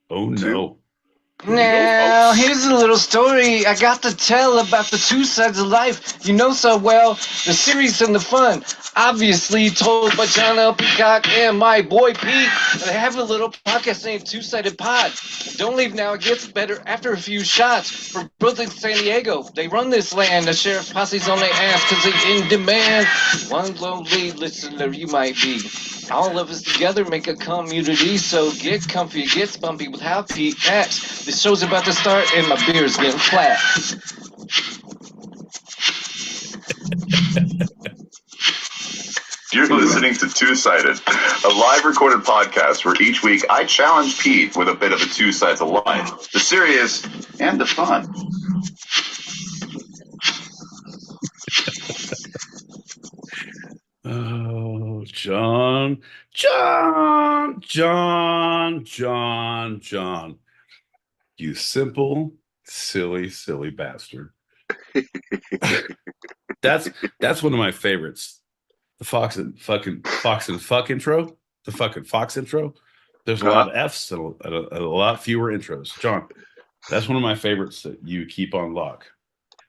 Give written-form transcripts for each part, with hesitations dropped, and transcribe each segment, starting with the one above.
Oh Two. no. Here we go, Now, folks. here's a little story I got to tell about the two sides of life you know so well, the series and the fun. Obviously told by John L. Peacock and my boy Pete. They have a little podcast named Two-Sided Pod. Don't leave now, it gets better after a few shots. From Brooklyn, San Diego, they run this land. The sheriff posse's on their ass cause they in demand. One lonely listener you might be. All of us together make a community, so get comfy, get bumpy with how Pete acts. This show's about to start and my beer's getting flat. You're listening to Two Sided, a live recorded podcast where each week I challenge Pete with a bit of the two sides of life, the serious and the fun. Oh, John. John. John. John. John. You simple, silly bastard. That's one of my favorites. The Fox and Fuck intro. The fucking Fox intro. There's a lot of F's and a lot fewer intros. John, that's one of my favorites that you keep on lock.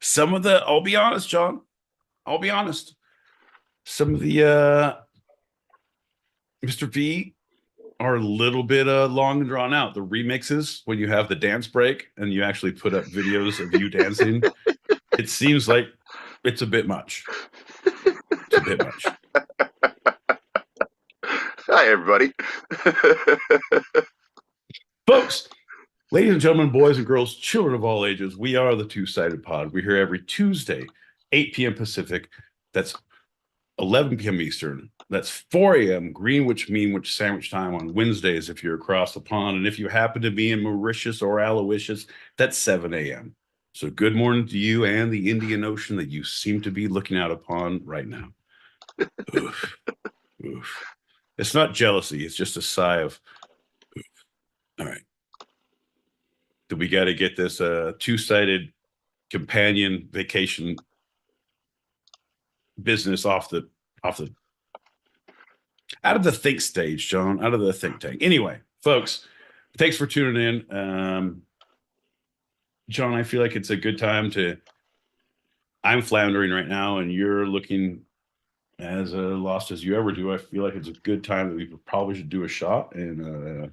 Some of the, I'll be honest, John. I'll be honest. Some of the Mr. V are a little bit long and drawn out. The remixes, when you have the dance break and you actually put up videos of you dancing, it seems like it's a bit much. It's a bit much. Hi, everybody. Folks, ladies and gentlemen, boys and girls, children of all ages, we are the Two-Sided Pod. We're here every Tuesday, 8 p.m. Pacific. That's 11 p.m. Eastern. That's 4 a.m. Greenwich Meanwich Sandwich Time on Wednesdays if you're across the pond. And if you happen to be in Mauritius or Aloysius, that's 7 a.m. So good morning to you and the Indian Ocean that you seem to be looking out upon right now. Oof. Oof. It's not jealousy. It's just a sigh of oof. All right. We got to get this two-sided companion vacation business out of the think stage, John, out of the think tank. Anyway, folks, thanks for tuning in. John, I feel like it's a good time I'm floundering right now and you're looking as lost as you ever do. I feel like it's a good time that we probably should do a shot and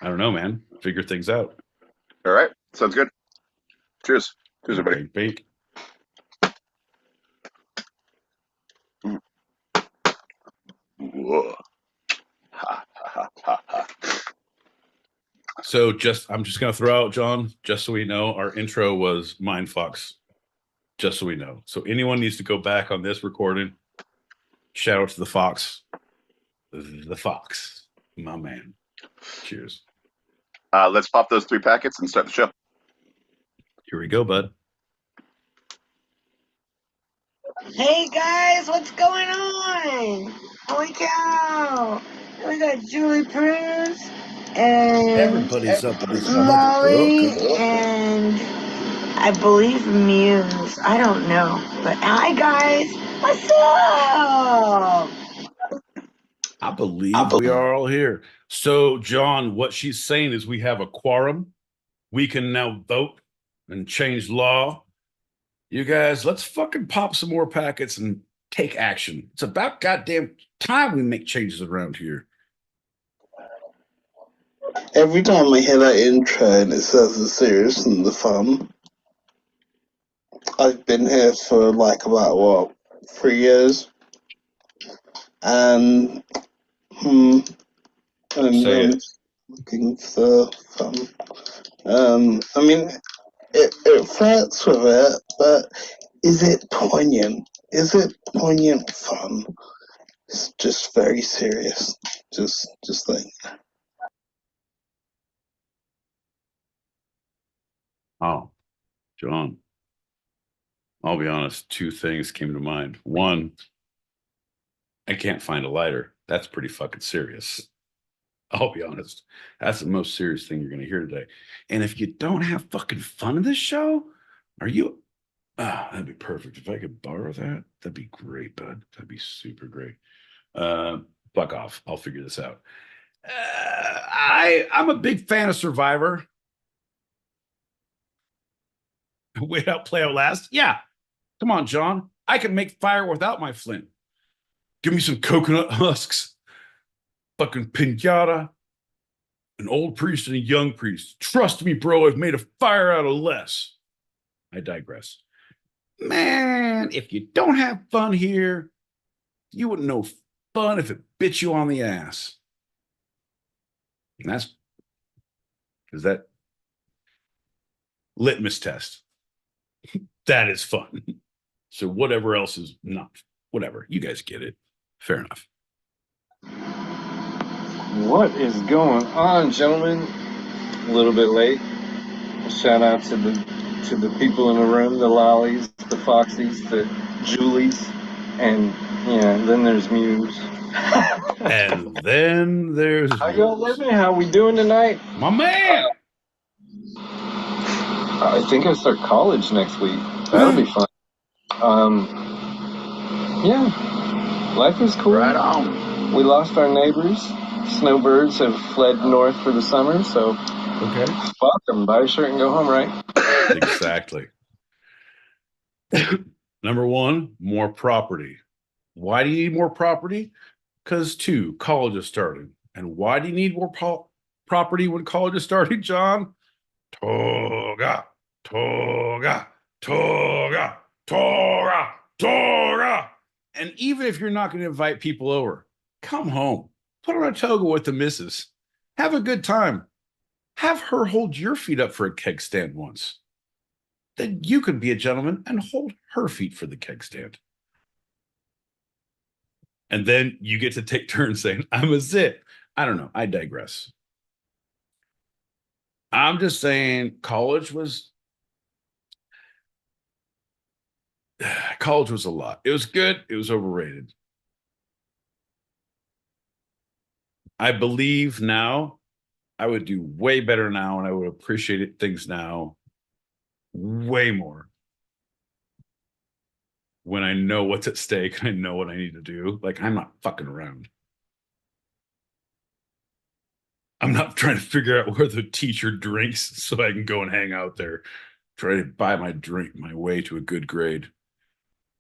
I don't know, man, figure things out. All right. Sounds good. Cheers. Cheers, everybody. Bake. Whoa. Ha, ha, ha, ha. So I'm just going to throw out, John, just so we know, our intro was Mindfucks. Just so we know. So anyone needs to go back on this recording. Shout out to the Fox. The Fox, my man. Cheers. Let's pop those 3 packets and start the show. Here we go, bud. Hey guys, what's going on? Holy cow! We got Julie Prunes and Everybody's up in this Molly motherfucker. and I believe Muse. I don't know. But hi guys, what's up? I believe we are all here. So, John, what she's saying is we have a quorum. We can now vote and change law. You guys, let's fucking pop some more packets and take action. It's about goddamn time we make changes around here. Every time I hear that intro and it says the serious and the fun, I've been here for like about 3 years, and I'm looking for fun. I mean, it flirts with it, but is it poignant? Is it poignant fun? It's just very serious. Just think. Oh, John, I'll be honest, 2 things came to mind. One, I can't find a lighter. That's pretty fucking serious. I'll be honest. That's the most serious thing you're going to hear today. And if you don't have fucking fun in this show, that'd be perfect. If I could borrow that, that'd be great, bud. That'd be super great. Fuck off. I'll figure this out. I'm a big fan of Survivor. Wait out, play out last. Yeah, come on, John. I can make fire without my flint. Give me some coconut husks, fucking pinata, an old priest and a young priest. Trust me, bro, I've made a fire out of less. I digress. Man, if you don't have fun here, you wouldn't know fun if it bit you on the ass. And that's because that litmus test, that is fun. So whatever else is not, whatever. You guys get it. Fair enough. What is going on, gentlemen? A little bit late. Shout out to the people in the room, the Lollies, the Foxies, the Julies, and yeah, then there's Muse. And then there's How y'all living? How we doing tonight? my man. I think I start college next week. That'll be fun. Yeah, life is cool. Right on. We lost our neighbors. Snowbirds have fled north for the summer, so Okay. fuck them. Buy a shirt and go home, right? Exactly. Number one, more property. Why do you need more property? Because two, college is starting. And why do you need more property when college is starting, John? Toga, toga, toga, toga, toga. And even if you're not going to invite people over, come home, put on a toga with the missus, have a good time. Have her hold your feet up for a keg stand once. Then you can be a gentleman and hold her feet for the keg stand. And then you get to take turns saying, I'm a zit. I don't know. I digress. I'm just saying college was a lot. It was good. It was overrated. I believe now I would do way better now, and I would appreciate things now way more when I know what's at stake and I know what I need to do. Like, I'm not fucking around. I'm not trying to figure out where the teacher drinks so I can go and hang out there, try to buy my way to a good grade.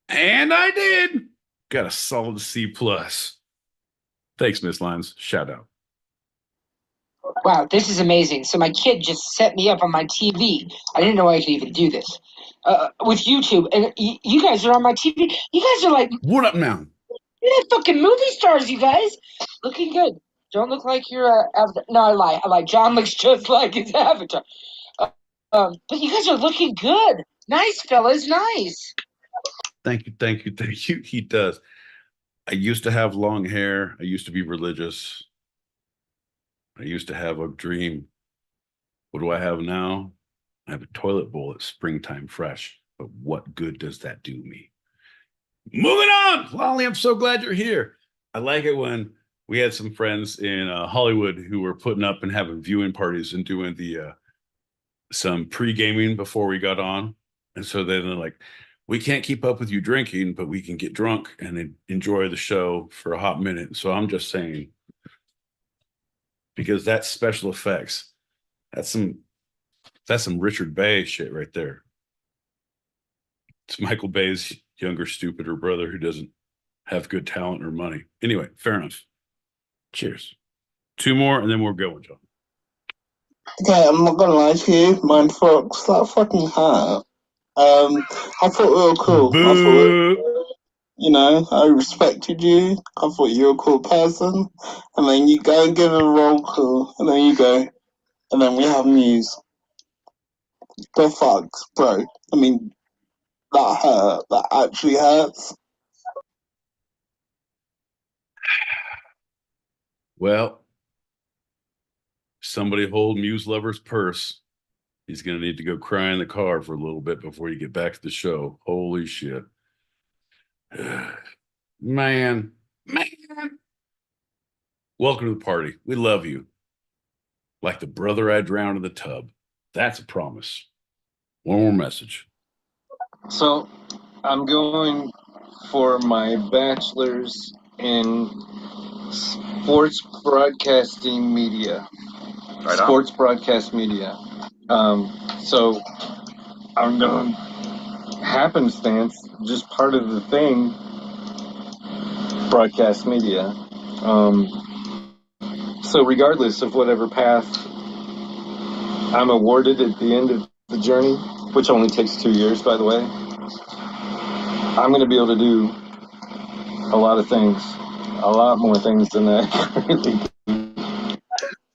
And I did. Got a solid C plus. Thanks, Miss Lines. Shout out. Wow, this is amazing. So my kid just set me up on my TV. I didn't know I could even do this with YouTube. And you guys are on my TV. You guys are like, What up now? you're like fucking movie stars, you guys. Looking good. Don't look like your avatar. No, I lie. I lie. John looks just like his avatar. But you guys are looking good. Nice, fellas. Nice. Thank you, thank you, thank you. He does. I used to have long hair. I used to be religious. I used to have a dream. What do I have now? I have a toilet bowl that's springtime fresh. But what good does that do me? Moving on. Lolly, I'm so glad you're here. I like it when we had some friends in Hollywood who were putting up and having viewing parties and doing the some pre-gaming before we got on. And so then they're like, we can't keep up with you drinking, but we can get drunk and enjoy the show for a hot minute. So I'm just saying, because that's special effects. That's some Richard Bay shit right there. It's Michael Bay's younger, stupider brother who doesn't have good talent or money. Anyway, fair enough. Cheers. Two more and then we're going, John. Okay, I'm not gonna lie to you, mine fucks that fucking hat. I thought we were cool. I respected you. I thought you were a cool person. And then you go and give a roll call, and then you go, and then we have Muse. The fuck, bro. I mean, that hurt. That actually hurts. Well, somebody hold Muse Lover's purse. He's going to need to go cry in the car for a little bit before you get back to the show. Holy shit. Man. Welcome to the party. We love you. Like the brother I drowned in the tub. That's a promise. One more message. So I'm going for my bachelor's in Sports broadcasting media. Right on. Sports broadcast media. So I'm going happenstance, just part of the thing, broadcast media. So regardless of whatever path I'm awarded at the end of the journey, which only takes 2 years, by the way, I'm going to be able to do a lot of things, a lot more things than I currently do.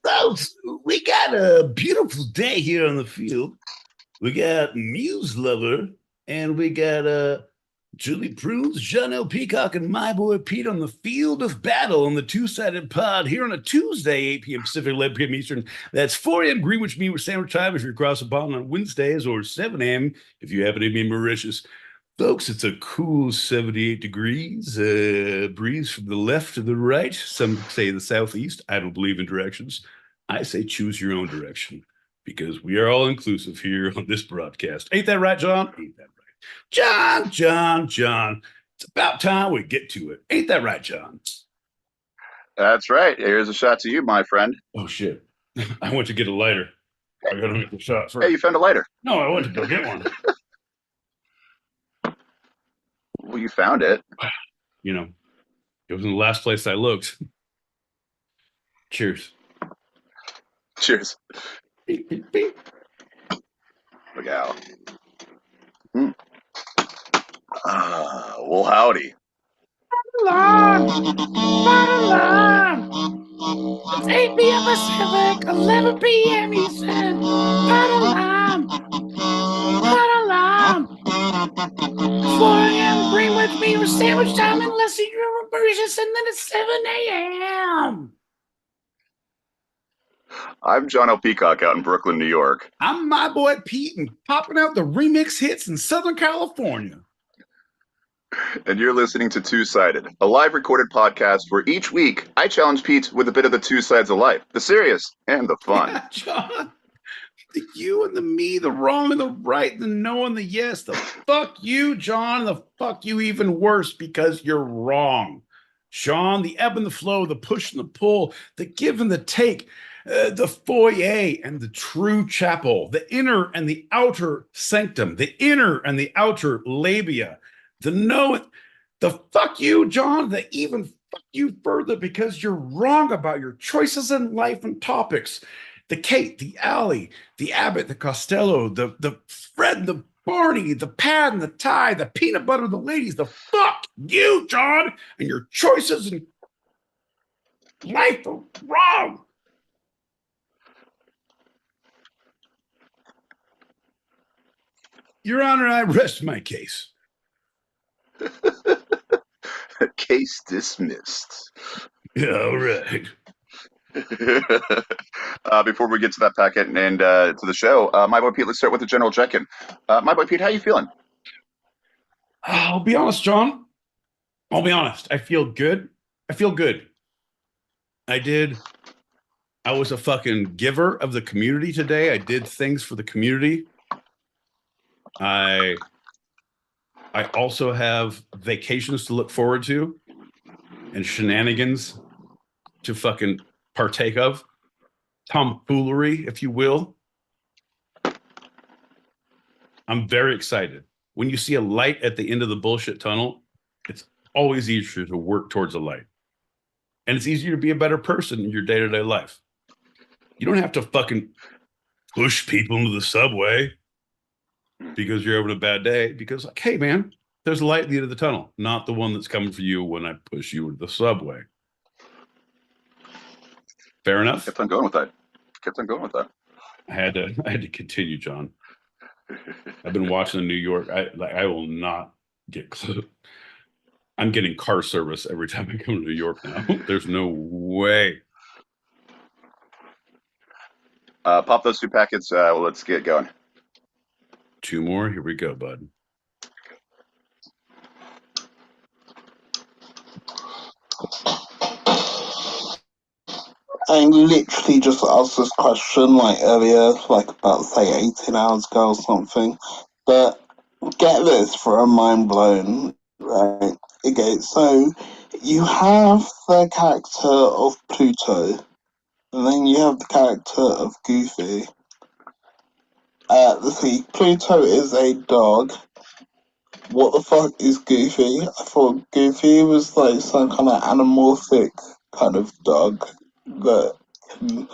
Folks, we got a beautiful day here on the field. We got Muse Lover, and we got Julie Prunes, John L. Peacock, and my boy Pete on the field of battle on the two-sided pod here on a Tuesday, 8 p.m. Pacific, 11 p.m. Eastern. That's 4 a.m. Greenwich Mean Sandwich time if you're across the pond on Wednesdays, or 7 a.m. if you happen to be in Mauritius. Folks, it's a cool 78 degrees, breeze from the left to the right. Some say the southeast. I don't believe in directions. I say choose your own direction, because we are all inclusive here on this broadcast. Ain't that right, John? Ain't that right? John. It's about time we get to it. Ain't that right, John? That's right. Here's a shot to you, my friend. Oh, shit. I went to get a lighter. I gotta make the shot first. Hey, you found a lighter. No, I went to go get one. Well, you found it. You know, it was in the last place I looked. Cheers. Cheers. Beep, beep, beep. Look out. Well, howdy. Alarm! It's 8 p.m. Pacific, 11 p.m. Eastern. Alarm! 4 a.m. Greenwich Mean Sandwich time unless you're Mauritius, and then it's 7 a.m. I'm John L. Peacock out in Brooklyn, New York. I'm my boy Pete, and popping out the remix hits in Southern California. And you're listening to Two Sided, a live recorded podcast where each week I challenge Pete with a bit of the two sides of life, the serious and the fun. Yeah, John. The you and the me, the wrong and the right, the no and the yes, the fuck you, John, the fuck you even worse because you're wrong. Sean, the ebb and the flow, the push and the pull, the give and the take, the foyer and the true chapel, the inner and the outer sanctum, the inner and the outer labia, the no, the fuck you, John, the even fuck you further because you're wrong about your choices in life and topics. The Kate, the Allie, the Abbott, the Costello, the Fred, the Barney, the Pad and the Tie, the peanut butter, the ladies, the fuck you, John, and your choices in life are wrong. Your Honor, I rest my case. Case dismissed. All right. Before we get to that packet and to the show, my boy Pete, let's start with the general check-in. My boy Pete, how you feeling? I'll be honest, John. I'll be honest. I feel good. I was a fucking giver of the community today. I did things for the community. I also have vacations to look forward to and shenanigans to fucking partake of. Tomfoolery, if you will. I'm very excited. When you see a light at the end of the bullshit tunnel, it's always easier to work towards a light. And it's easier to be a better person in your day-to-day life. You don't have to fucking push people into the subway because you're having a bad day. Because, like, hey, man, there's a light at the end of the tunnel, not the one that's coming for you when I push you into the subway. Fair enough? Kept on going with that. I had to continue, John. I've been watching the New York. I will not get close. I'm getting car service every time I come to New York now. There's no way. Pop those two packets. Let's get going. 2 more. Here we go, bud. I literally just asked this question like earlier, like about say 18 hours ago or something. But get this for a mind blown, right? Okay, so you have the character of Pluto, and then you have the character of Goofy. Let's see, Pluto is a dog. What the fuck is Goofy? I thought Goofy was like some kind of anamorphic kind of dog that can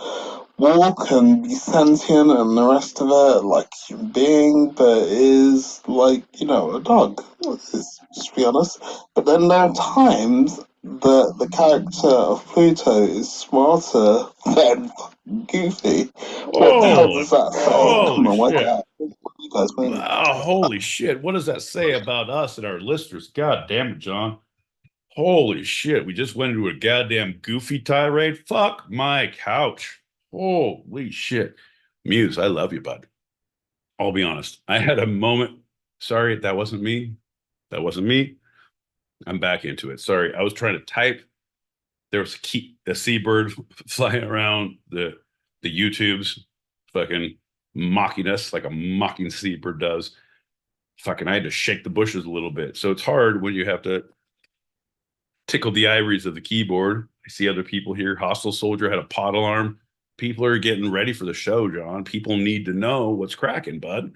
walk and be sentient and the rest of it, like a human being, but is like, you know, a dog. Let's just be honest. But then there are times that the character of Pluto is smarter than Goofy. What the hell does that say? Come Holy on, wake shit. up. What do you guys mean? Wow, holy shit. What does that say about us and our listeners? God damn it, John. Holy shit. We just went into a goddamn goofy tirade. Fuck my couch. Holy shit. Muse, I love you, bud. I'll be honest. I had a moment. Sorry, that wasn't me. That wasn't me. I'm back into it. Sorry. I was trying to type. There was a seabird flying around the YouTubes, fucking mocking us like a mocking seabird does. Fucking, I had to shake the bushes a little bit. So it's hard when you have to tickle the ivories of the keyboard. I see other people here. Hostile Soldier had a pot alarm. People are getting ready for the show, John. People need to know what's cracking, bud.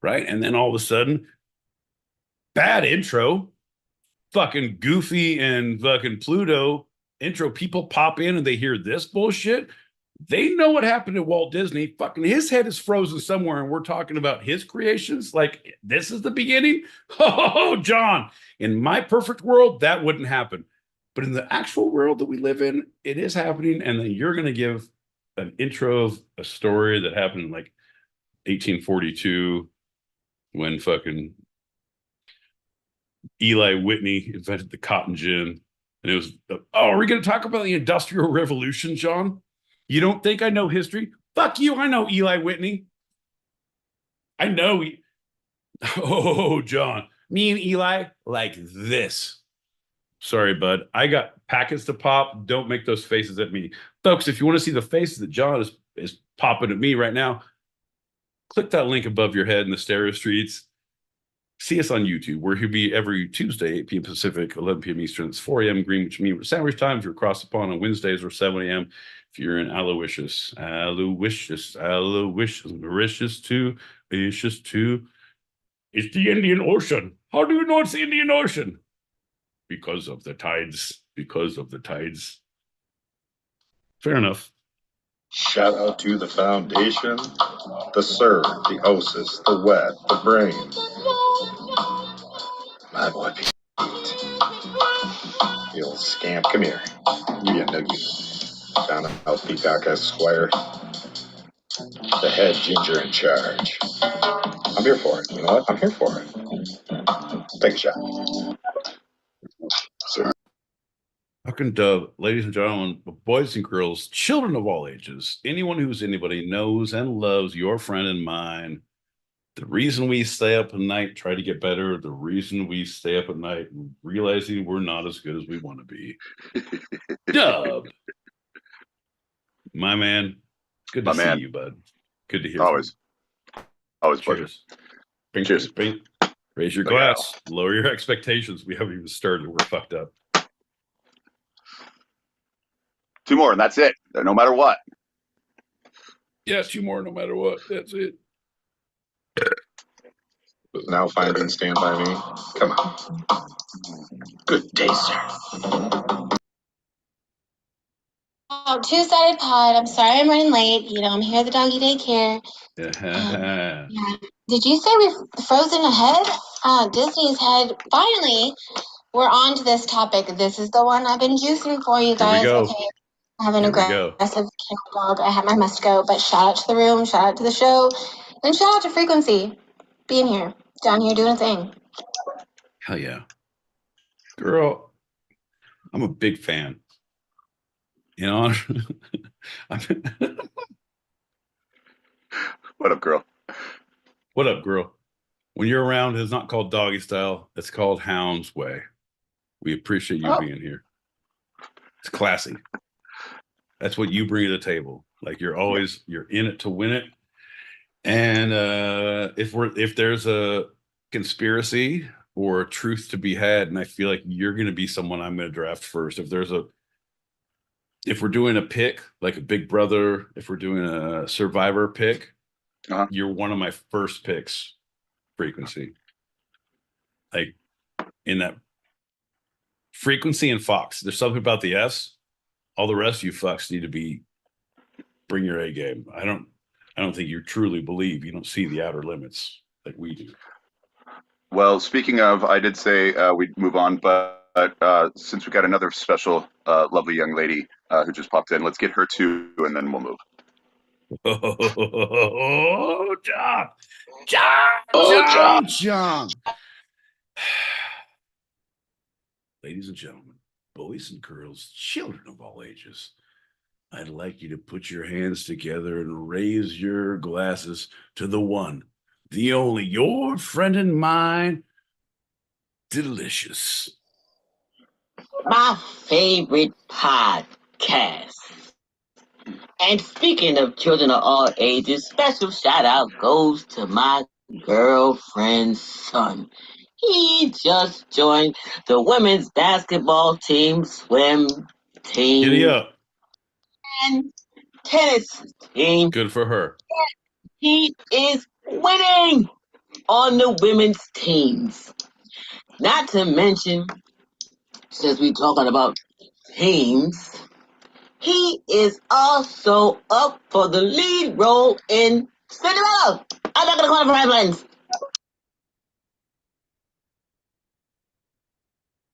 Right? And then all of a sudden, bad intro. Fucking Goofy and fucking Pluto intro. People pop in and they hear this bullshit. They know what happened to Walt Disney. Fucking his head is frozen somewhere, and we're talking about his creations. Like, this is the beginning. Oh, John, in my perfect world, that wouldn't happen. But in the actual world that we live in, it is happening. And then you're going to give an intro of a story that happened in like 1842 when fucking Eli Whitney invented the cotton gin. And it was, are we going to talk about the Industrial Revolution, John? You don't think I know history? Fuck you, I know Eli Whitney. I know. Oh, John. Me and Eli like this. Sorry, bud. I got packets to pop. Don't make those faces at me. Folks, if you want to see the faces that John is popping at me right now, click that link above your head in the stereo streets. See us on YouTube, where he'll be every Tuesday, 8 p.m. Pacific, 11 p.m. Eastern. It's 4 a.m. Greenwich Mean Sandwich Time. If you're across the pond on Wednesdays, or 7 a.m. If you're in Aloysius Mauritius too, Mauritius too. It's the Indian Ocean. How do you know it's the Indian Ocean? Because of the tides. Because of the tides. Fair enough. Shout out to the foundation, the serve, the osis, the wet, the brain. My boy Pete. The old scamp, come here. You get noogie. Found out Peacock Esquire. The head ginger in charge. I'm here for it. You know what? I'm here for it. Take a shot. Sir. Fucking dub, ladies and gentlemen, boys and girls, children of all ages, anyone who's anybody knows and loves your friend and mine. The reason we stay up at night, try to get better. The reason we stay up at night, realizing we're not as good as we want to be. Dub, my man, good to see you, bud. Good to hear. Always, always pleasure. Cheers. Raise your glass. Lower your expectations. We haven't even started. We're fucked up. 2 more, and that's it. No matter what. Yes, 2 more, no matter what. That's it. Now finding Stand By Me. Come on. Good day, sir. Oh, two-sided pod. I'm sorry I'm running late. You know, I'm here at the doggy daycare. Yeah. Did you say we've frozen ahead? Disney's head. Finally, we're on to this topic. This is the one I've been juicing for you guys. Here we go. Okay. I have an aggressive kennel dog. I have my must go, but shout out to the room, shout out to the show, and shout out to Frequency being here, down here doing a thing. Hell yeah. Girl, I'm a big fan. You know? What up, girl? What up, girl? When you're around, it's not called Doggy Style. It's called Hound's Way. We appreciate you being here. It's classy. That's what you bring to the table. Like, you're in it to win it. And if there's a conspiracy or truth to be had, and I feel like you're going to be someone I'm going to draft first. If we're doing a pick, like a Big Brother, if we're doing a Survivor pick, you're one of my first picks, Frequency. Like in that Frequency and Fox. There's something about the S. All the rest of you fucks need to bring your A game. I don't think you truly believe. You don't see the outer limits like we do. Well, speaking of, I did say we'd move on, but since we got another special, lovely young lady who just popped in, let's get her too, and then we'll move. Oh, John. Ladies and gentlemen, boys and girls, children of all ages, I'd like you to put your hands together and raise your glasses to the one, the only, your friend and mine, Delicious. My favorite podcast. And speaking of children of all ages, special shout out goes to my girlfriend's son. He just joined the women's basketball team, swim team, Giddy up. and tennis team. Good for her. He is winning on the women's teams. Not to mention, since we're talking about teams, he is also up for the lead role in Cinderella. I'm not going to call it for headlines.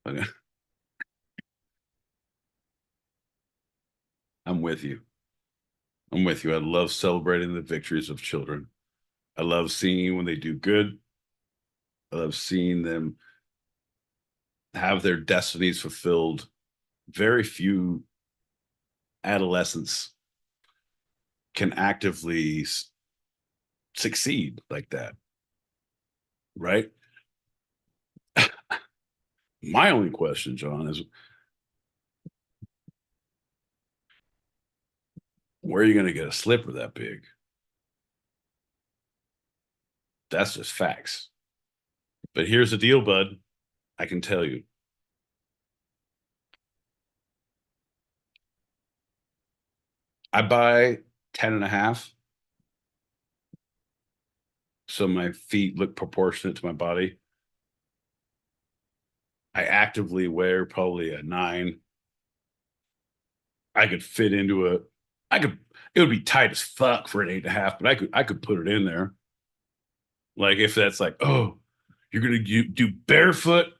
Okay. I'm with you. I love celebrating the victories of children. I love seeing when they do good. I love seeing them have their destinies fulfilled. Very few adolescents can actively succeed like that. Right? My only question, John, is where are you going to get a slipper that big? That's just facts. But here's the deal, bud. I can tell you. I buy 10.5. So my feet look proportionate to my body. I actively wear probably a 9. I could fit into it would be tight as fuck for an 8.5, but I could put it in there. Like if that's like, oh, you're going to do barefoot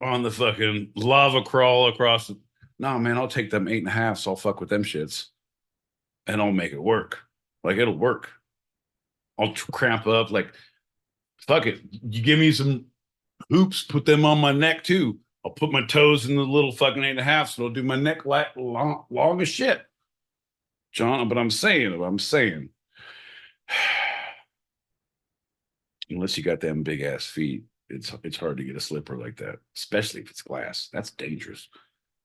on the fucking lava crawl across the, no, man, I'll take them 8.5. So I'll fuck with them shits and I'll make it work. Like it'll work. I'll cramp up like, fuck it. You give me some hoops, put them on my neck too. I'll put my toes in the little fucking 8.5, so it'll do my neck long as shit. John, but I'm saying, unless you got them big ass feet, it's hard to get a slipper like that, especially if it's glass. That's dangerous.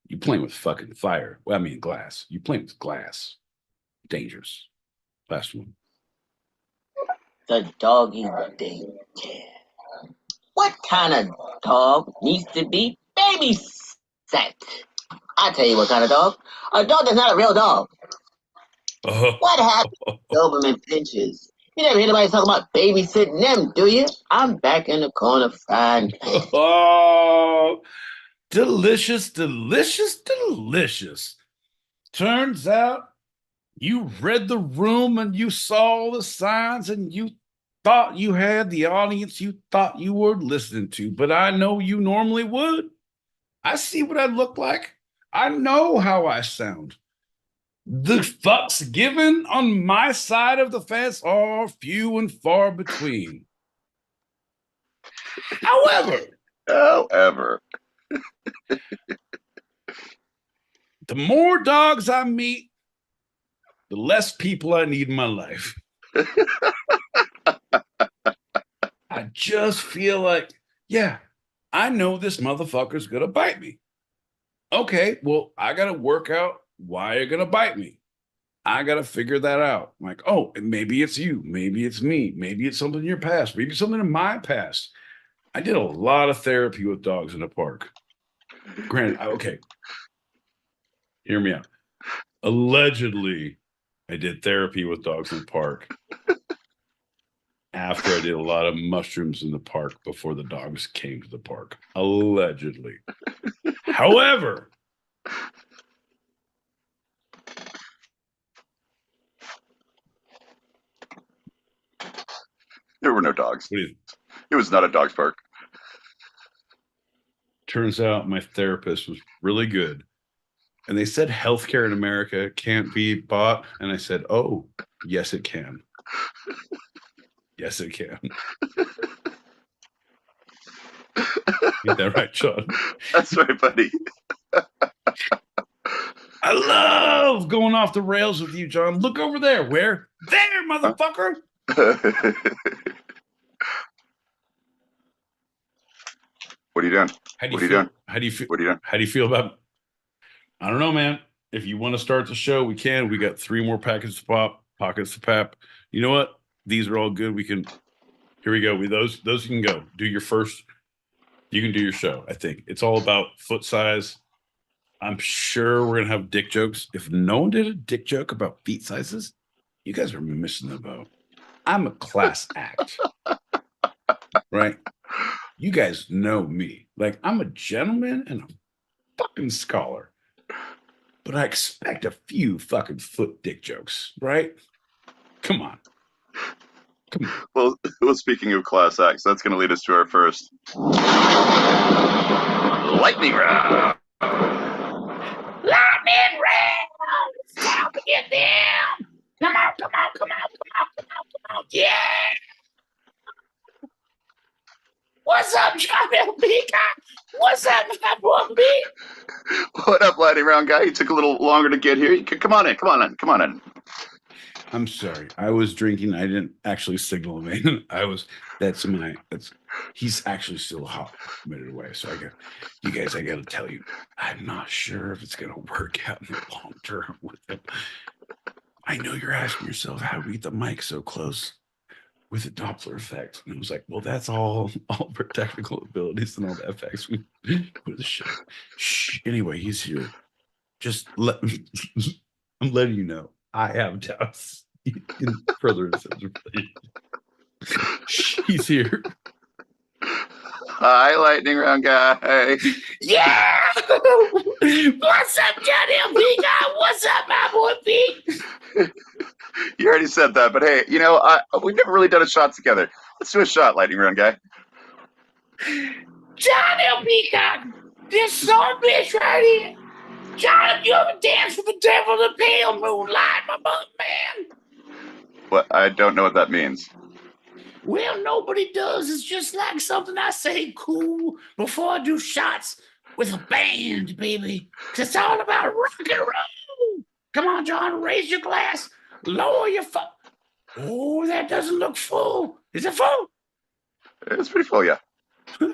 You playing with fucking fire. Well, I mean glass. You playing with glass. Dangerous. Last one. The doggy daycare. What kind of dog needs to be babysat? I tell you what kind of dog. A dog that's not a real dog. What happened to Doberman pinches? You never hear anybody talk about babysitting them, do you? I'm back in the corner frying. Oh, delicious. Turns out you read the room and you saw the signs and you thought you had the audience you thought you were listening to, but I know you normally would. I see what I look like. I know how I sound. The fucks given on my side of the fence are few and far between. However, the more dogs I meet, the less people I need in my life. I just feel like, yeah, I know this motherfucker's gonna bite me. Okay, well, I gotta work out why you're gonna bite me. I gotta figure that out. I'm like, oh, maybe it's you, maybe it's me, maybe it's something in your past, maybe something in my past. I did a lot of therapy with dogs in the park. Granted, okay. Hear me out. Allegedly, I did therapy with dogs in the park after I did a lot of mushrooms in the park before the dogs came to the park. Allegedly. However, There were no dogs. what do you, It was not a dog's park. turns out my therapist was really good. And they said healthcare in America can't be bought. And I said, oh, yes, it can. Yes, it can. Ain't that right, Sean? That's right, buddy. I love going off the rails with you, John. Look over there. Where? There, motherfucker. What are you doing? How do What you are you feel? doing? How do you feel? What are you doing? How do you feel about? I don't know, man. If you want to start the show, we can. We got 3 more pockets to pap. You know what? These are all good. We can. Here we go. Those you can go. Do your first. You can do your show. I think it's all about foot size. I'm sure we're gonna have dick jokes. If no one did a dick joke about feet sizes, you guys are missing the boat. I'm a class act, right? You guys know me. Like, I'm a gentleman and a fucking scholar. But I expect a few fucking foot dick jokes, right? Come on. Come on. Well, speaking of class acts, that's going to lead us to our first lightning round. Lightning round! It's time to get down! Come on, come on, come on, come on, come on, come on. Yeah! What's up, John L. Peacock? What's up, my boy B? What up, lightning round guy? You took a little longer to get here. Come on in. Come on in. Come on in. I'm sorry. I was drinking. I didn't actually signal him in. He's actually still a hot minute away. So I got to tell you, I'm not sure if it's going to work out in the long term with him. I know you're asking yourself, how do we get the mic so close with the Doppler effect? And I was like, well, that's all for technical abilities and all the effects we put the show. Shh. Anyway, he's here. I'm letting you know. I have doubts in further He's here. Hi, lightning round guy. Yeah! What's up, John L. Peacock? What's up, my boy Pete? You already said that, but hey, we've never really done a shot together. Let's do a shot, lightning round guy. John L. Peacock, this son bitch right here. John, have you ever danced with the devil in the pale moonlight, my man? What? I don't know what that means. Well, nobody does. It's just like something I say cool before I do shots with a band, baby. 'Cause it's all about rock and roll. Come on, John, raise your glass. Lower your Oh, that doesn't look full. Is it full? It's pretty full, yeah. For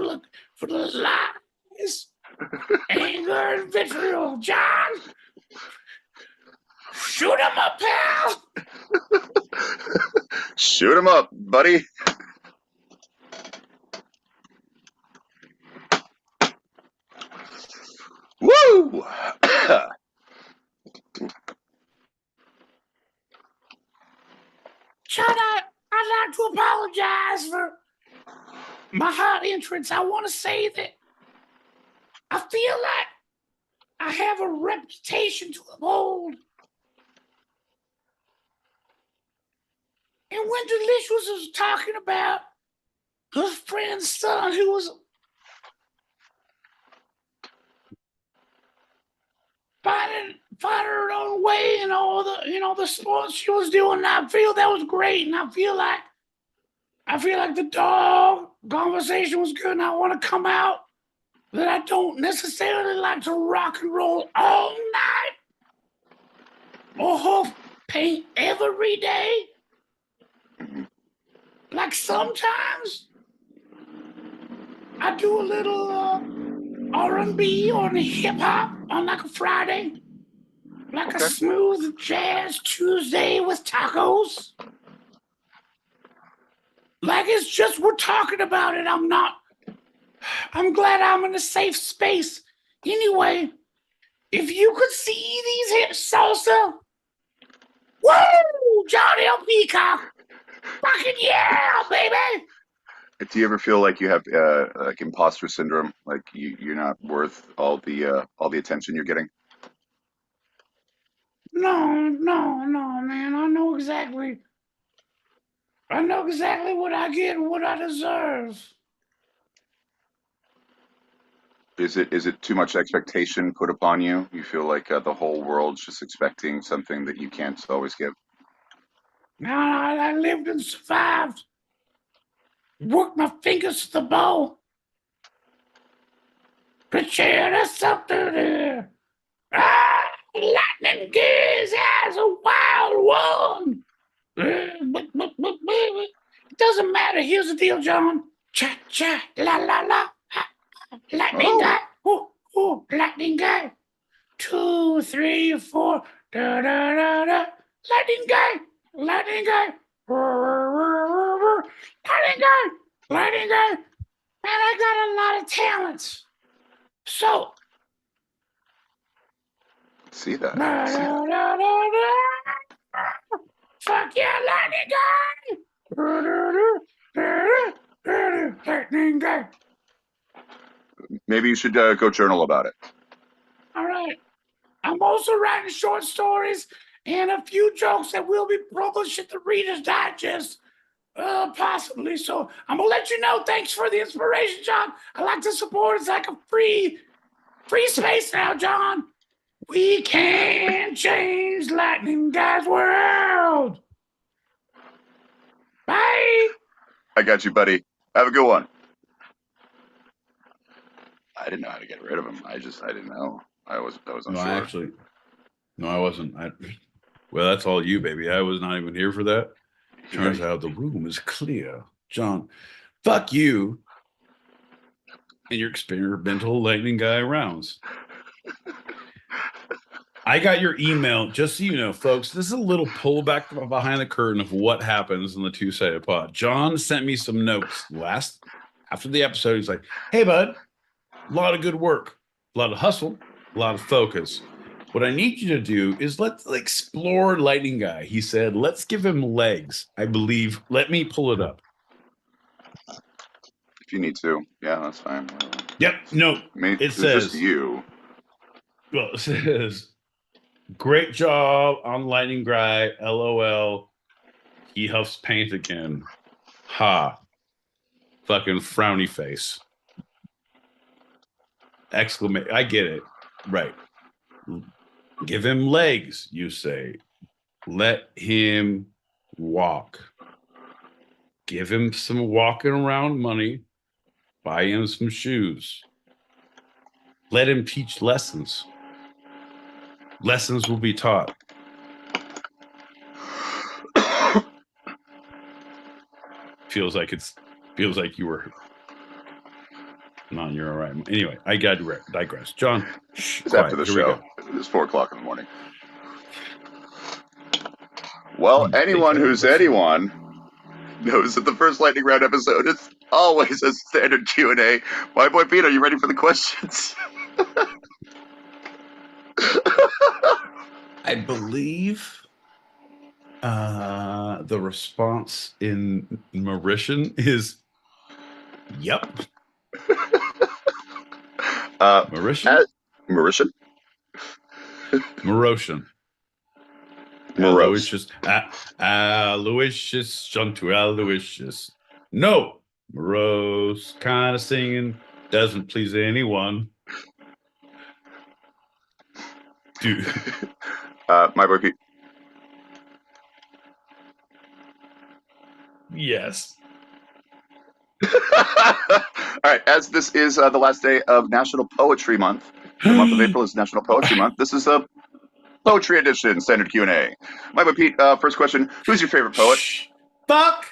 the lies, anger, and vitriol, John. Shoot him up, pal. Shoot him up, buddy. Woo! John, I'd like to apologize for my hot entrance. I want to say that I feel like I have a reputation to uphold. And when Delicious was talking about her friend's son who was finding her own way and all the sports she was doing, I feel that was great. And I feel like the dog conversation was good, and I want to come out that I don't necessarily like to rock and roll all night or huff paint every day. Like sometimes I do a little R&B or hip hop on like a Friday, like a smooth jazz Tuesday with tacos. like it's just we're talking about it. I'm glad I'm in a safe space. Anyway, if you could see these hips, salsa. Woo! Johnny O. Peacock. Fucking yeah, baby. Do you ever feel like you have like imposter syndrome, like you're not worth all the attention you're getting? No, man. I know exactly what I get and what I deserve. Is it too much expectation put upon you? You feel like the whole world's just expecting something that you can't always give? No, I lived and survived. Worked my fingers to the bone. Picture us up there. Ah, lightning gives as a wild one. It doesn't matter. Here's the deal, John. Cha cha la la la. Lightning guy. Lightning guy. 2, 3, 4. Da da da da. Lightning guy. Lightning guy. Lightning guy. Lightning guy. Man, I got a lot of talents. So. See that? Fuck yeah, lightning guy! Lightning guy. Maybe you should go journal about it. All right. I'm also writing short stories and a few jokes that will be published at the Reader's Digest, possibly. So I'm gonna let you know. Thanks for the inspiration, John. I like to support. It's like a free space now, John. We can change Lightning Guy's world. Bye. I got you, buddy. Have a good one. I didn't know how to get rid of him. I didn't know. I was unsure. No, I wasn't. Well, that's all you, baby. I was not even here for that. Turns out the room is clear. John, fuck you and your experimental lightning guy rounds. I got your email, just so you know, folks. This is a little pullback behind the curtain of what happens in the two-sided pod. John sent me some notes after the episode. He's like, hey, bud, a lot of good work, a lot of hustle, a lot of focus. What I need you to do is let's explore Lightning Guy. He said, let's give him legs, I believe. Let me pull it up. If you need to. Yeah, that's fine. Yep. No, it says just you. Well, it says, great job on Lightning Guy. LOL. He huffs paint again. Ha. Fucking frowny face. Exclamation. I get it. Right. Give him legs, you say. Let him walk. Give him some walking around money. Buy him some shoes. Let him teach lessons. Lessons will be taught. Feels like you were not. You're all right. Anyway, I got to digress. John, it's quiet. After the show. It's 4:00 in the morning. Well, anyone who's anyone knows that the first lightning round episode is always a standard Q&A. My boy Pete, are you ready for the questions? I believe the response in Mauritian is yep. Mauritian? Mauritian? Mauritian. Aloysius. Aloysius. Shuntu Aloysius. No. Morose kind of singing doesn't please anyone. Dude. My boy Pete. Yes. All right, as this is the last day of National Poetry Month, the month of April is National Poetry Month. This is a Poetry Edition, standard Q&A. My boy Pete, first question, who's your favorite poet? Fuck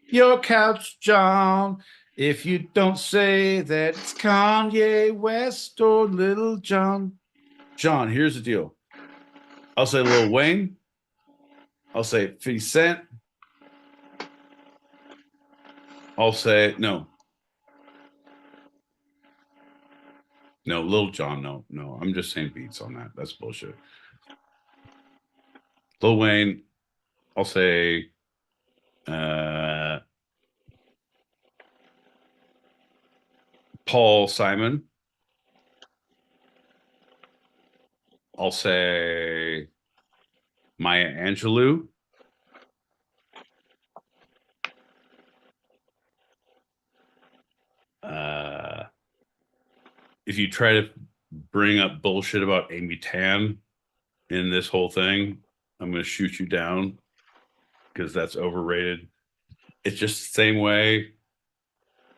your couch, John. If you don't say that it's Kanye West or Little John. John, here's the deal. I'll say Lil Wayne. I'll say 50 Cent. I'll say no. No, Lil Jon, no. I'm just saying beats on that. That's bullshit. Lil Wayne, I'll say Paul Simon. I'll say Maya Angelou. If you try to bring up bullshit about Amy Tan in this whole thing, I'm going to shoot you down because that's overrated. It's just the same way.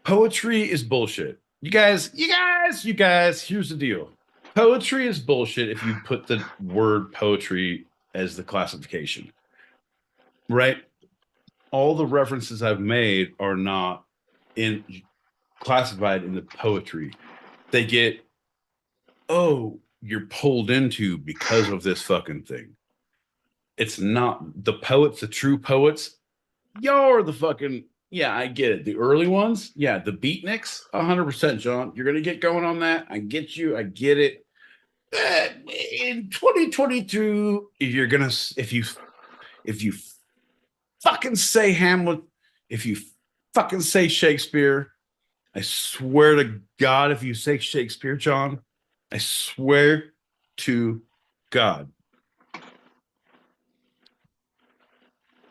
Poetry is bullshit. You guys, here's the deal. Poetry is bullshit if you put the word poetry as the classification, right? All the references I've made are not classified in the poetry. They get, oh, you're pulled into because of this fucking thing. It's not the poets, the true poets. Y'all are the fucking, yeah, I get it. The early ones, yeah, the beatniks, 100%, John. You're gonna get going on that. I get you. I get it. In 2022, if you fucking say Hamlet, if you fucking say Shakespeare, I swear to God, if you say Shakespeare, John, I swear to God,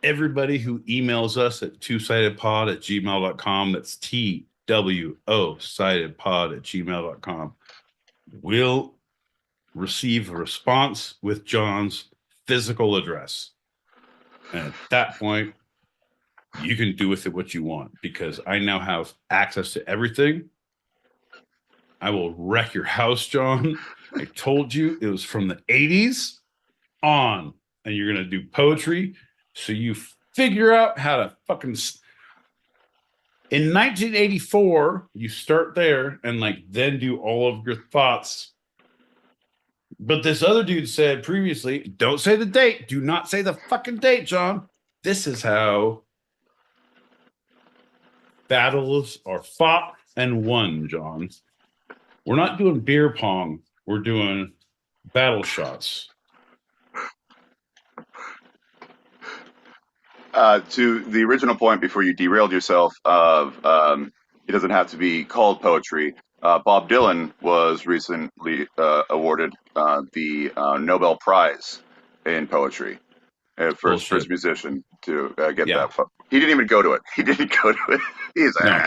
everybody who emails us at twosidedpod@gmail.com, that's TWO sidedpod@gmail.com, will receive a response with John's physical address. And at that point, you can do with it what you want because I now have access to everything. I will wreck your house, John. I told you it was from the 80s on, and you're going to do poetry. So you figure out how to fucking. In 1984, you start there and then do all of your thoughts. But this other dude said previously, don't say the date. Do not say the fucking date, John. This is how battles are fought and won, John. We're not doing beer pong. We're doing battle shots. To the original point before you derailed yourself of it doesn't have to be called poetry. Bob Dylan was recently awarded the Nobel Prize in poetry. First musician to get that. He didn't even go to it. He didn't go to it.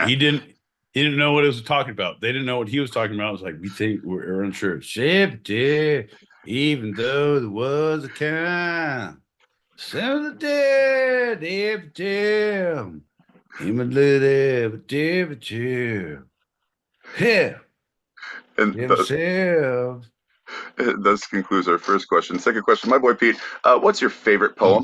He didn't. He didn't know what it was talking about. They didn't know what he was talking about. It was like, we think we're unsure. Even though there was a kind. Some of the dead, every time. Him a little every time. Yeah. And thus concludes our first question. Second question, my boy Pete, what's your favorite poem?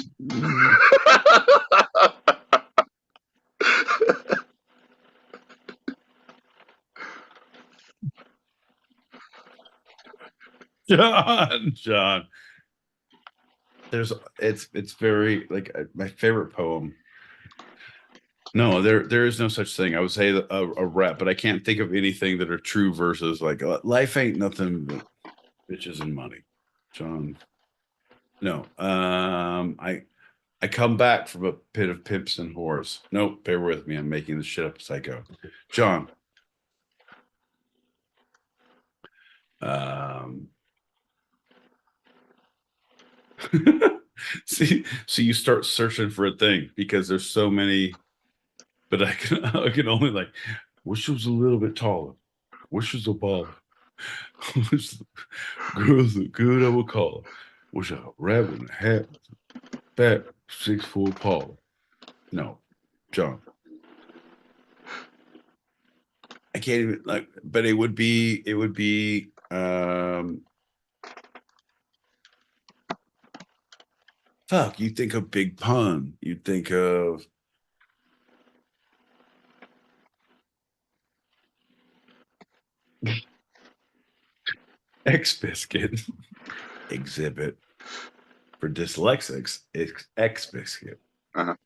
John. It's very my favorite poem. No, there is no such thing. I would say a rap, but I can't think of anything that are true verses. Life ain't nothing but bitches and money, John. No, I come back from a pit of pimps and whores. Nope, bear with me. I'm making this shit up as I go. John. See, so you start searching for a thing because there's so many, but I can only wish it was a little bit taller. Wish it was a baller. Wish the girls look good, I would call her. Wish I rabbit in a hat, fat 6'4" Paula. No, John. I can't even but it would be fuck, you think of Big Pun, you think of X-Biscuit. Exhibit for dyslexics. X-Biscuit. Uh-huh.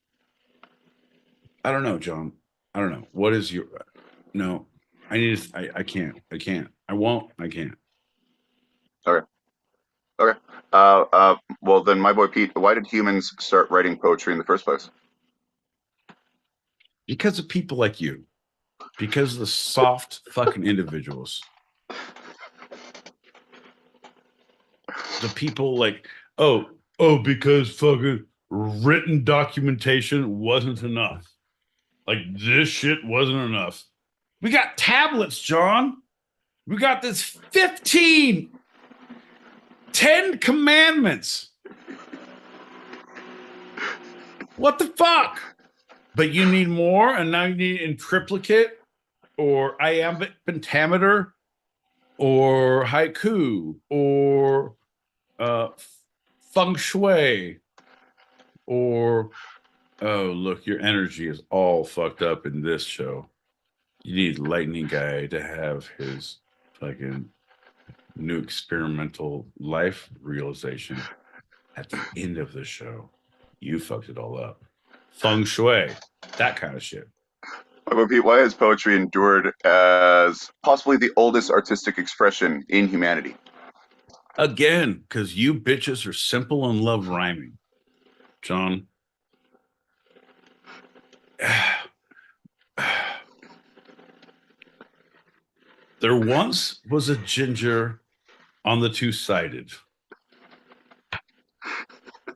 I don't know, John. I don't know. What is your no? I need to, I can't. I can't. I won't. I can't. Okay. Okay. Well, then, my boy Pete, why did humans start writing poetry in the first place? Because of people like you. Because of the soft fucking individuals. The people like, because fucking written documentation wasn't enough. Like this shit wasn't enough. We got tablets, John. We got this 10 commandments. What the fuck? But you need more, and now you need in triplicate or iambic pentameter or haiku or feng shui or look, your energy is all fucked up in this show. You need lightning guy to have his fucking new experimental life realization at the end of the show. You fucked it all up. Feng shui, that kind of shit. My boy Pete, why has poetry endured as possibly the oldest artistic expression in humanity? Again, because you bitches are simple and love rhyming. John. There once was a ginger on the two-sided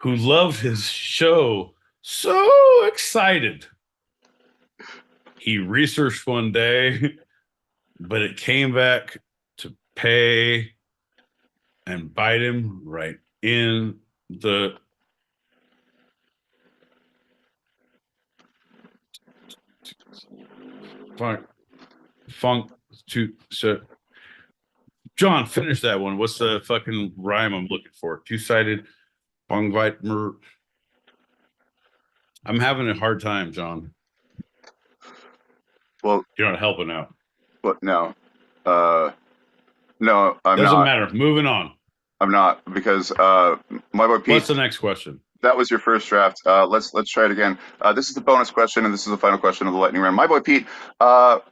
who loved his show so excited. He researched one day, but it came back to pay and bite him right in the funk to so John, finish that one. What's the fucking rhyme I'm looking for? Two-sided bong bite. I'm having a hard time, John. Well, you're not helping out. But no. No, I'm Doesn't not. matter. Moving on. I'm not, because my boy Pete. What's the next question? That was your first draft. Let's try it again. This is the bonus question, and this is the final question of the lightning round. My boy Pete,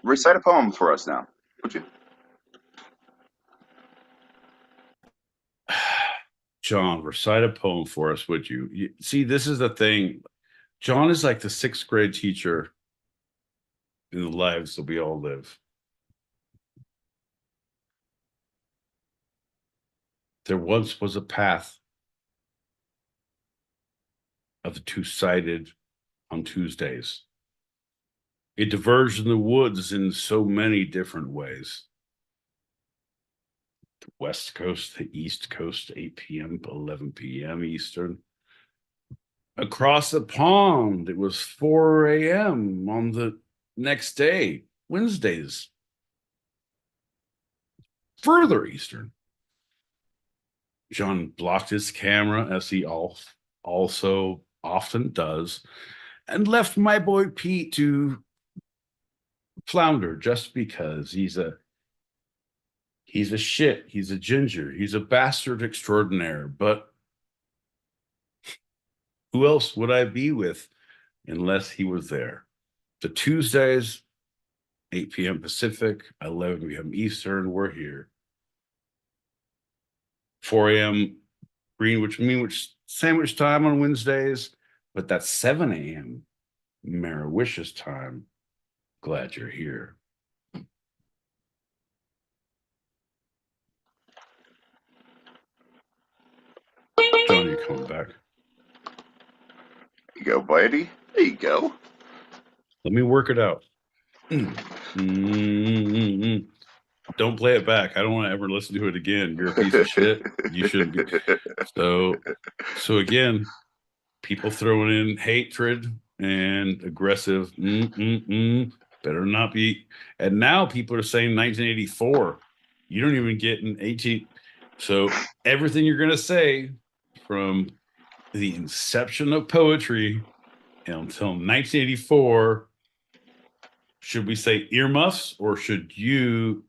recite a poem for us now, would you? John, recite a poem for us, would you? See, this is the thing. John is like the 6th grade teacher in the lives that we all live. There once was a path of the two-sided on Tuesdays. It diverged in the woods in so many different ways. The West Coast, the East Coast, 8 p.m. to 11 p.m. Eastern. Across the pond, it was 4 a.m. on the next day, Wednesdays. Further Eastern. John blocked his camera, as he also often does, and left my boy Pete to flounder just because he's a shit, he's a ginger, he's a bastard extraordinaire. But who else would I be with unless he was there? The Tuesdays, 8 p.m. Pacific, 11 p.m. Eastern, we're here. 4 a.m. Greenwich sandwich time on Wednesdays, but that's 7 a.m. Marawish's time. Glad you're here. John, you're coming back. There you go, buddy. There you go. Let me work it out. Don't play it back. I don't want to ever listen to it again. You're a piece of shit. You shouldn't be. So again, people throwing in hatred and aggressive. Better not be. And now people are saying 1984. You don't even get an 18. So everything you're going to say from the inception of poetry until 1984, should we say earmuffs, or should you?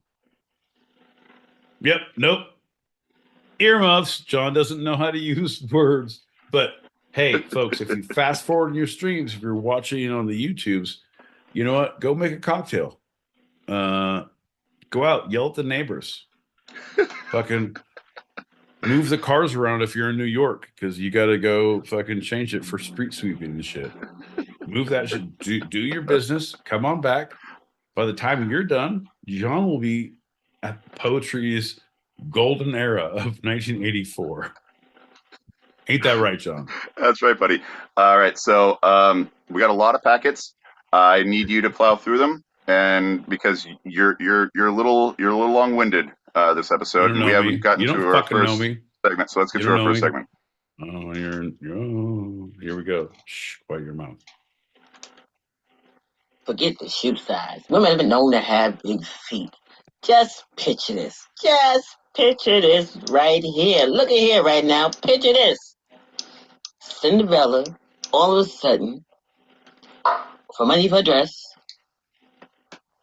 Yep, nope. Earmuffs. John doesn't know how to use words. But hey, folks, if you fast forward in your streams, if you're watching on the YouTubes, You know what? Go make a cocktail. Go out, yell at the neighbors. Fucking move the cars around if you're in New York, because you got to go fucking change it for street sweeping and shit. Move that shit. Do your business. Come on back. By the time you're done, John will be at poetry's golden era of 1984. Ain't that right, John? That's right, buddy. All right, so we got a lot of packets. I need you to plow through them, and because you're a little long-winded this episode, and we haven't gotten you don't to our fucking first know me. segment. So let's get to our first segment. Oh, here we go. Shh, quiet your mouth. Forget the shoe size. Women have been known to have big feet. Just picture this. Just picture this right here. Look at here right now. Picture this. Cinderella, all of a sudden, from underneath her dress,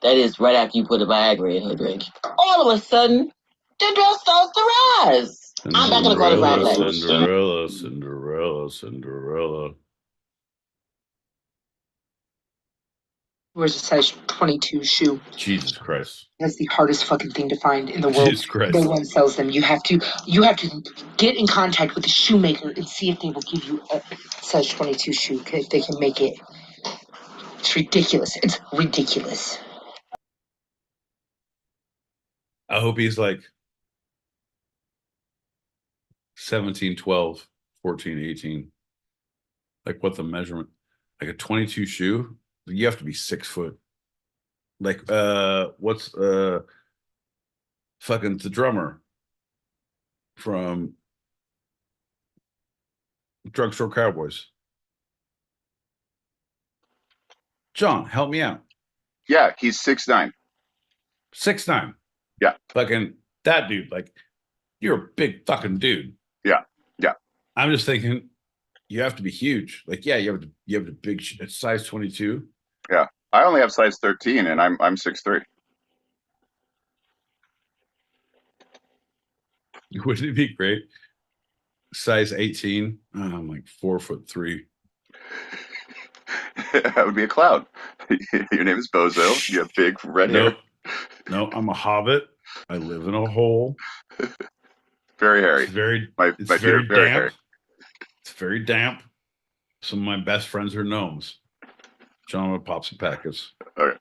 that is right after you put a Viagra in her drink, all of a sudden, the dress starts to rise. I'm back in the corner, Brian Black. Cinderella. Wears a size 22 shoe. Jesus Christ. That's the hardest fucking thing to find in the world. Jesus Christ. No one sells them. You have to get in contact with the shoemaker and see if they will give you a size 22 shoe. If they can make it. It's ridiculous. It's ridiculous. I hope he's like 17, 12, 14, 18. Like what the measurement? Like a 22 shoe? You have to be 6 foot. Like what's fucking the drummer from Drugstore Cowboys? John, help me out. Yeah, he's 6'9". 6'9". Yeah. Fucking that dude, like you're a big fucking dude. Yeah. I'm just thinking you have to be huge. Like, yeah, you have the big size 22. Yeah. I only have size 13 and I'm 6'3". Wouldn't it be great? Size 18. Oh, I'm like 4'3". That would be a cloud. Your name is Bozo. You have big red hair. No, I'm a hobbit. I live in a hole. Very hairy. It's very very damp. hairy. It's very damp. Some of my best friends are gnomes. John would pop some packets. Okay.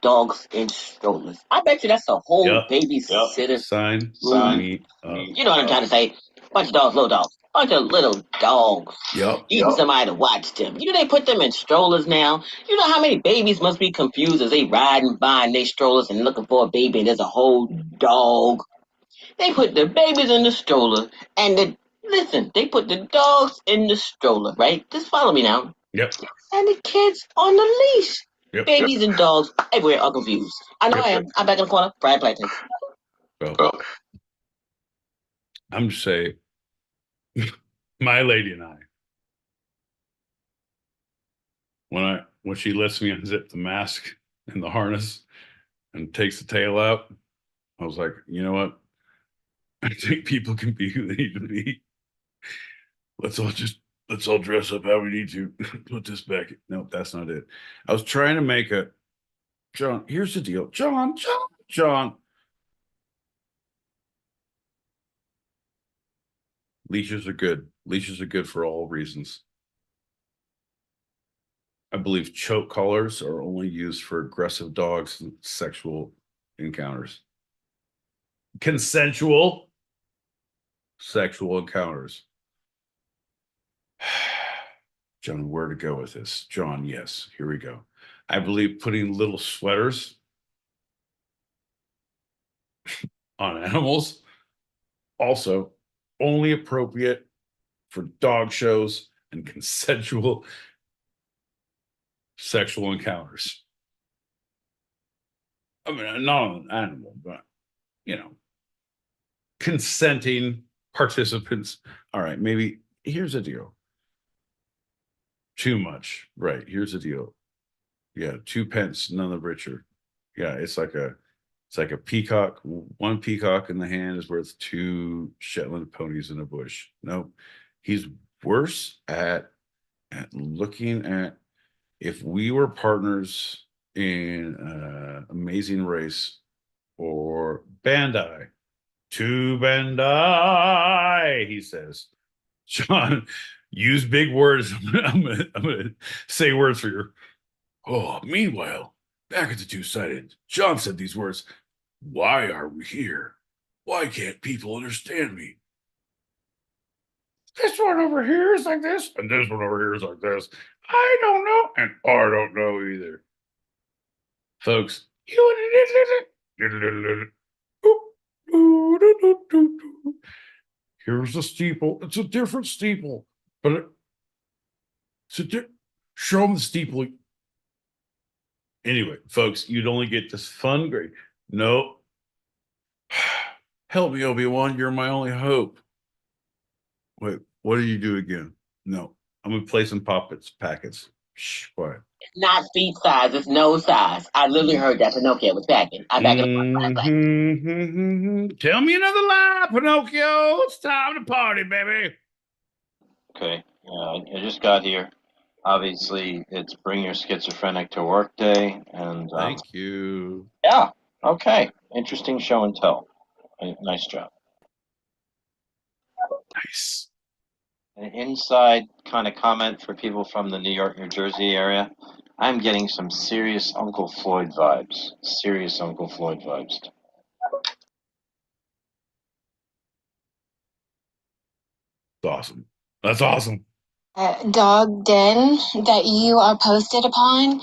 Dogs and strollers. I bet you that's a whole babysitter. Sign me up. You know what I'm trying to say? Bunch of dogs, little dogs. Bunch of little dogs. Needing somebody to watch them. You know they put them in strollers now. You know how many babies must be confused as they riding by in their strollers and looking for a baby and there's a whole dog. They put the babies in the stroller and they put the dogs in the stroller, right? Just follow me now. Yep. And the kids on the leash. Yep. Babies and dogs everywhere are confused. I know I am. I'm back in the corner. Brian Black. Well, I'm just saying, my lady and I, when she lets me unzip the mask and the harness and takes the tail out, I was like, you know what? I think people can be who they need to be. Let's all dress up how we need to. Put this back. No, that's not it. I was trying to make a John. Here's the deal, John. Leashes are good. Leashes are good for all reasons. I believe choke collars are only used for aggressive dogs and sexual encounters. Consensual sexual encounters. John, where to go with this? John, yes, here we go. I believe putting little sweaters on animals also only appropriate for dog shows and consensual sexual encounters. I mean, not on an animal, but, you know, consenting participants. All right, maybe here's the deal. Too much. Right, here's the deal. Yeah, 2 pence, none the richer. Yeah, it's like a peacock. One peacock in the hand is worth 2 Shetland ponies in a bush. No, he's worse at at looking at if we were partners in Amazing Race or Bandai. To Bandai, he says. John, use big words. I'm gonna say words for you. Oh, meanwhile, back at the Two-Sided, John said these words. Why are we here? Why can't people understand me? This one over here is like this, and this one over here is like this. I don't know, and I don't know either. Folks, here's the steeple. It's a different steeple, but show them the steeple. Anyway, folks, you'd only get this fun grade. No. Help me, Obi-Wan. You're my only hope. Wait, what did you do again? No, I'm gonna play some packets. Shh, quiet. It's not feet size, it's nose size. I literally heard that Pinocchio was packing. I back it up. Tell me another lie, Pinocchio. It's time to party, baby. Okay, I just got here. Obviously, it's Bring Your Schizophrenic to Work Day, and thank you. Yeah, okay, interesting show and tell. Nice job. Nice. An inside kind of comment for people from the New York, New Jersey area. I'm getting some serious Uncle Floyd vibes. Serious Uncle Floyd vibes. That's awesome. That's awesome. Dog den that you are posted upon,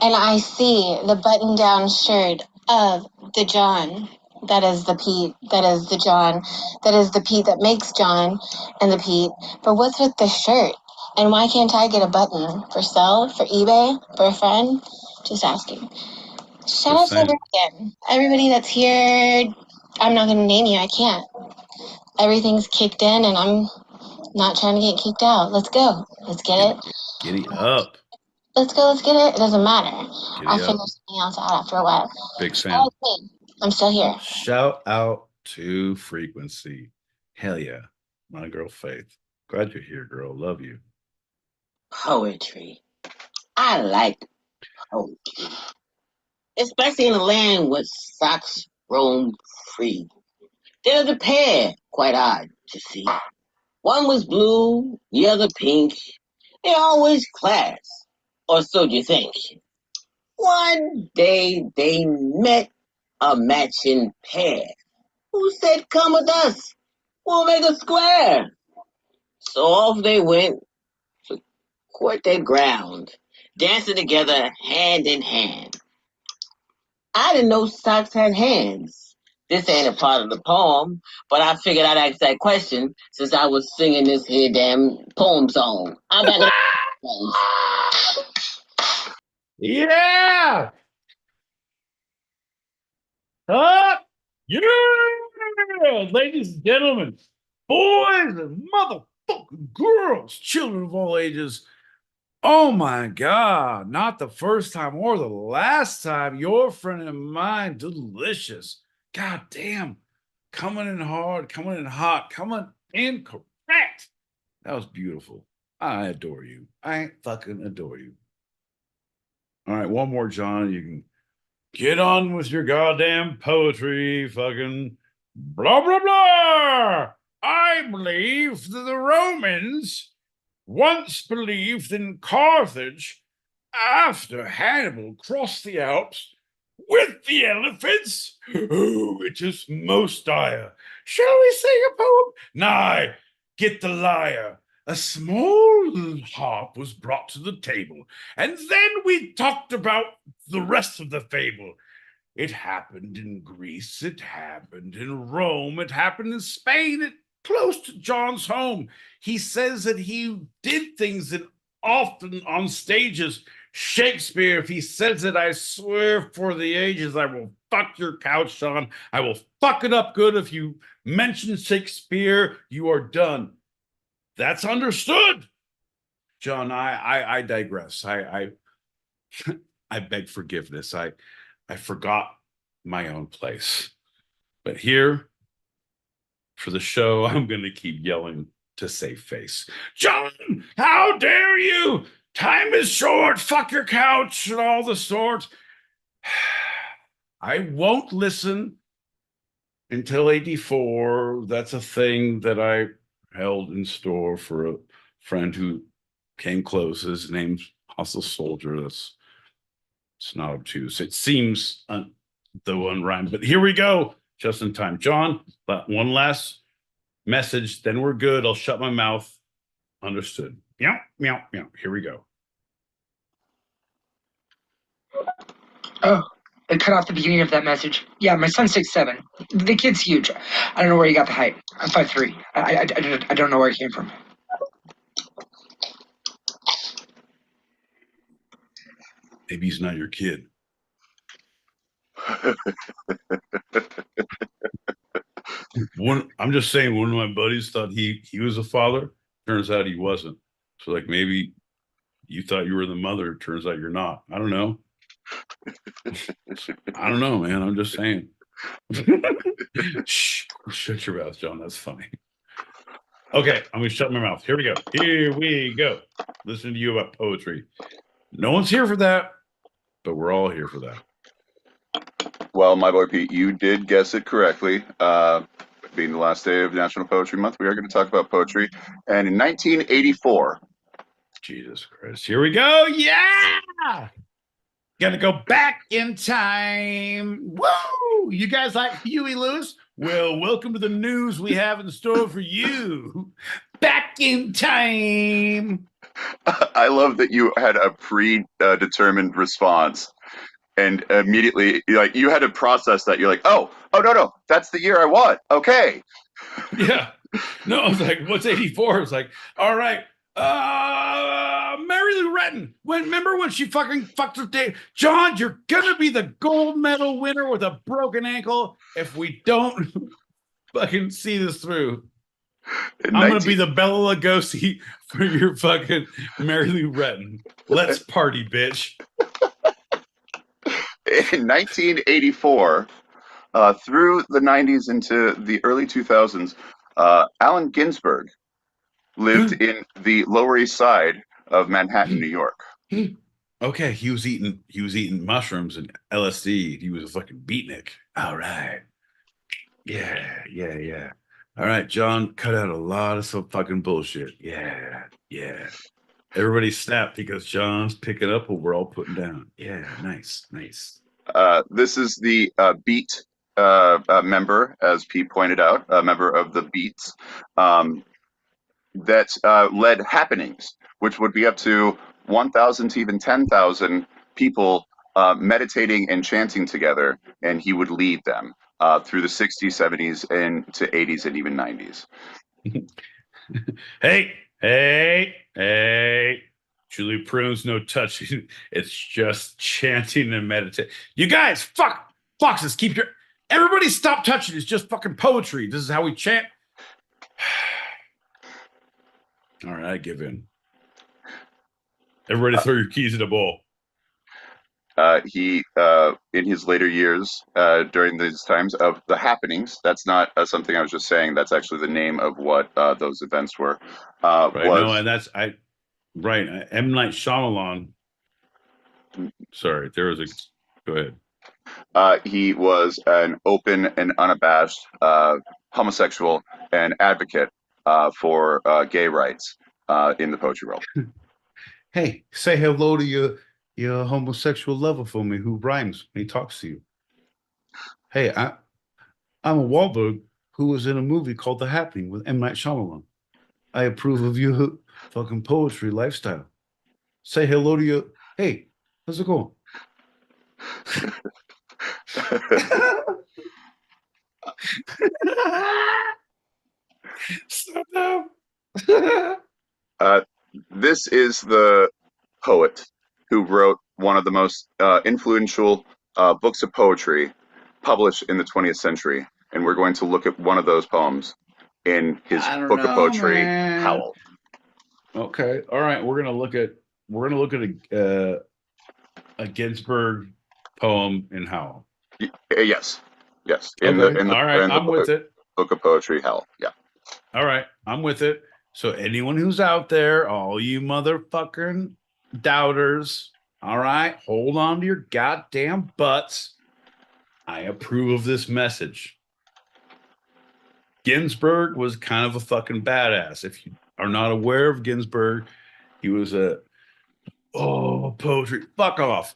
and I see the button-down shirt of the John. That is the Pete. That is the John. That is the Pete that makes John and the Pete. But what's with the shirt? And why can't I get a button for sale, for eBay, for a friend? Just asking. Shout out to everybody that's here. I'm not going to name you. I can't. Everything's kicked in, and I'm not trying to get kicked out. Let's go. Let's get it. Giddy up. Let's go. Let's get it. It doesn't matter. I'll figure up. something else out after a while. Big fan. I'm still here. Shout out to Frequency. Hell yeah. My girl Faith. Glad you're here, girl. Love you. Poetry. I like poetry. Especially in a land where socks roam free. There's a pair, quite odd to see. One was blue, the other pink. They always class, or so do you think. One day they met a matching pair. Who said, come with us, we'll make a square. So off they went to court their ground, dancing together hand in hand. I didn't know socks had hands. This ain't a part of the poem, but I figured I'd ask that question since I was singing this here damn poem song. I'm back at Yeah! Yeah! Ladies and gentlemen, boys and motherfucking girls, children of all ages. Oh my God, not the first time or the last time. Your friend and mine, delicious. God damn. Coming in hard, coming in hot, coming in correct. That was beautiful. I adore you. I fucking adore you. All right, one more, John. You can get on with your goddamn poetry, fucking blah, blah, blah. I believe that the Romans once believed in Carthage after Hannibal crossed the Alps with the elephants. Oh, it is most dire. Shall we sing a poem? Nay, get the lyre. A small harp was brought to the table, and then we talked about the rest of the fable. It happened in Greece, it happened in Rome, it happened in Spain, close to John's home. He says that he did things that often on stages. Shakespeare, if he says it, I swear for the ages, I will fuck your couch, John. I will fuck it up good. If you mention Shakespeare, you are done. That's understood. John, I digress. I beg forgiveness. I forgot my own place. But here, for the show, I'm going to keep yelling to save face. John, how dare you? Time is short. Fuck your couch and all the sorts. I won't listen until 84. That's a thing that I held in store for a friend who came close. His name's Hustle Soldier. It's not obtuse. It seems though unrhymed, but here we go. Just in time. John, one last message, then we're good. I'll shut my mouth. Understood. Meow, meow, meow. Here we go. Oh, it cut off the beginning of that message. Yeah, my son's 6'7". The kid's huge. I don't know where he got the height. I'm 5'3". I don't know where it came from. Maybe he's not your kid. I'm just saying, one of my buddies thought he was a father. Turns out he wasn't. So like maybe you thought you were the mother. Turns out you're not. I don't know. I don't know, man. I'm just saying. Shh, shut your mouth, John. That's funny. Okay, I'm gonna shut my mouth. Here we go. Here we go. Listening to you about poetry. No one's here for that, but we're all here for that. Well, my boy Pete, you did guess it correctly. Being the last day of National Poetry Month, we are going to talk about poetry. And in 1984, Jesus Christ, here we go. Yeah, gonna go back in time. Woo! You guys like Huey Lewis? Well, welcome to the news we have in store for you. Back in time. I love that you had a predetermined response. And immediately, like, you had to process that. You're like, oh, no, that's the year I want. Okay. Yeah. No, I was like, what's 84? It's like, all right. Mary Lou Retton. Remember when she fucking fucked with Dave? John, you're gonna be the gold medal winner with a broken ankle if we don't fucking see this through. I'm gonna be the Bela Lugosi for your fucking Mary Lou Retton. Let's party, bitch. In 1984, through the 90s into the early 2000s, Allen Ginsberg lived in the Lower East Side of Manhattan, New York. Okay, he was eating mushrooms and LSD. He was a fucking beatnik. All right. Yeah. All right, John, cut out a lot of some fucking bullshit. Yeah. Everybody snap because John's picking up what we're all putting down. Yeah, nice. This is the Beat member, as Pete pointed out, a member of the Beats, that led happenings, which would be up to 1,000 to even 10,000 people meditating and chanting together, and he would lead them through the 60s, 70s, and to 80s, and even 90s. Hey. Julie Prunes, no touching. It's just chanting and meditating. You guys, foxes, everybody stop touching. It's just fucking poetry. This is how we chant. All right, I give in. Everybody throw your keys in a bowl. He, in his later years, during these times of the happenings, that's not something I was just saying. That's actually the name of what those events were. Right. No, and that's right. M. Night Shyamalan. Sorry, there was a. Go ahead. He was an open and unabashed homosexual and advocate for gay rights in the poetry world. Hey, say hello to your homosexual lover for me who rhymes when he talks to you. Hey, I'm a Wahlberg who was in a movie called The Happening with M. Night Shyamalan. I approve of your fucking poetry lifestyle. Say hello to your. Hey, how's it going? Stop now. This is the poet who wrote one of the most influential books of poetry published in the 20th century, and we're going to look at one of those poems in his book of poetry, Howl. Okay, all right. We're gonna look at a Ginsberg poem in Howl. Yes. All right, I'm with it. Book of poetry, Howl. Yeah. All right, I'm with it. So anyone who's out there, all you motherfucking doubters, all right, hold on to your goddamn butts. I approve of this message. Ginsberg was kind of a fucking badass. If you are not aware of Ginsberg, he was poetry. Fuck off.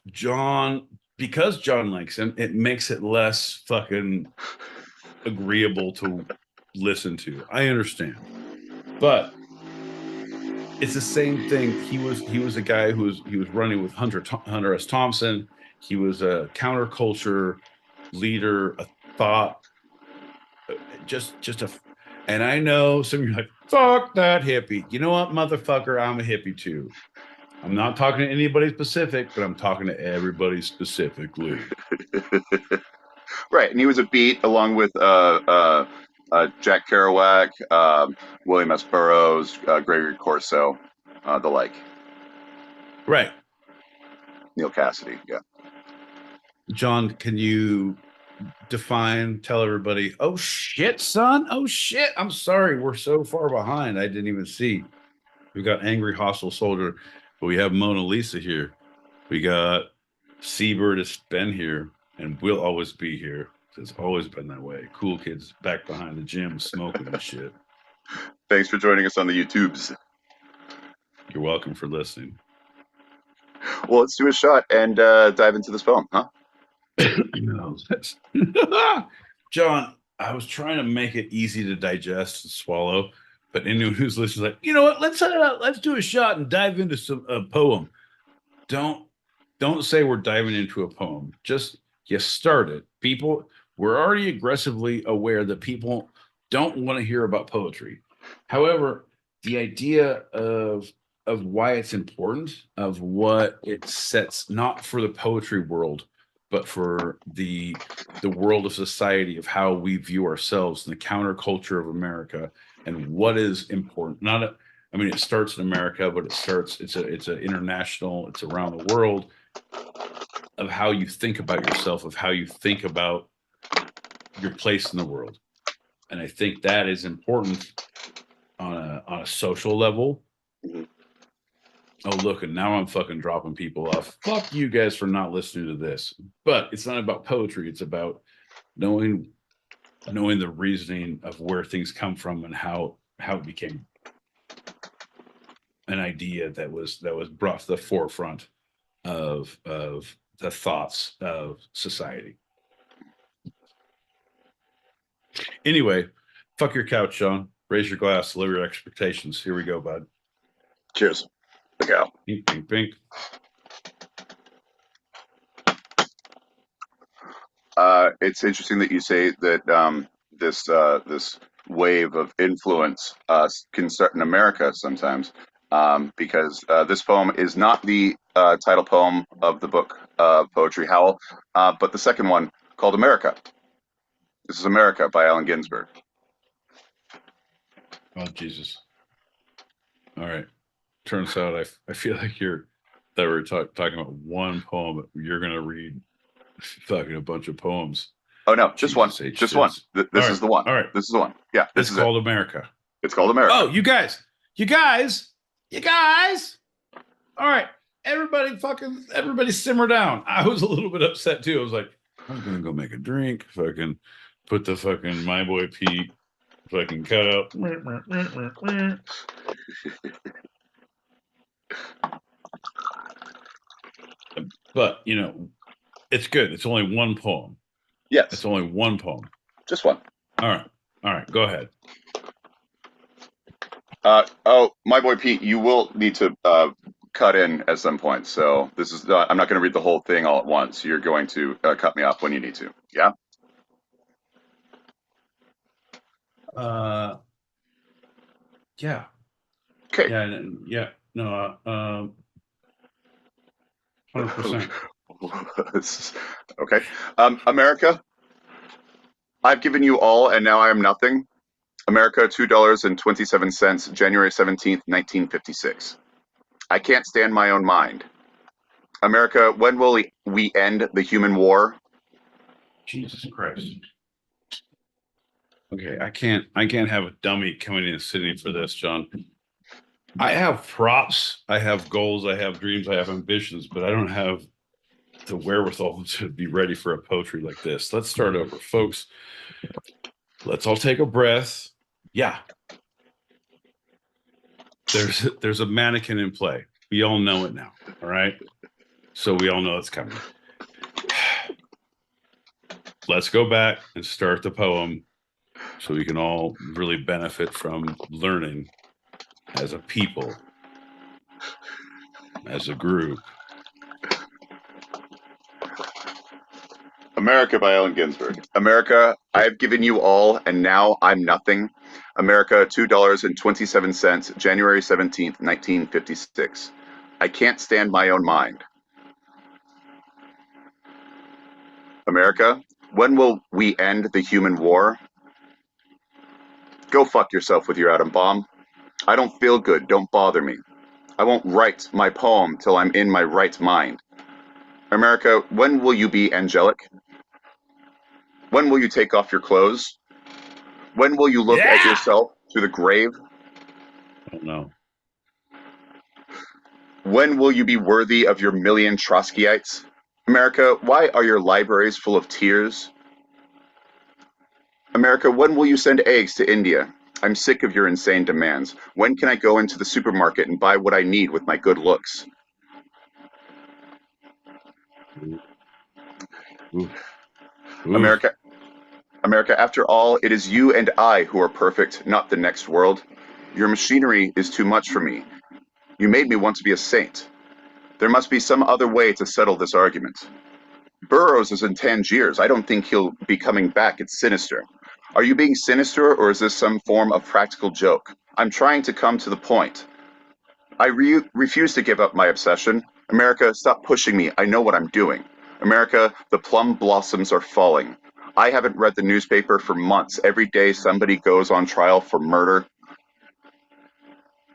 Because John likes him, it makes it less fucking agreeable to listen to. I understand. But it's the same thing. He was a guy who was running with Hunter S. Thompson. He was a counterculture leader, a thought, and I know some of you are like, fuck that hippie. You know what, motherfucker? I'm a hippie too. I'm not talking to anybody specific, but I'm talking to everybody specifically. Right, and he was a beat along with Jack Kerouac, William S. Burroughs, Gregory Corso, the like. Right. Neil Cassidy, yeah. John, can you tell everybody, oh shit, son? Oh shit. I'm sorry. We're so far behind. I didn't even see. We got Angry Hostile Soldier, but we have Mona Lisa here. We got Seabird has been here and will always be here. It's always been that way. Cool kids back behind the gym smoking and shit. Thanks for joining us on the YouTubes. You're welcome for listening. Well, let's do a shot and dive into this poem, huh? John, I was trying to make it easy to digest and swallow, but anyone who's listening is like, you know what? Let's do a shot and dive into a poem. Don't say we're diving into a poem. Just you start it. People, we're already aggressively aware that people don't want to hear about poetry. However, the idea of why it's important, of what it sets, not for the poetry world, but for the world of society, of how we view ourselves and the counterculture of America and what is important. I mean, it starts in America, but it's a international, it's around the world, of how you think about yourself, of how you think about your place in the world. And I think that is important on a social level. Oh, look, and now I'm fucking dropping people off. Fuck you guys for not listening to this. But it's not about poetry. It's about knowing the reasoning of where things come from and how it became an idea that was brought to the forefront of the thoughts of society. Anyway, fuck your couch, Sean. Raise your glass, lower your expectations. Here we go, bud. Cheers. Look out. Pink, pink, pink. It's interesting that you say that this wave of influence can start in America sometimes, because this poem is not the title poem of the book Poetry Howl, but the second one called America. This is America by Allen Ginsberg. Oh, Jesus. All right. Turns out I feel like we're talking about one poem, but you're going to read fucking a bunch of poems. Oh, no, just one. Just one. This is the one. All right. This is the one. Yeah. This is called America. It's called America. Oh, you guys. All right. Everybody simmer down. I was a little bit upset too. I was like, I was going to go make a drink, fucking put the fucking My Boy Pete fucking cut out. But, it's good. It's only one poem. Yes. It's only one poem. Just one. All right. Go ahead. My Boy Pete, you will need to cut in at some point. So this is I'm not going to read the whole thing all at once. You're going to cut me off when you need to. Yeah. Yeah. Okay. Yeah. No. 100%. Okay. America, I've given you all, and now I am nothing. America, $2.27, January 17th, 1956. I can't stand my own mind. America, when will we end the human war? Jesus Christ. Okay, I can't have a dummy coming in and sitting for this, John. I have props, I have goals, I have dreams, I have ambitions, but I don't have the wherewithal to be ready for a poetry like this. Let's start over, folks. Let's all take a breath. Yeah. There's a mannequin in play. We all know it now. All right. So we all know it's coming. Let's go back and start the poem so we can all really benefit from learning as a people, as a group. America by Allen Ginsberg. America, I've given you all, and now I'm nothing. America, $2.27, January 17th, 1956. I can't stand my own mind. America, when will we end the human war? Go fuck yourself with your atom bomb. I don't feel good, don't bother me. I won't write my poem till I'm in my right mind. America, when will you be angelic? When will you take off your clothes? When will you look at yourself through the grave? Oh no. When will you be worthy of your million Trotskyites? America, why are your libraries full of tears? America, when will you send eggs to India? I'm sick of your insane demands. When can I go into the supermarket and buy what I need with my good looks? Ooh. America, after all, it is you and I who are perfect, not the next world. Your machinery is too much for me. You made me want to be a saint. There must be some other way to settle this argument. Burroughs is in Tangiers. I don't think he'll be coming back. It's sinister. Are you being sinister, or is this some form of practical joke? I'm trying to come to the point. I refuse to give up my obsession. America, stop pushing me. I know what I'm doing. America, the plum blossoms are falling. I haven't read the newspaper for months. Every day somebody goes on trial for murder.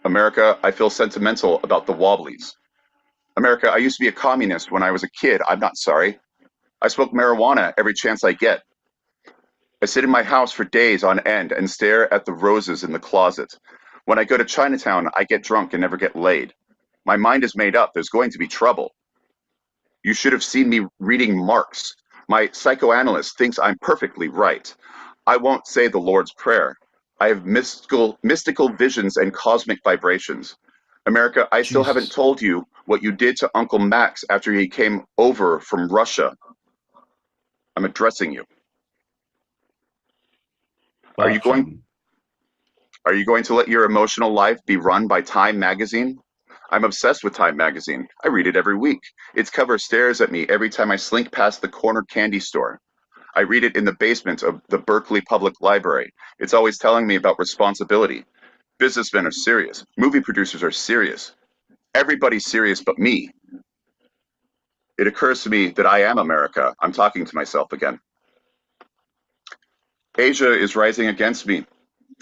America, I feel sentimental about the Wobblies. America, I used to be a communist when I was a kid. I'm not sorry. I smoke marijuana every chance I get. I sit in my house for days on end and stare at the roses in the closet. When I go to Chinatown, I get drunk and never get laid. My mind is made up. There's going to be trouble. You should have seen me reading Marx. My psychoanalyst thinks I'm perfectly right. I won't say the Lord's Prayer. I have mystical visions and cosmic vibrations. America, I still haven't told you what you did to Uncle Max after he came over from Russia. I'm addressing you. Are you going to let your emotional life be run by Time magazine? I'm obsessed with Time magazine. I read it every week. Its cover stares at me every time I slink past the corner candy store. I read it in the basement of the Berkeley Public Library. It's always telling me about responsibility. Businessmen are serious. Movie producers are serious. Everybody's serious but me. It occurs to me that I am America. I'm talking to myself again. Asia is rising against me.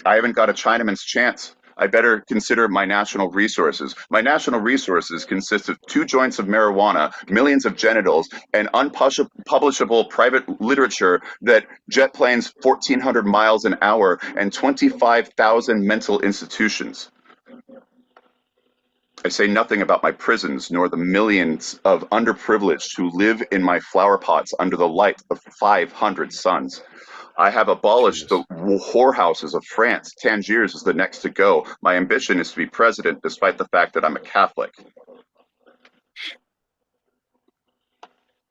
I haven't got a Chinaman's chance. I better consider my national resources. My national resources consist of 2 joints of marijuana, millions of genitals, and unpublishable private literature that jet planes 1,400 miles an hour, and 25,000 mental institutions. I say nothing about my prisons, nor the millions of underprivileged who live in my flower pots under the light of 500 suns. I have abolished the whorehouses of France. Tangiers is the next to go. My ambition is to be president, despite the fact that I'm a Catholic.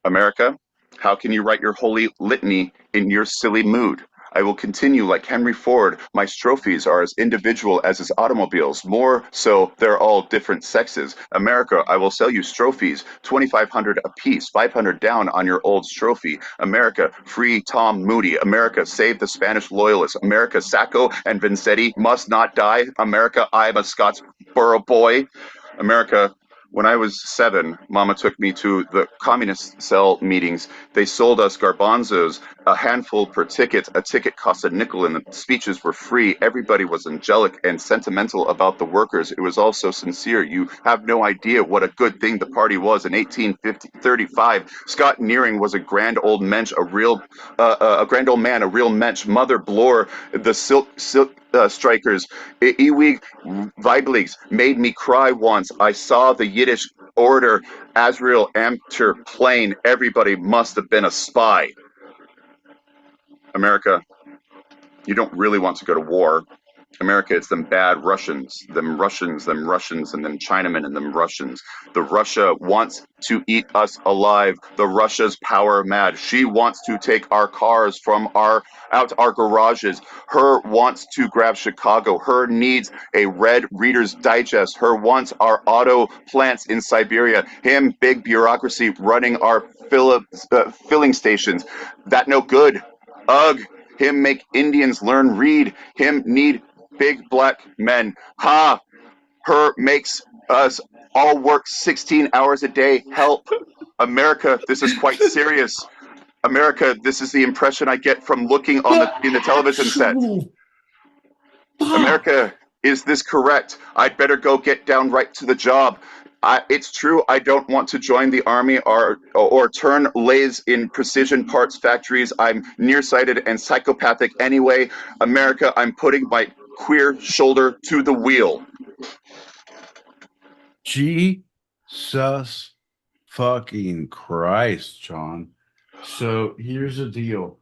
America, how can you write your holy litany in your silly mood? I will continue like Henry Ford. My strophes are as individual as his automobiles. More so, they're all different sexes. America, I will sell you strophes, 2,500 apiece, 500 down on your old strophe. America, free Tom Moody. America, save the Spanish loyalists. America, Sacco and Vanzetti must not die. America, I am a Scottsboro boy. America, when I was 7, Mama took me to the communist cell meetings. They sold us garbanzos a handful per ticket. A ticket cost a nickel and the speeches were free. Everybody was angelic and sentimental about the workers. It was all so sincere. You have no idea what a good thing the party was. In 1835, Scott Nearing was a grand old mensch, a grand old man, a real mensch. Mother Bloor, the silk strikers, Ewig Weibligs made me cry once. I saw the Yiddish order, Azrael Amter plain. Everybody must have been a spy. America, you don't really want to go to war. America, it's them bad Russians, and them Chinamen and them Russians. The Russia wants to eat us alive. The Russia's power mad. She wants to take our cars from out our garages. Her wants to grab Chicago. Her needs a red Reader's Digest. Her wants our auto plants in Siberia. Him, big bureaucracy running our filling stations. That no good. Ugh. Him make Indians learn read. Him need big black men. Ha! Her makes us all work 16 hours a day. Help. America, this is quite serious. America, this is the impression I get from looking in the television set. America, is this correct? I'd better go get down right to the job. It's true, I don't want to join the army or turn lathes in precision parts factories. I'm nearsighted and psychopathic anyway. America, I'm putting my queer shoulder to the wheel. Jesus fucking Christ, John. So here's the deal.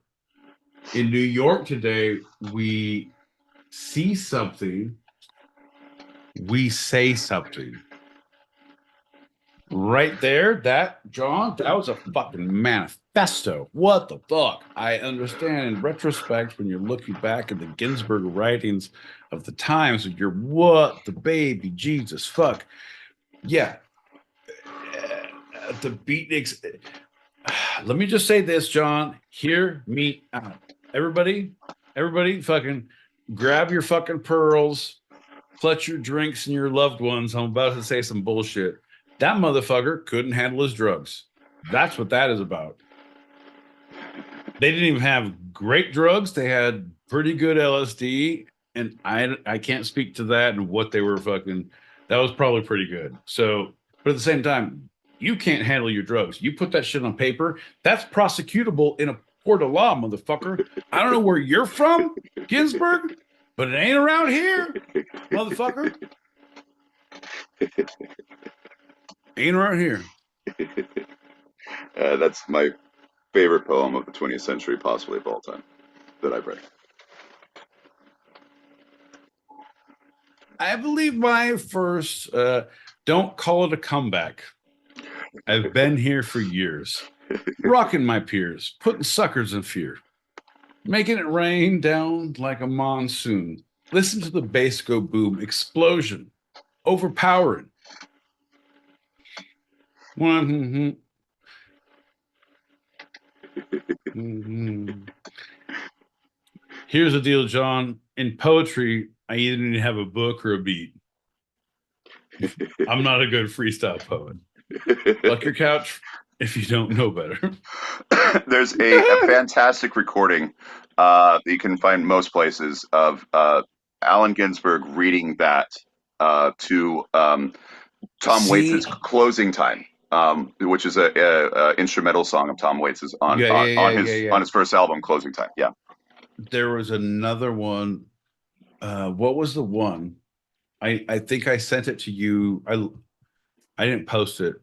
In New York today, we see something, we say something. Right there, John, that was a fucking manifesto. What the fuck? I understand in retrospect when you're looking back at the Ginsberg writings of the times, you're what the baby Jesus fuck. Yeah. The beatniks. Let me just say this, John. Hear me out. Everybody, fucking grab your fucking pearls, clutch your drinks and your loved ones. I'm about to say some bullshit. That motherfucker couldn't handle his drugs. That's what that is about. They didn't even have great drugs. They had pretty good LSD. And I can't speak to that and what they were fucking. That was probably pretty good. So, but at the same time, you can't handle your drugs. You put that shit on paper, that's prosecutable in a court of law, motherfucker. I don't know where you're from, Ginsberg, but it ain't around here, motherfucker. Ain't around here. That's my favorite poem of the 20th century, possibly of all time, that I've read. I believe my first, don't call it a comeback. I've been here for years, rocking my peers, putting suckers in fear, making it rain down like a monsoon. Listen to the bass go boom, explosion, overpowering. One. Here's the deal, John. In poetry, I either need to have a book or a beat. I'm not a good freestyle poet. Fuck your couch if you don't know better. There's a fantastic recording that you can find most places of Allen Ginsberg reading that to Tom Waits's Closing Time, which is a instrumental song of Tom Waits's on his first album, Closing Time. Yeah. There was another one. What was the one? I think I sent it to you. I didn't post it.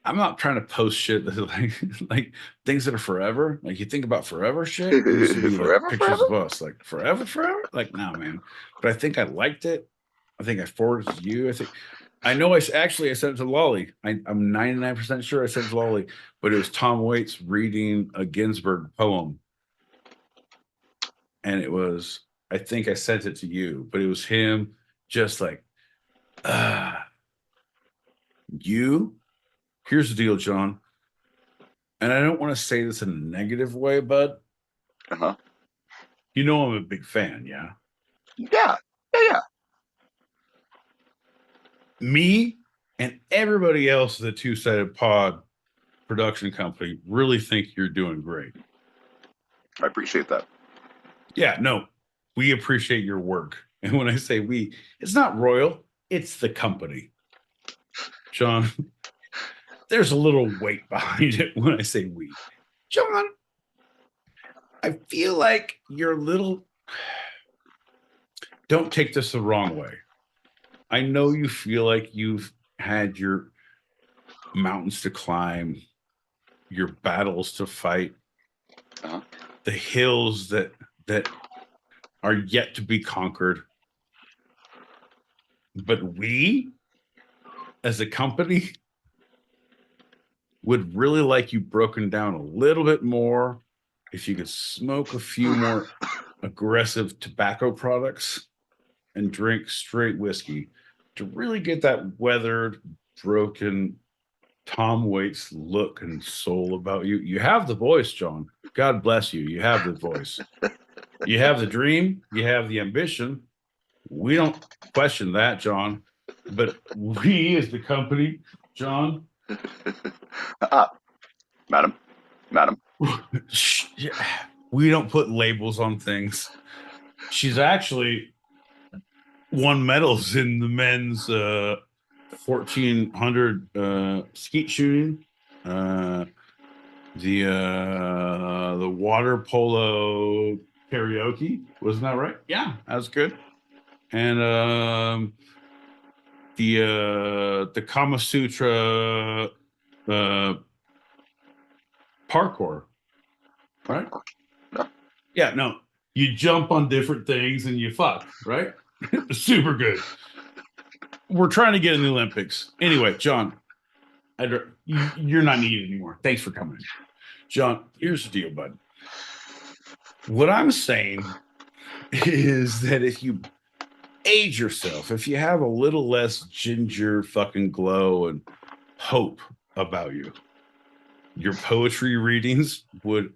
I'm not trying to post shit that like things that are forever. Like you think about forever shit. It used to be like pictures of us, like forever. Like nah, man. But I think I liked it. I think I forwarded it to you. I know I sent it to Lolly. I'm 99% sure I sent it to Lolly, but it was Tom Waits reading a Ginsberg poem. And it was, I think I sent it to you, but it was him just like, here's the deal, John. And I don't want to say this in a negative way, bud. Uh-huh. You know I'm a big fan, yeah? Yeah. Me and everybody else in the Two-Sided Pod production company really think you're doing great. I appreciate that. Yeah, no, we appreciate your work. And when I say we, it's not Royal, it's the company. John, there's a little weight behind it when I say we. John, I feel like you're a little. Don't take this the wrong way. I know you feel like you've had your mountains to climb, your battles to fight, the hills that are yet to be conquered. But we, as a company, would really like you broken down a little bit more. If you could smoke a few more aggressive tobacco products and drink straight whiskey to really get that weathered, broken Tom Waits look and soul about you. You have the voice, John. God bless you. You have the voice. You have the dream. You have the ambition. We don't question that, John. But we, as the company, John. Madam. We don't put labels on things. She's actually won medals in the men's 1400 skeet shooting, the water polo karaoke. Wasn't that right? Yeah, that was good. And the Kama Sutra parkour, right? Yeah, no, you jump on different things and you fuck, right? Super good. We're trying to get in the Olympics. Anyway, John, you're not needed anymore. Thanks for coming. John, here's the deal, bud. What I'm saying is that if you age yourself, if you have a little less ginger fucking glow and hope about you, your poetry readings would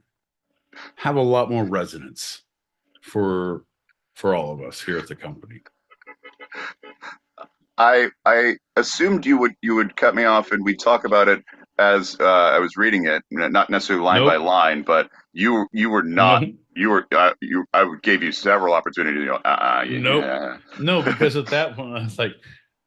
have a lot more resonance for all of us here at the company. I assumed you would cut me off and we'd talk about it as I was reading it, not necessarily line by line, but you were not. I gave you several opportunities. No, because at that point I was like,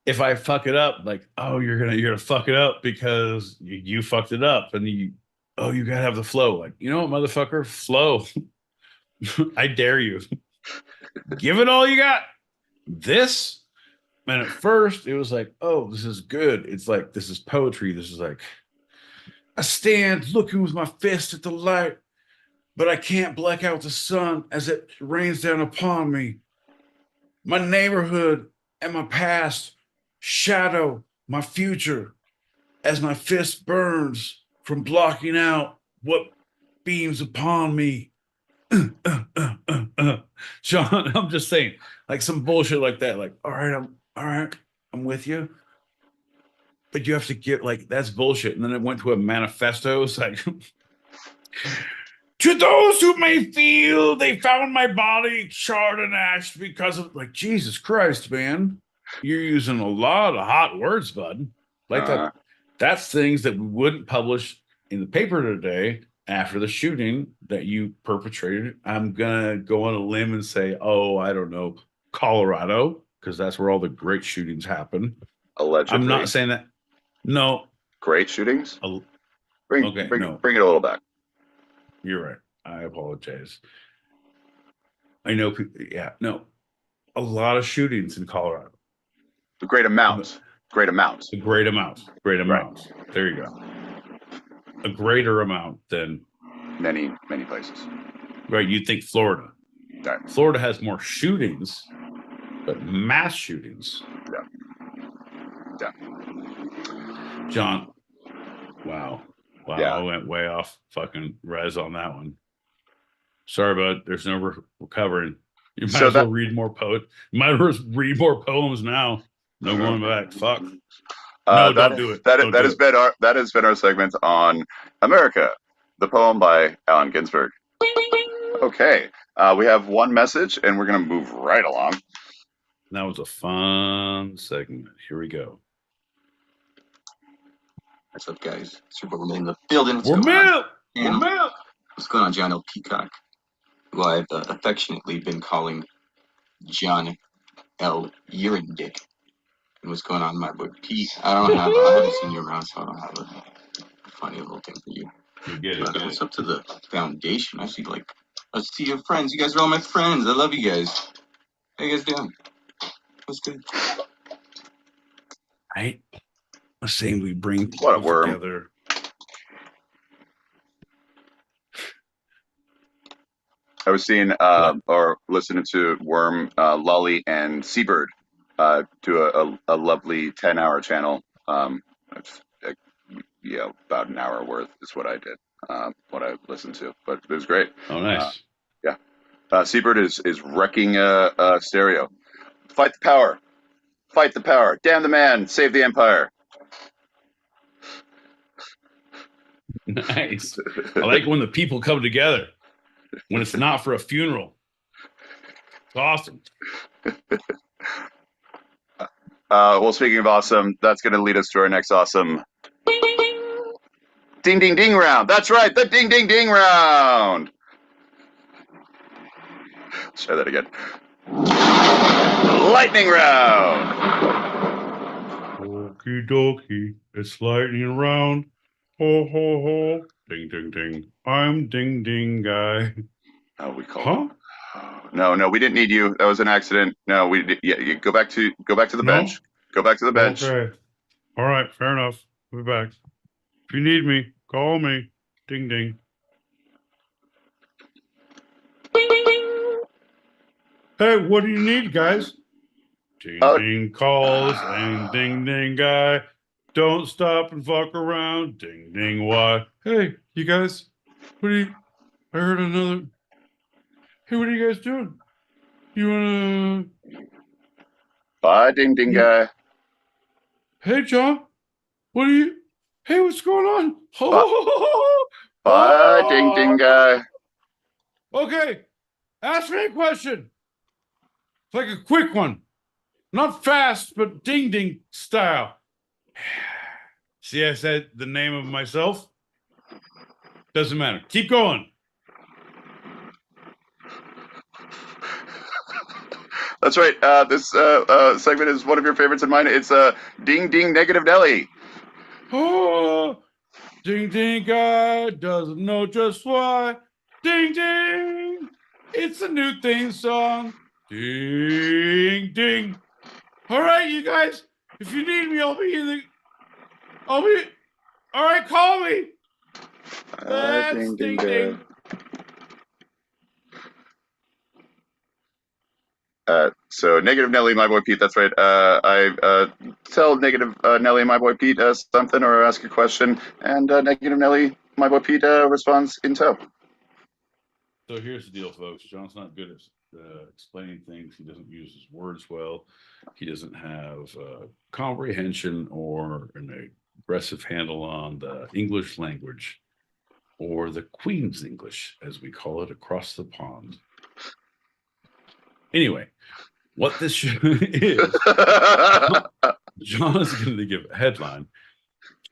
if I fuck it up, like, oh, you're gonna fuck it up because you fucked it up, and you gotta have the flow. Like, you know what, motherfucker, flow. I dare you. Give it all you got. This, and at first it was like, oh, this is good. It's like, this is poetry. This is like, I stand looking with my fist at the light, but I can't black out the sun as it rains down upon me. My neighborhood and my past shadow my future as my fist burns from blocking out what beams upon me. Sean, I'm just saying, like some bullshit like that. Like, all right, I'm with you. But you have to get, like, that's bullshit. And then it went to a manifesto. It's like, to those who may feel they found my body charred and ashed because of, like, Jesus Christ, man. You're using a lot of hot words, bud. Like that's things that we wouldn't publish in the paper today after the shooting that you perpetrated. I'm gonna go on a limb and say, oh, I don't know, Colorado, because that's where all the great shootings happen. Allegedly. I'm not saying that. No. Great shootings? Bring it a little back. You're right. I apologize. I know people, a lot of shootings in Colorado. The great amounts. Right. There you go. A greater amount than many places. Right. You'd think Florida. Right. Florida has more shootings, but mass shootings. Yeah. John. Wow. Yeah. I went way off fucking res on that one. Sorry, bud. There's no recovering. You might as well read more Might as well read more poems now. No going back. Fuck. No, don't do it. That has been our segment on America, the poem by Allen Ginsberg. Okay, we have one message, and we're gonna move right along. That was a fun segment. Here we go. What's up, guys? Super Bowl in the building. What's We're going on? milk. And what's going on, John L. Peacock, who I've affectionately been calling John L. Urine Dick. And what's going on, my boy Pete? I haven't seen you around, so I don't have a funny little thing for you. But what's up to the foundation? I see your friends. You guys are all my friends. I love you guys. How you guys doing? What's good? Right. I'm saying we bring What a people worm. together. I was seeing or listening to Worm, Lolly, and Seabird do a lovely 10-hour channel. About an hour worth is what I did, what I listened to, but it was great. Oh, nice. Yeah. Seabird is wrecking stereo. Fight the power. Fight the power. Damn the man. Save the empire. Nice. I like when the people come together. When it's not for a funeral. It's awesome. Well, speaking of awesome, that's going to lead us to our next awesome ding ding ding round. That's right, the ding ding ding round. Let's try that again. Lightning round. Okie dokie. It's lightning round. Ho ho ho. Ding ding ding. I'm ding ding guy. Oh, we called. Huh? No, we didn't need you. That was an accident. No, we did. Yeah, you go back to the bench. Go back to the bench. Okay. All right. Fair enough. We'll be back. If you need me, call me. Ding ding. Hey, what do you need, guys? Ding ding calls and ding ding guy. Don't stop and fuck around. Ding ding why? Hey, you guys. I heard another. Hey, what are you guys doing? You wanna? Bye, ding ding guy. Hey, John. Hey, what's going on? Bye, ding ding guy. Okay, ask me a question. It's like a quick one. Not fast, but ding ding style. See, I said the name of myself. Doesn't matter. Keep going. That's right. This segment is one of your favorites and mine. It's Ding Ding Negative Nelly. Oh, ding ding guy doesn't know just why. Ding ding. It's a new theme song. Ding ding. All right, you guys. If you need me, All right, call me. That's Ding ding ding. ding. So Negative Nelly, my boy Pete. That's right. I tell Negative Nelly, my boy Pete, something or ask a question, and Negative Nelly, my boy Pete, responds in tow. So here's the deal, folks. John's not good at explaining things. He doesn't use his words well. He doesn't have comprehension or an aggressive handle on the English language, or the Queen's English, as we call it across the pond. Anyway, what this show is, John is going to give a headline,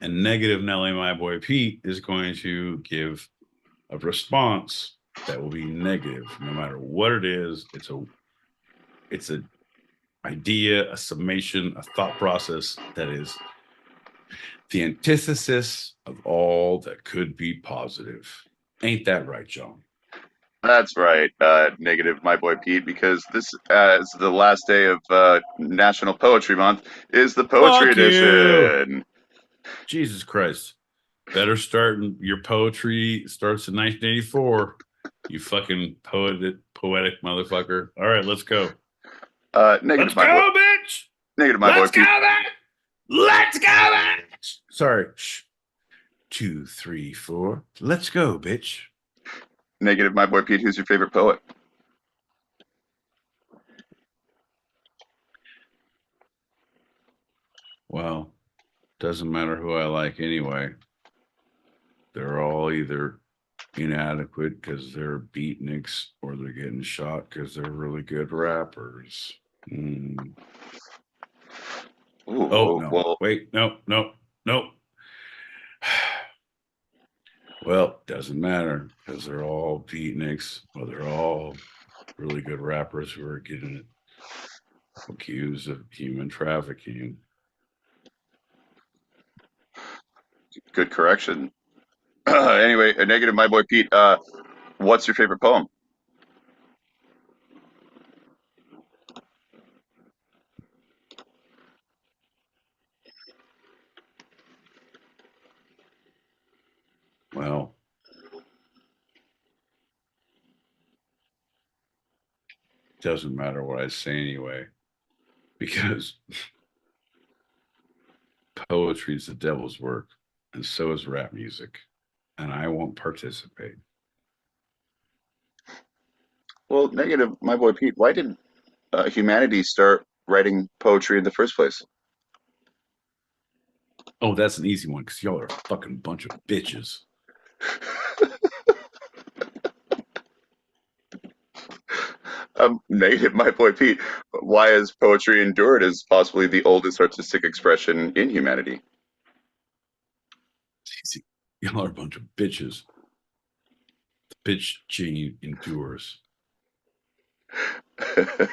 and Negative Nelly, my boy Pete, is going to give a response that will be negative, no matter what it is. It's a idea, a summation, a thought process that is the antithesis of all that could be positive. Ain't that right, John? That's right, Negative, my boy Pete, because this is the last day of National Poetry Month, is the Poetry Edition. Jesus Christ. Better start. Your poetry starts in 1984. You fucking poetic motherfucker. All right, let's go. Negative, let's my go, boy. Bitch. Negative, my let's boy go, Pete. Bitch. Let's go, bitch. Sorry. Shh. 2, 3, 4. Let's go, bitch. Negative, my boy Pete. Who's your favorite poet? Well, doesn't matter who I like anyway. They're all either inadequate because they're beatniks, or they're getting shot because they're really good rappers. Ooh, Oh, no. well, Wait, no. Doesn't matter because they're all beatniks, or they're all really good rappers who are getting accused of human trafficking. Good correction. Anyway, a negative, my boy Pete. What's your favorite poem? Well, doesn't matter what I say anyway, because poetry is the devil's work, and so is rap music, and I won't participate. Well, negative, my boy Pete. Why did humanity start writing poetry in the first place? Oh, that's an easy one because y'all are a fucking bunch of bitches. Negative, my boy Pete. Why has poetry endured as possibly the oldest artistic expression in humanity? Easy. Y'all are a bunch of bitches. The bitch gene endures.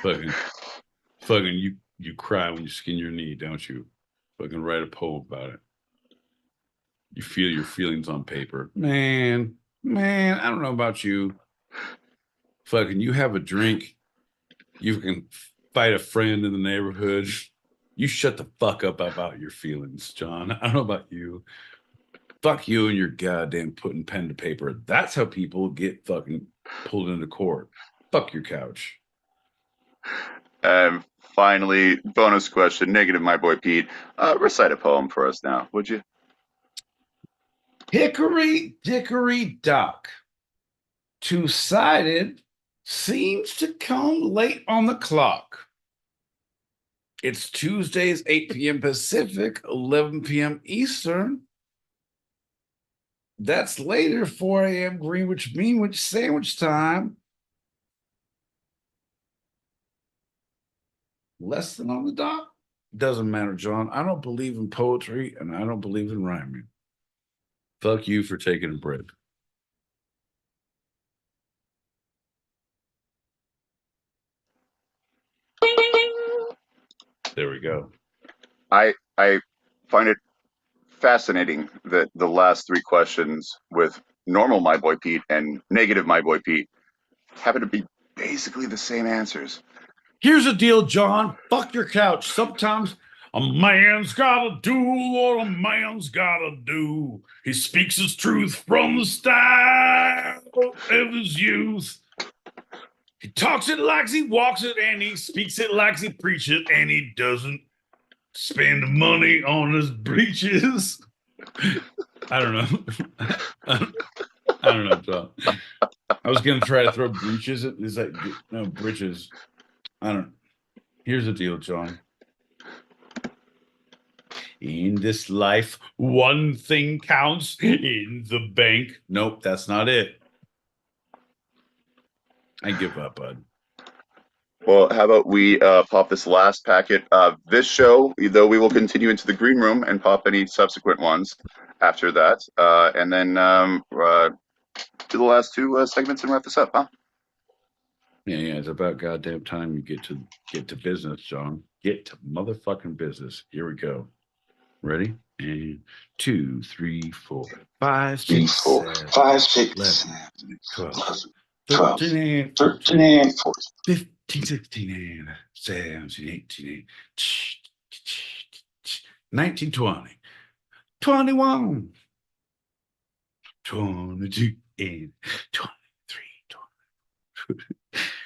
fucking you cry when you skin your knee, don't you? Fucking write a poem about it. You feel your feelings on paper. Man, I don't know about you. Fucking you have a drink. You can fight a friend in the neighborhood. You shut the fuck up about your feelings, John. I don't know about you. Fuck you and your goddamn putting pen to paper. That's how people get fucking pulled into court. Fuck your couch. And finally, bonus question, negative, my boy Pete. Recite a poem for us now, would you? Hickory dickory dock. Two-sided seems to come late on the clock. It's Tuesdays, 8 p.m. Pacific, 11 p.m. Eastern. That's later, 4 a.m. Greenwich Meanwich sandwich time. Less than on the dot? Doesn't matter, John. I don't believe in poetry and I don't believe in rhyming. Fuck you for taking a break. There we go. I find it fascinating that the last three questions with normal my boy Pete and negative my boy Pete happen to be basically the same answers. Here's the deal, John. Fuck your couch. Sometimes a man's gotta do what a man's gotta do. He speaks his truth from the style of his youth. He talks it like he walks it, and he speaks it like he preaches it, and he doesn't spend money on his breeches. I don't know. I don't know, John. I was gonna try to throw breeches at is like no britches. I don't. Here's the deal, John. In this life, one thing counts in the bank. Nope, that's not it. I give up, bud. Well, how about we pop this last packet of this show, though we will continue into the green room and pop any subsequent ones after that. And then do the last two segments and wrap this up, huh? Yeah, it's about goddamn time you get to business, John. Get to motherfucking business. Here we go. Ready? And 2, 3, 4, 5, 6, 7, 11, 12, 13, 14, 15, 16, and 17, 18, 19, 20, 21, 22, and 23, 24.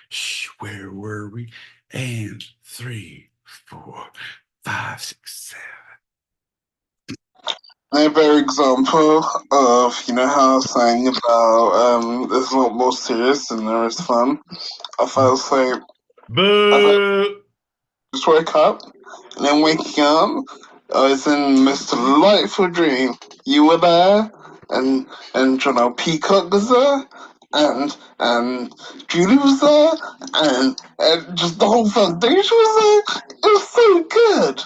Shh, where were we? And 3, 4, 5, 6, 7. A better example of, how I was saying about there's a lot more serious than there is fun. I felt like just wake up, and then waking up, I was in the most delightful dream. You were there, and Peacock was there, and Julie was there, and just the whole foundation was there. It was so good.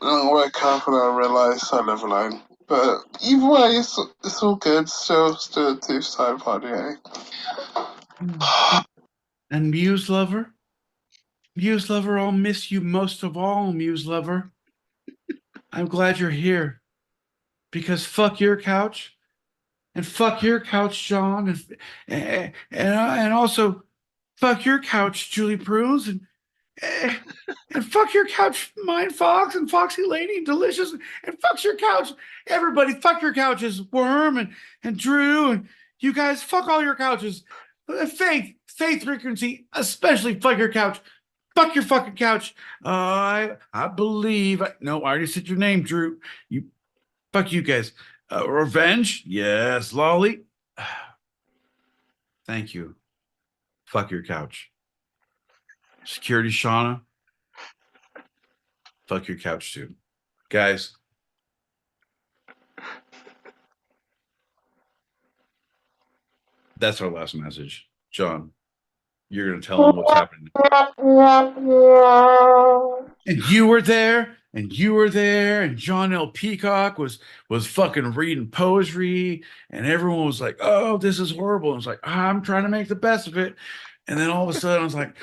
And I woke up and I realised I live alone. But either way, it's all good. Still a two-sided pod, yeah. And Muse Lover? Muse Lover, I'll miss you most of all, Muse Lover. I'm glad you're here. Because fuck your couch. And fuck your couch, John. And also fuck your couch, Julie Prunes. And fuck your couch, Mind Fox and Foxy Lady and Delicious. And fuck your couch, everybody. Fuck your couches, Worm and Drew. And you guys, fuck all your couches. Faith Frequency, especially fuck your couch. Fuck your fucking couch. I believe. No, I already said your name, Drew. Fuck you guys. Revenge? Yes. Lolly? Thank you. Fuck your couch. Security Shauna? Fuck your couch too. Guys. That's our last message. John, you're going to tell them what's happening. And you were there. And you were there, and John L. Peacock was fucking reading poetry, and everyone was like, "Oh, this is horrible." And it's like, I'm trying to make the best of it. And then all of a sudden, I was like,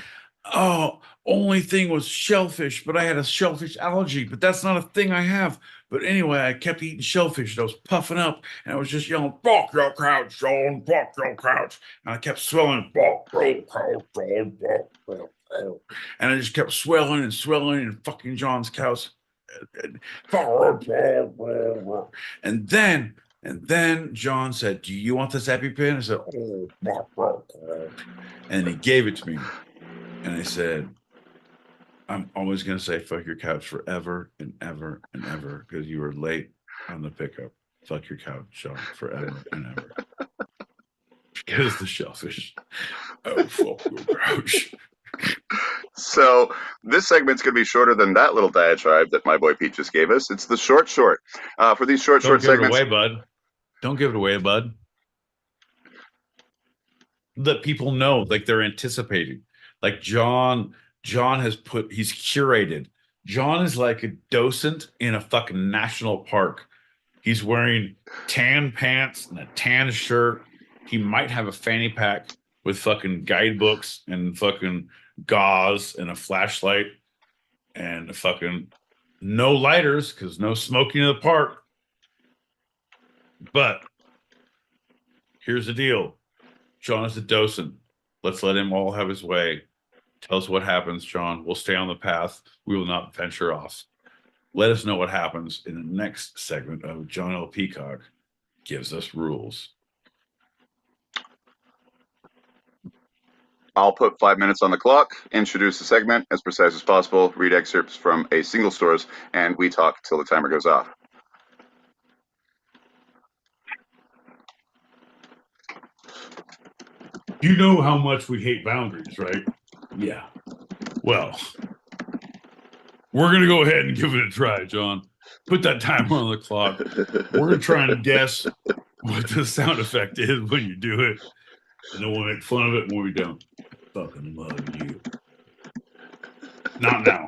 "Oh, only thing was shellfish, but I had a shellfish allergy, but that's not a thing I have." But anyway, I kept eating shellfish, and I was puffing up, and I was just yelling, "Fuck your couch, John! Fuck your couch!" And I kept swelling, "Fuck your couch, John! Fuck." And I just kept swelling and fucking John's couch. And then John said, "Do you want this EpiPen?" I said, "Oh." And he gave it to me. And I said, "I'm always going to say fuck your couch forever and ever and ever because you were late on the pickup. Fuck your couch, John, forever and ever." Because the shellfish. Oh, fuck your couch. So this segment's going to be shorter than that little diatribe that my boy Pete just gave us. It's the short. For these short segments. Don't give it away, bud. Don't give it away, bud. Let people know, like they're anticipating. Like John has he's curated. John is like a docent in a fucking national park. He's wearing tan pants and a tan shirt. He might have a fanny pack with fucking guidebooks and fucking gauze and a flashlight and fucking no lighters because no smoking in the park. But here's the deal. John is a docent. Let's let him all have his way. Tell us what happens, John. We'll stay on the path. We will not venture off. Let us know what happens in the next segment of John L. Peacock Gives Us Rules. I'll put 5 minutes on the clock, introduce the segment as precise as possible, read excerpts from a single source, and we talk till the timer goes off. You know how much we hate boundaries, right? Yeah. Well, we're going to go ahead and give it a try, John. Put that timer on the clock. We're going to try and guess what the sound effect is when you do it. And then we'll make fun of it when we don't. I fucking love you. Not now.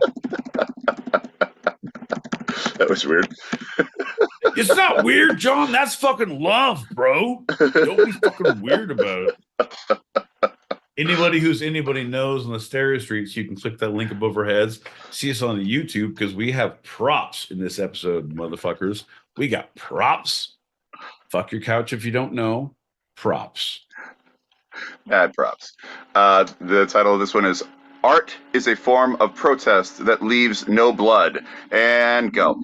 That was weird. It's not weird, John. That's fucking love, bro. Don't be fucking weird about it. Anybody knows on the stereo streets, you can click that link above our heads. See us on the YouTube because we have props in this episode, motherfuckers. We got props. Fuck your couch if you don't know. Props. Bad props. The title of this one is Art is a Form of Protest That Leaves No Blood. And go.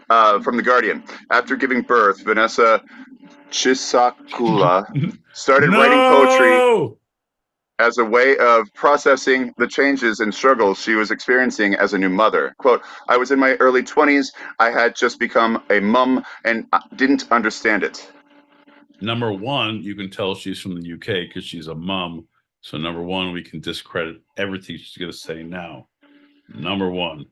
From The Guardian. After giving birth, Vanessa Chisakula started writing poetry as a way of processing the changes and struggles she was experiencing as a new mother. Quote, "I was in my early 20s. I had just become a mum and didn't understand it." Number one, you can tell she's from the UK because she's a mum. So number one, we can discredit everything she's going to say now. Number one.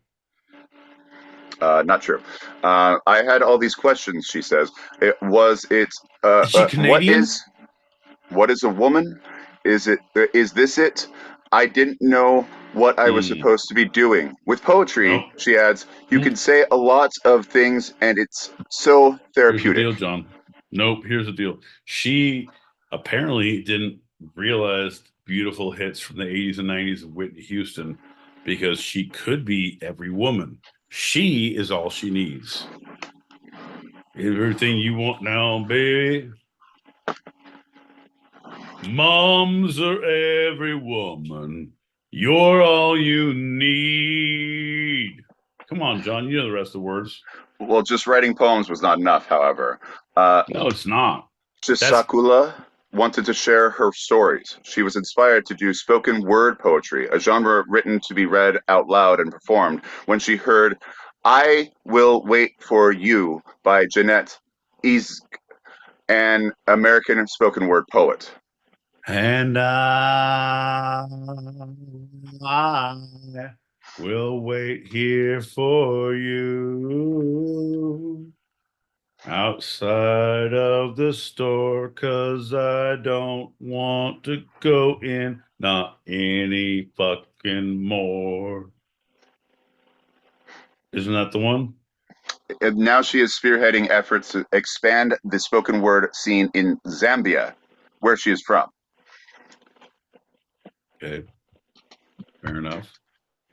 Not true. I had all these questions, she says. Is she Canadian? What is a woman? Is this it? I didn't know what I was supposed to be doing. With poetry, Nope. she adds, you can say a lot of things and it's so Here's the therapeutic. deal, John. Nope. Here's the deal. She apparently didn't realize beautiful hits from the 80s and 90s of Whitney Houston because she could be every woman. She is all she needs. Everything you want now, baby. Moms are every woman. You're all you need. Come on, John. You know the rest of the words. Well, just writing poems was not enough, however. No, it's not. Chisakula wanted to share her stories. She was inspired to do spoken word poetry, a genre written to be read out loud and performed, when she heard I Will Wait for You by Jeanette Eask, an American spoken word poet. And I will wait here for you outside of the store, 'cause I don't want to go in, not any fucking more. Isn't that the one? And now she is spearheading efforts to expand the spoken word scene in Zambia, where she is from. Okay, fair enough.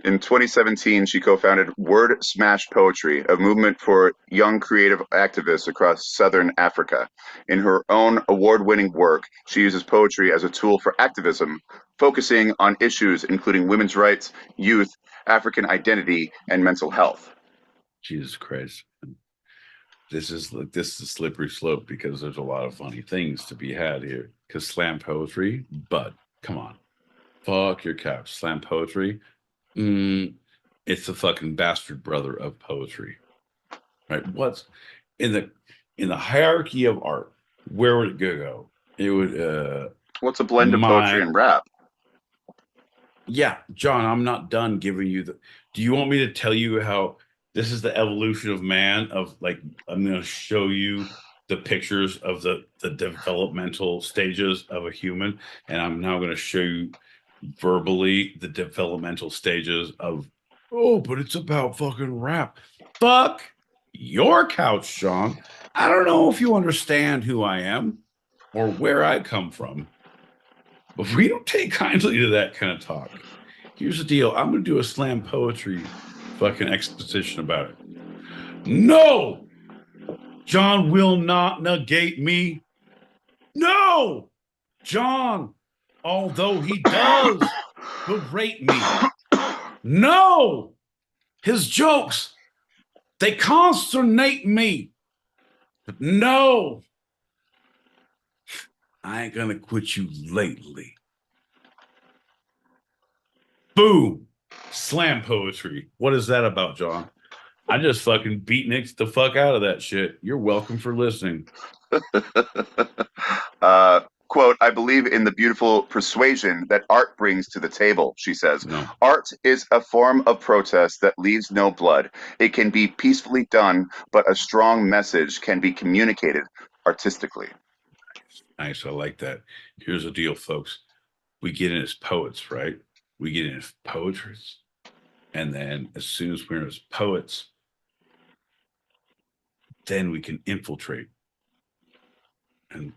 In 2017, she co-founded Word Smash Poetry, a movement for young creative activists across Southern Africa. In her own award-winning work, she uses poetry as a tool for activism, focusing on issues including women's rights, youth, African identity, and mental health. Jesus Christ. This is a slippery slope because there's a lot of funny things to be had here. Because slam poetry, but come on. Fuck your couch. Slam poetry. It's the fucking bastard brother of poetry, right? What's in the hierarchy of art? Where would it go? It would. What's a blend of poetry and rap? Yeah, John, I'm not done giving you the. Do you want me to tell you how this is the evolution of man? Of like, I'm going to show you the pictures of the developmental stages of a human, and I'm now going to show you verbally the developmental stages of, but it's about fucking rap. Fuck your couch, Sean. I don't know if you understand who I am or where I come from, but we don't take kindly to that kind of talk. Here's the deal. I'm going to do a slam poetry fucking exposition about it. No! John will not negate me. No! John, although he does berate me. No! His jokes, they consternate me. But no! I ain't gonna quit you lately. Boom! Slam poetry. What is that about, John? I just fucking beatniks the fuck out of that shit. You're welcome for listening. Quote, I believe in the beautiful persuasion that art brings to the table, she says. No. Art is a form of protest that leaves no blood. It can be peacefully done, but a strong message can be communicated artistically. Nice. I like that. Here's the deal, folks. We get in as poets, right? We get in as poetries. And then as soon as we're as poets, then we can infiltrate and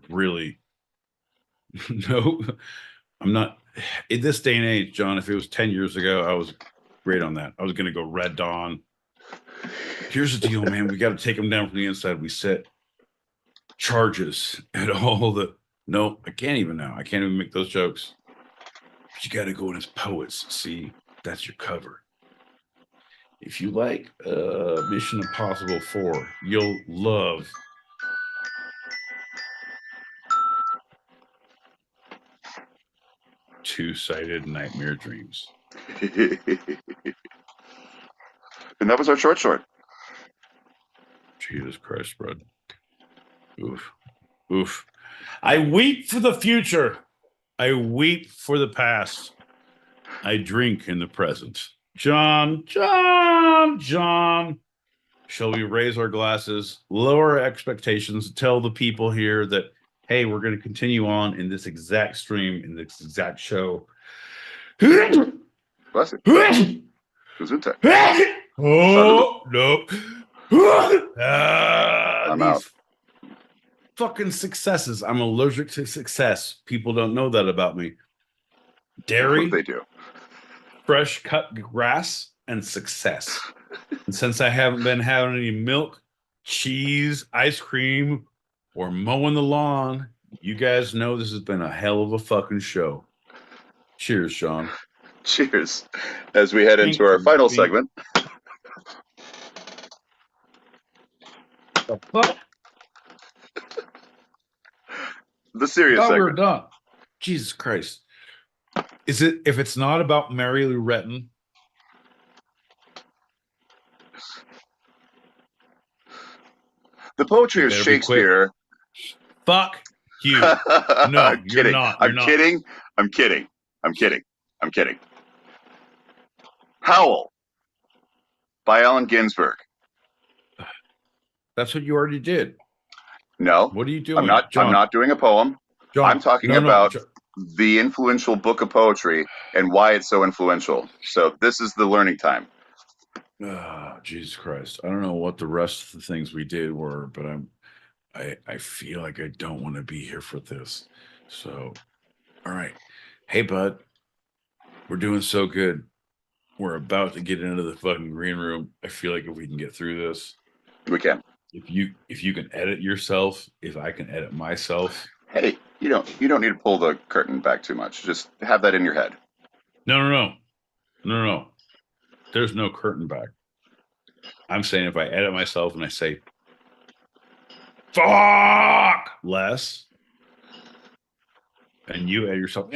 really no, I'm not in this day and age, John. If it was 10 years ago, I was great on that. I was going to go Red Dawn. Here's the deal, man. We got to take them down from the inside. We set charges at all the, no, I can't even now. I can't even make those jokes. But you got to go in as poets. See, that's your cover. If you like Mission Impossible 4, you'll love Two-Sided Nightmare Dreams. And that was our short. Jesus Christ, bud. Oof. Oof. I weep for the future. I weep for the past. I drink in the present. John. Shall we raise our glasses, lower our expectations, tell the people here that, hey, we're going to continue on in this exact stream, in this exact show. Bless you. Gesundheit. Oh, no. I'm These out. fucking successes. I'm allergic to success. People don't know that about me. Dairy, They do. fresh cut grass, and success. And since I haven't been having any milk, cheese, ice cream, or mowing the lawn, you guys know this has been a hell of a fucking show. Cheers, Sean. Cheers. As we head into our final segment. The fuck? The serious Oh, we're segment. done. Jesus Christ. Is it, if it's not about Mary Lou Retton? The poetry You of better be quick. Shakespeare. Fuck you. No, I'm you're kidding. not. I'm kidding. I'm kidding. I'm kidding. I'm kidding. Howl by Allen Ginsberg. That's what you already did. No. What are you doing? I'm not doing a poem. John, I'm talking about the influential book of poetry and why it's so influential. So this is the learning time. Oh, Jesus Christ. I don't know what the rest of the things we did were, but I feel like I don't want to be here for this. So, all right. Hey, bud, we're doing so good. We're about to get into the fucking green room. I feel like if we can get through this, we can. If you can edit yourself, if I can edit myself. Hey, you don't need to pull the curtain back too much. Just have that in your head. No. There's no curtain back. I'm saying if I edit myself and I say fuck less, and you edit yourself,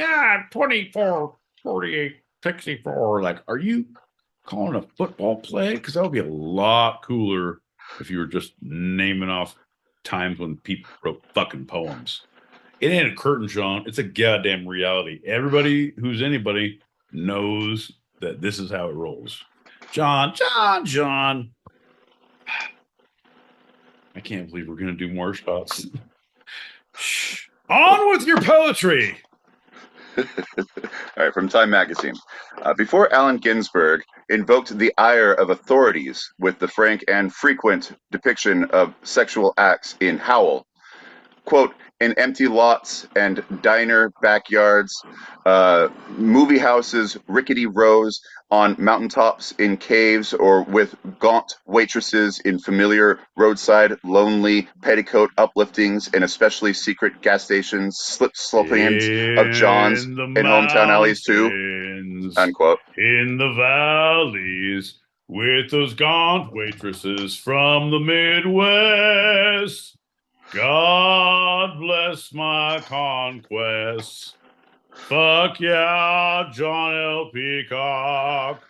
24, 48, 64. Like, are you calling a football play? Because that would be a lot cooler if you were just naming off times when people wrote fucking poems. It ain't a curtain, Sean. It's a goddamn reality. Everybody who's anybody knows that this is how it rolls. John. I can't believe we're going to do more shots. On with your poetry. All right, from Time Magazine. Before Allen Ginsberg invoked the ire of authorities with the frank and frequent depiction of sexual acts in Howl, quote, in empty lots and diner backyards, movie houses, rickety rows on mountaintops, in caves, or with gaunt waitresses in familiar roadside, lonely petticoat upliftings, and especially secret gas stations, slip-slopings of Johns in hometown alleys too, unquote. In the valleys, with those gaunt waitresses from the Midwest. God bless my conquests. Fuck yeah, John L. Peacock.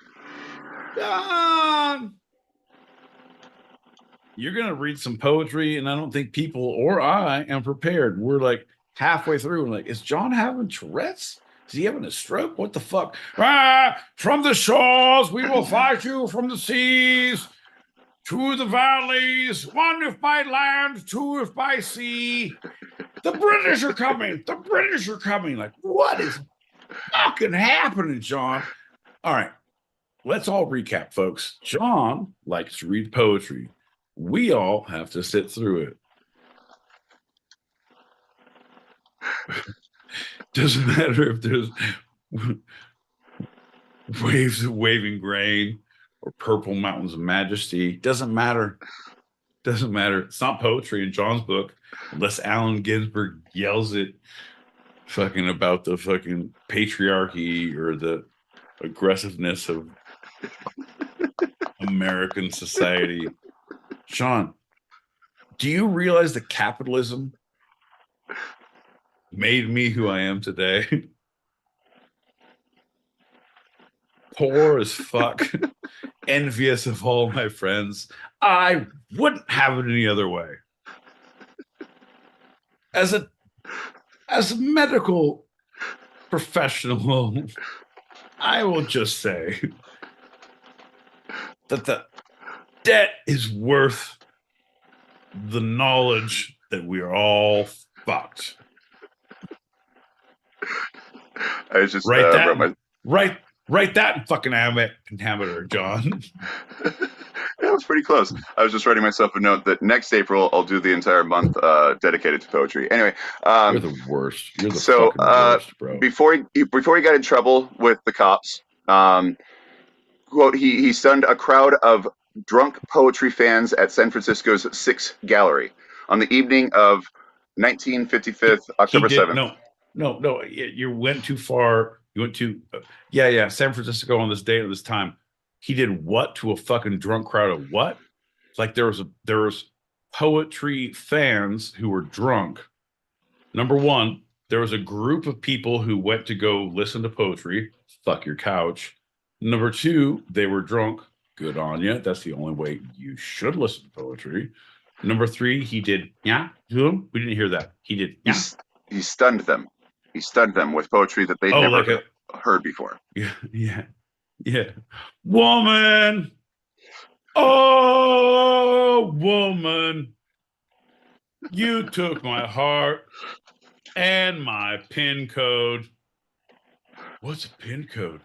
John! You're going to read some poetry, and I don't think people or I am prepared. We're like halfway through, and like, is John having Tourette's? Is he having a stroke? What the fuck? From the shores, we will fight you from the seas. To the valleys, one if by land, two if by sea. The British are coming. The British are coming. Like, what is fucking happening, John? All right, let's all recap, folks. John likes to read poetry. We all have to sit through it. Doesn't matter if there's waves of waving grain or purple mountains of majesty. Doesn't matter. It's not poetry in John's book unless Allen Ginsberg yells it fucking about the fucking patriarchy or the aggressiveness of American society. Sean, do you realize that capitalism made me who I am today? Poor as fuck, envious of all my friends. I wouldn't have it any other way. As a medical professional, I will just say that the debt is worth the knowledge that we are all fucked. I was just write Write that in fucking pentameter, John. That was pretty close. I was just writing myself a note that next April I'll do the entire month dedicated to poetry. Anyway, You're the worst. You're the fucking worst, bro. Before he got in trouble with the cops, quote, he stunned a crowd of drunk poetry fans at San Francisco's Sixth Gallery on the evening of 1955, October 7th. No. You went too far. You went to, San Francisco on this date at this time. He did what to a fucking drunk crowd of what? Like there was poetry fans who were drunk. Number one, there was a group of people who went to go listen to poetry. Fuck your couch. Number two, they were drunk. Good on you. That's the only way you should listen to poetry. Number three, he did to them. We didn't hear that. He did He stunned them. He stunned them with poetry that they'd never heard before. Yeah. Woman. Oh, woman. You took my heart and my PIN code. What's a PIN code?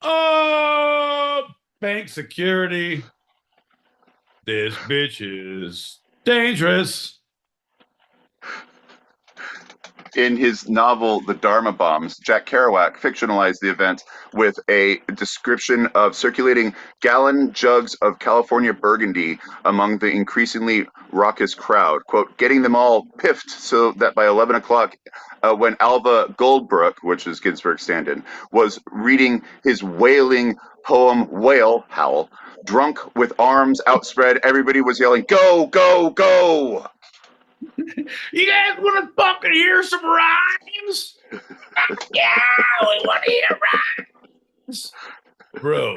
Oh, bank security. This bitch is dangerous. In his novel, The Dharma Bombs, Jack Kerouac fictionalized the event with a description of circulating gallon jugs of California Burgundy among the increasingly raucous crowd, quote, getting them all piffed so that by 11 o'clock, when Alva Goldbrook, which is Ginsberg's stand-in, was reading his wailing poem Whale, Howl, drunk with arms outspread, everybody was yelling, go, go, go! You guys want to fucking hear some rhymes? Yeah, we want to hear rhymes. Bro,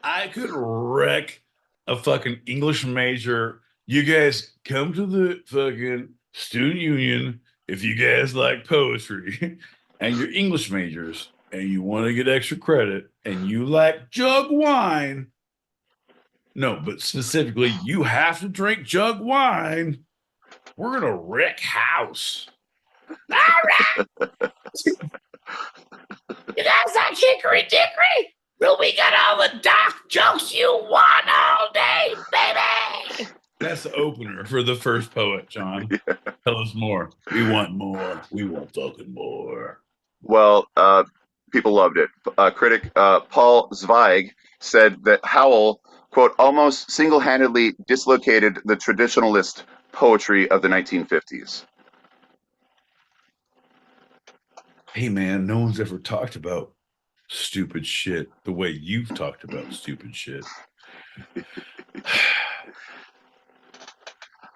I could wreck a fucking English major. You guys come to the fucking student union if you guys like poetry and you're English majors and you want to get extra credit and you like jug wine. No, but specifically, you have to drink jug wine. We're gonna wreck house. All right. You guys like Hickory Dickory? Well, we got all the dark jokes you want all day, baby. That's the opener for the first poet, John. Yeah. Tell us more. We want more. We want fucking more. Well, people loved it. Critic Paul Zweig said that Howl, quote, almost single-handedly dislocated the traditionalist poetry of the 1950s. Hey, man, no one's ever talked about stupid shit the way you've talked about stupid shit.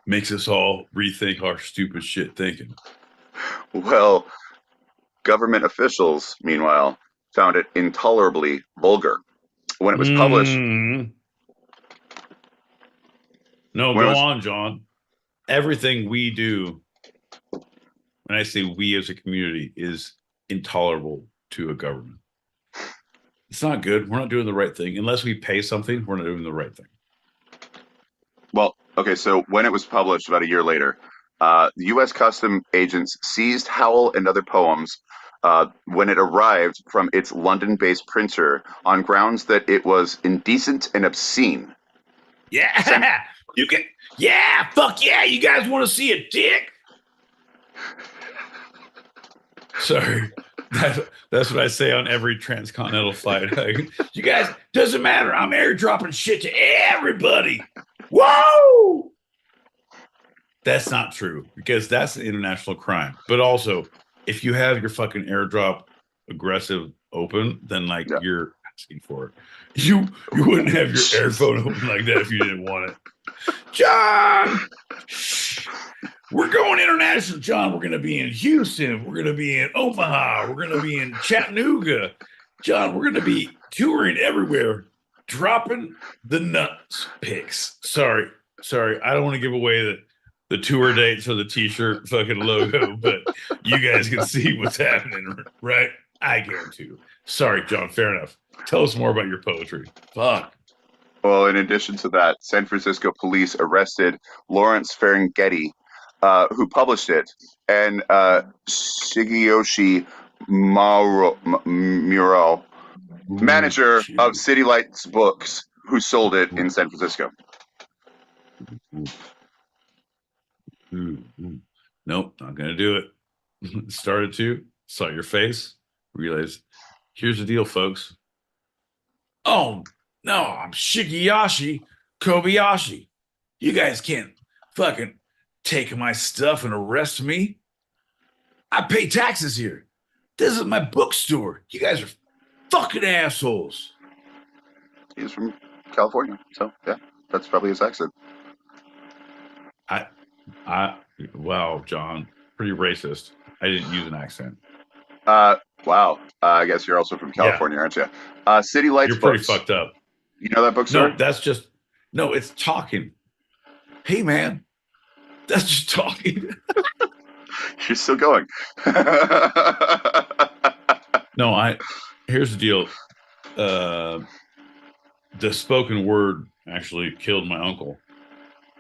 Makes us all rethink our stupid shit thinking. Well, government officials, meanwhile, found it intolerably vulgar. When it was published... No, go on, John. Everything we do, when I say we as a community, is intolerable to a government. It's not good. We're not doing the right thing. Unless we pay something, we're not doing the right thing. Well, okay, so when it was published about a year later, the U.S. Custom agents seized Howl and other poems when it arrived from its London-based printer on grounds that it was indecent and obscene. Yeah, you can. Yeah, fuck yeah! You guys want to see a dick? Sorry, that's what I say on every transcontinental flight. You guys, doesn't matter. I'm airdropping shit to everybody. Whoa! That's not true because that's an international crime. But also, if you have your fucking airdrop aggressive open, then you're asking for it. You wouldn't have your airphone open like that if you didn't want it. John, we're going international, John. We're going to be in Houston. We're going to be in Omaha. We're going to be in Chattanooga. John, we're going to be touring everywhere, dropping the nuts pics. Sorry. I don't want to give away the tour dates or the t-shirt fucking logo, but you guys can see what's happening, right? I guarantee you. Sorry, John. Fair enough. Tell us more about your poetry. Fuck. Well, in addition to that, San Francisco police arrested Lawrence Ferlinghetti, who published it, and Shigeyoshi Muro, manager of City Lights Books, who sold it in San Francisco. Nope, not gonna do it. Started to, saw your face, realized, here's the deal, folks. Oh no, I'm Shigeyashi Kobayashi. You guys can't fucking take my stuff and arrest me. I pay taxes here. This is my bookstore. You guys are fucking assholes. He's from California, so yeah, that's probably his accent. Wow, John, pretty racist. I didn't use an accent. Wow. I guess you're also from California, aren't you? City Lights You're pretty Books. fucked up. You know that bookstore? No, it's talking. Hey, man, that's just talking. You're still going. No, here's the deal. The spoken word actually killed my uncle.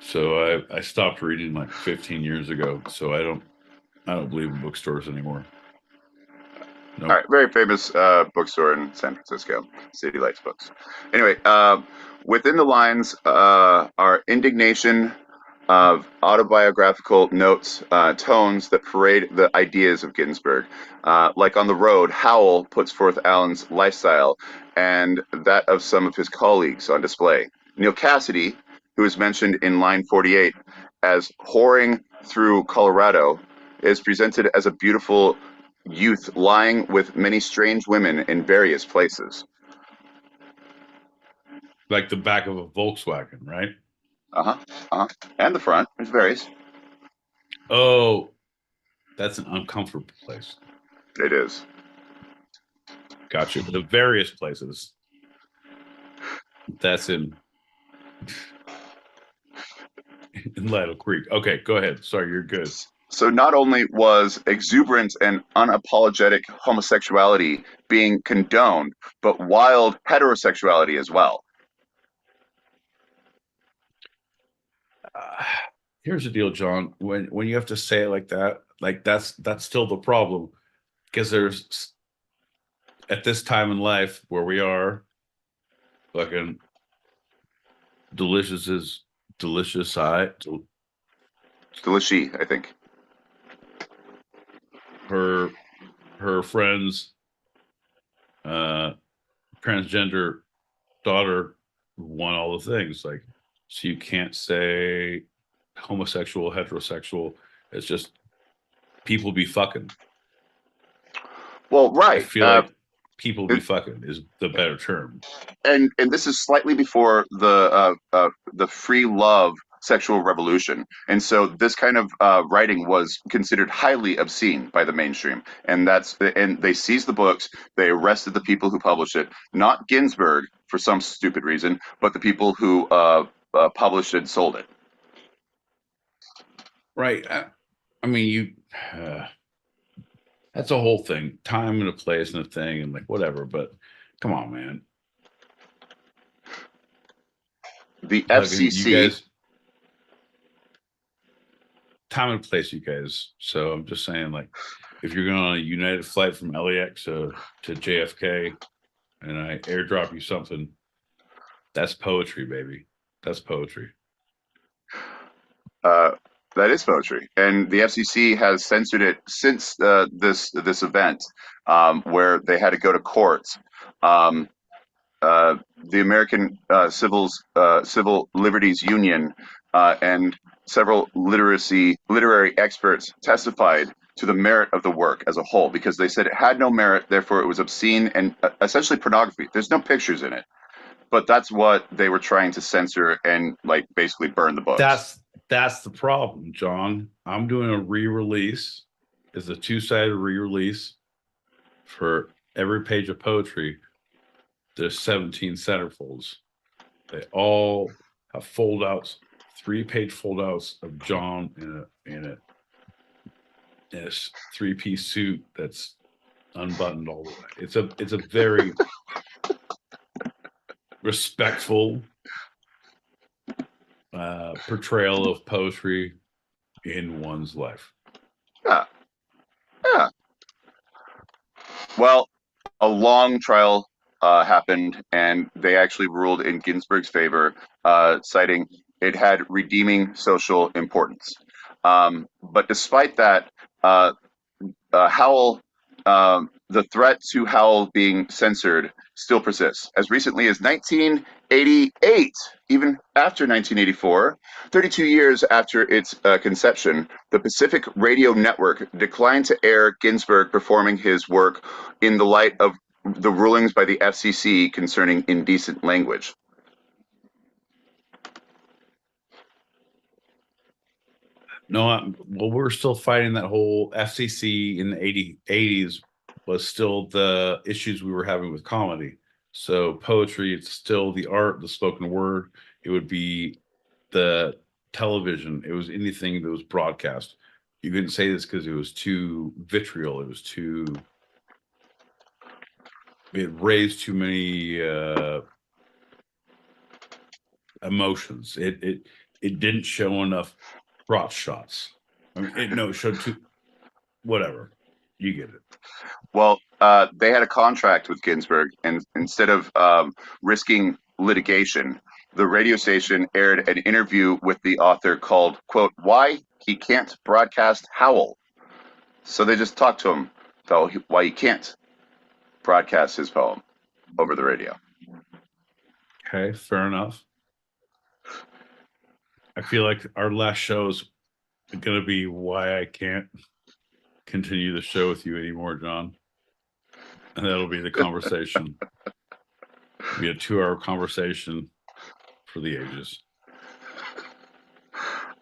So I stopped reading like 15 years ago. So I don't believe in bookstores anymore. Nope. All right, very famous bookstore in San Francisco, City Lights Books. Anyway, within the lines are indignation of autobiographical notes, tones that parade the ideas of Ginsberg. Like on the road, Howell puts forth Allen's lifestyle and that of some of his colleagues on display. Neil Cassidy, who is mentioned in line 48 as whoring through Colorado, is presented as a beautiful youth lying with many strange women in various places. Like the back of a Volkswagen, right? And the front. There's various. Oh, that's an uncomfortable place. It is. Gotcha. The various places. That's in Ladle Creek. Okay, go ahead. Sorry, you're good. So not only was exuberant and unapologetic homosexuality being condoned, but wild heterosexuality as well. Here's the deal, John. When you have to say it like that, like that's still the problem, because there's at this time in life where we are, fucking delicious, I think. Her friend's transgender daughter won all the things. Like, so you can't say homosexual, heterosexual. It's just people be fucking. Well, right. I feel like people be fucking is the better term. And this is slightly before the free love sexual revolution, and so this kind of writing was considered highly obscene by the mainstream, and they seized the books, they arrested the people who published it, not Ginsberg for some stupid reason, but the people who published it and sold it. Right. I mean, that's a whole thing, time and a place and a thing, and like whatever. But come on, man. The FCC. You guys, time and place, you guys. So I'm just saying, like, if you're going on a United flight from LAX to JFK, and I airdrop you something, that's poetry, baby. That's poetry. That is poetry, and the FCC has censored it since this event, where they had to go to courts. The American Civil Liberties Union and several literary experts testified to the merit of the work as a whole, because they said it had no merit, therefore it was obscene and essentially pornography. There's no pictures in it, but that's what they were trying to censor and like basically burn the books. That's the problem, John. I'm doing a re-release. It's a 2-sided re-release for every page of poetry. There's 17 centerfolds. They all have foldouts, 3-page foldouts of John in a 3-piece suit that's unbuttoned all the way. It's a very respectful portrayal of poetry in one's life. Yeah. Well, a long trial happened, and they actually ruled in Ginsberg's favor, citing it had redeeming social importance. But despite that, HOWL, the threat to HOWL being censored still persists. As recently as 1988, even after 1984, 32 years after its conception, the Pacific Radio Network declined to air Ginsberg performing his work in the light of the rulings by the FCC concerning indecent language. No, well, we're still fighting that whole FCC in the 80s was still the issues we were having with comedy. So poetry, it's still the art, the spoken word. It would be the television. It was anything that was broadcast. You couldn't say this because it was too vitriol. It was too. It raised too many emotions. It didn't show enough crotch shots. I mean, it showed too. Whatever, you get it. Well, they had a contract with Ginsberg, and instead of risking litigation, the radio station aired an interview with the author called, quote, "Why He Can't Broadcast Howl." So they just talked to him about why he can't broadcast his poem over the radio. Okay, fair enough. I feel like our last show is going to be why I can't continue the show with you anymore, John. And that'll be the conversation. It'll be a 2-hour conversation for the ages.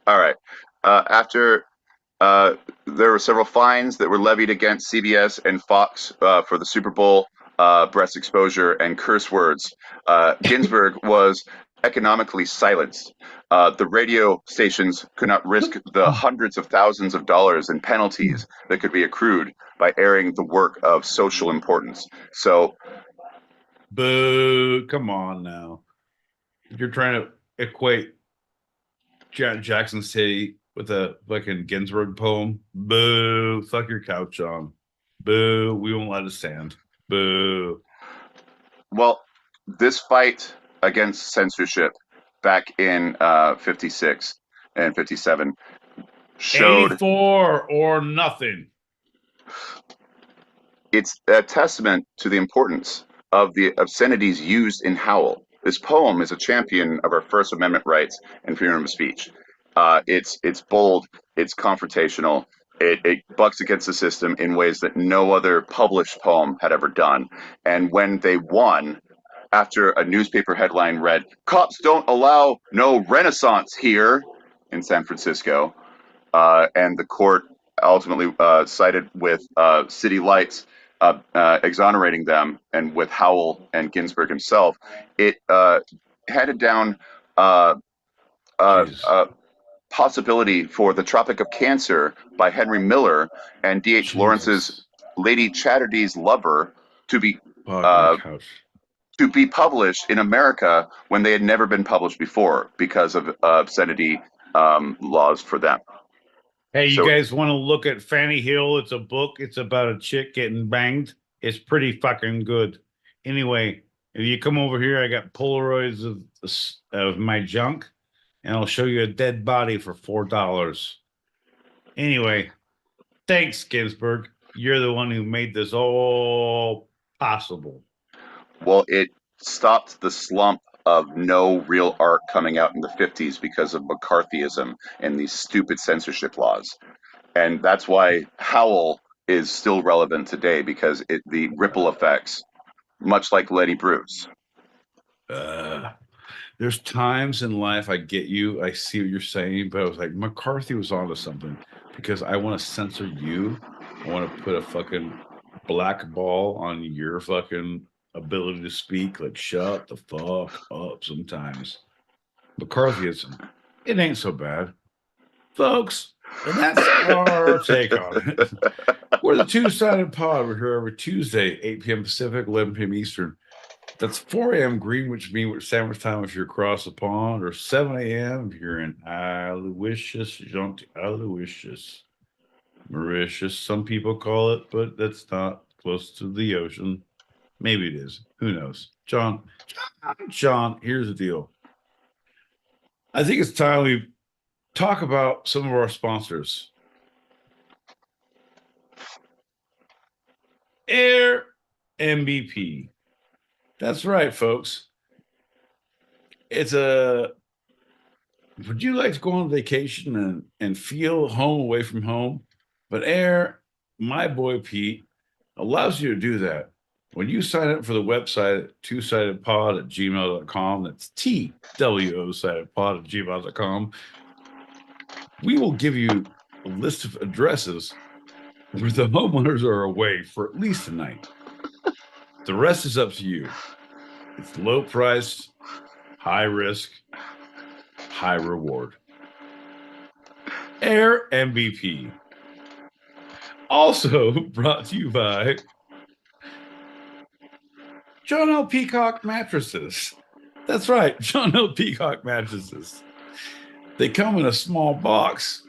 All right. After there were several fines that were levied against CBS and Fox for the Super Bowl, breast exposure, and curse words, Ginsberg was economically silenced. The radio stations could not risk the hundreds of thousands of dollars in penalties that could be accrued by airing the work of social importance. So, boo! Come on now. You're trying to equate Jackson City with a fucking Ginsberg poem. Boo! Fuck your couch, John. Boo! We won't let it stand. Boo! well, this fight against censorship back in 56 and 57 showed 84 or nothing. It's a testament to the importance of the obscenities used in Howl. This poem is a champion of our First Amendment rights and freedom of speech. It's bold, it's confrontational, it bucks against the system in ways that no other published poem had ever done. And when they won, after a newspaper headline read, "Cops don't allow no Renaissance here" in San Francisco, and the court ultimately sided with City Lights, exonerating them, and with Howell and Ginsberg himself, it handed down possibility for The Tropic of Cancer by Henry Miller and D.H. Lawrence's Lady Chatterley's Lover to be published in America when they had never been published before because of obscenity laws for them. Hey, you guys want to look at Fanny Hill? It's a book. It's about a chick getting banged. It's pretty fucking good. Anyway, if you come over here, I got Polaroids of my junk, and I'll show you a dead body for $4. Anyway, thanks, Ginsberg. You're the one who made this all possible. Well, it stopped the slump of no real art coming out in the 50s because of McCarthyism and these stupid censorship laws. And that's why Howl is still relevant today, because the ripple effects, much like Lenny Bruce. There's times in life I get you. I see what you're saying, but I was like, McCarthy was onto something, because I want to censor you. I want to put a fucking black ball on your fucking ability to speak. Like, shut the fuck up sometimes. McCarthyism, it ain't so bad, folks. And that's our take on it. We're the Two-Sided Pod. We're here every Tuesday, 8 p.m. Pacific, 11 p.m. Eastern. That's 4 a.m. Greenwich Mean Sandwich time if you're across the pond, or 7 a.m. if you're in Aloysius, Mauritius. Some people call it, but that's not close to the ocean. Maybe it is. Who knows? John, here's the deal. I think it's time we talk about some of our sponsors. Air MVP. That's right, folks. Would you like to go on vacation and feel home away from home? But Air, my boy Pete, allows you to do that. When you sign up for the website at twosidedpod@gmail.com, that's TWO-sidedpod@gmail.com, we will give you a list of addresses where the homeowners are away for at least a night. The rest is up to you. It's low priced, high risk, high reward. Air MVP. Also brought to you by John L. Peacock Mattresses. That's right, John L. Peacock Mattresses. They come in a small box,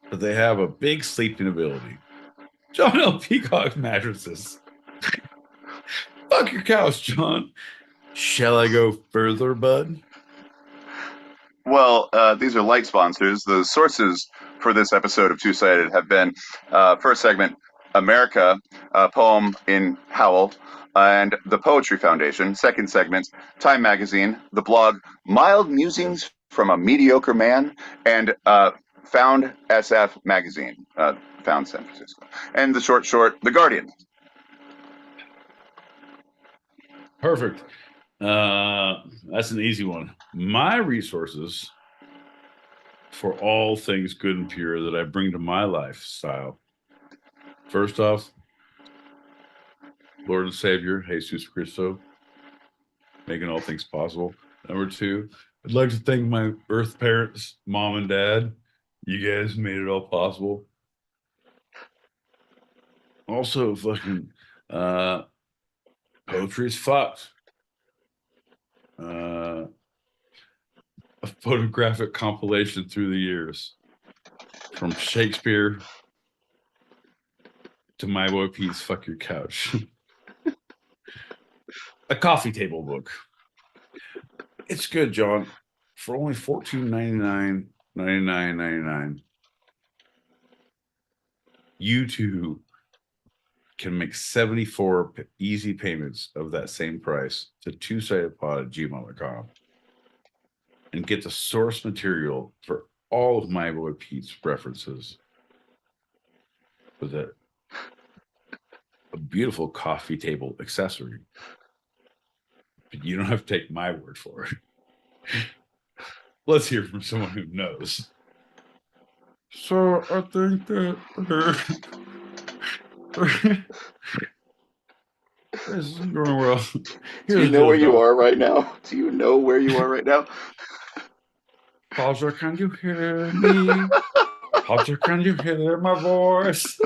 but they have a big sleeping ability. John L. Peacock Mattresses. Fuck your couch, John. Shall I go further, bud? Well, these are light sponsors. The sources for this episode of Two Sided have been first segment, America, a poem in Howl, and the Poetry Foundation. Second segment, Time Magazine, the blog Mild Musings from a Mediocre Man, and Found SF Magazine, Found San Francisco. And the short, The Guardian. Perfect. That's an easy one. My resources for all things good and pure that I bring to my lifestyle. First off, Lord and Savior, Jesus Christo, making all things possible. Number two, I'd like to thank my birth parents, mom and dad. You guys made it all possible. Also, fucking poetry is fucked. A photographic compilation through the years, from Shakespeare to my boy Pete's Fuck Your Couch. A coffee table book. It's good, John. For only $14.99, you too can make 74 easy payments of that same price to twosidedpod@gmail.com and get the source material for all of my boy Pete's references with a beautiful coffee table accessory. But you don't have to take my word for it. Let's hear from someone who knows. So I think that this isn't going well. Do you know where you are right now? Do you know where you are right now? Roger, can you hear me? Roger, can you hear my voice?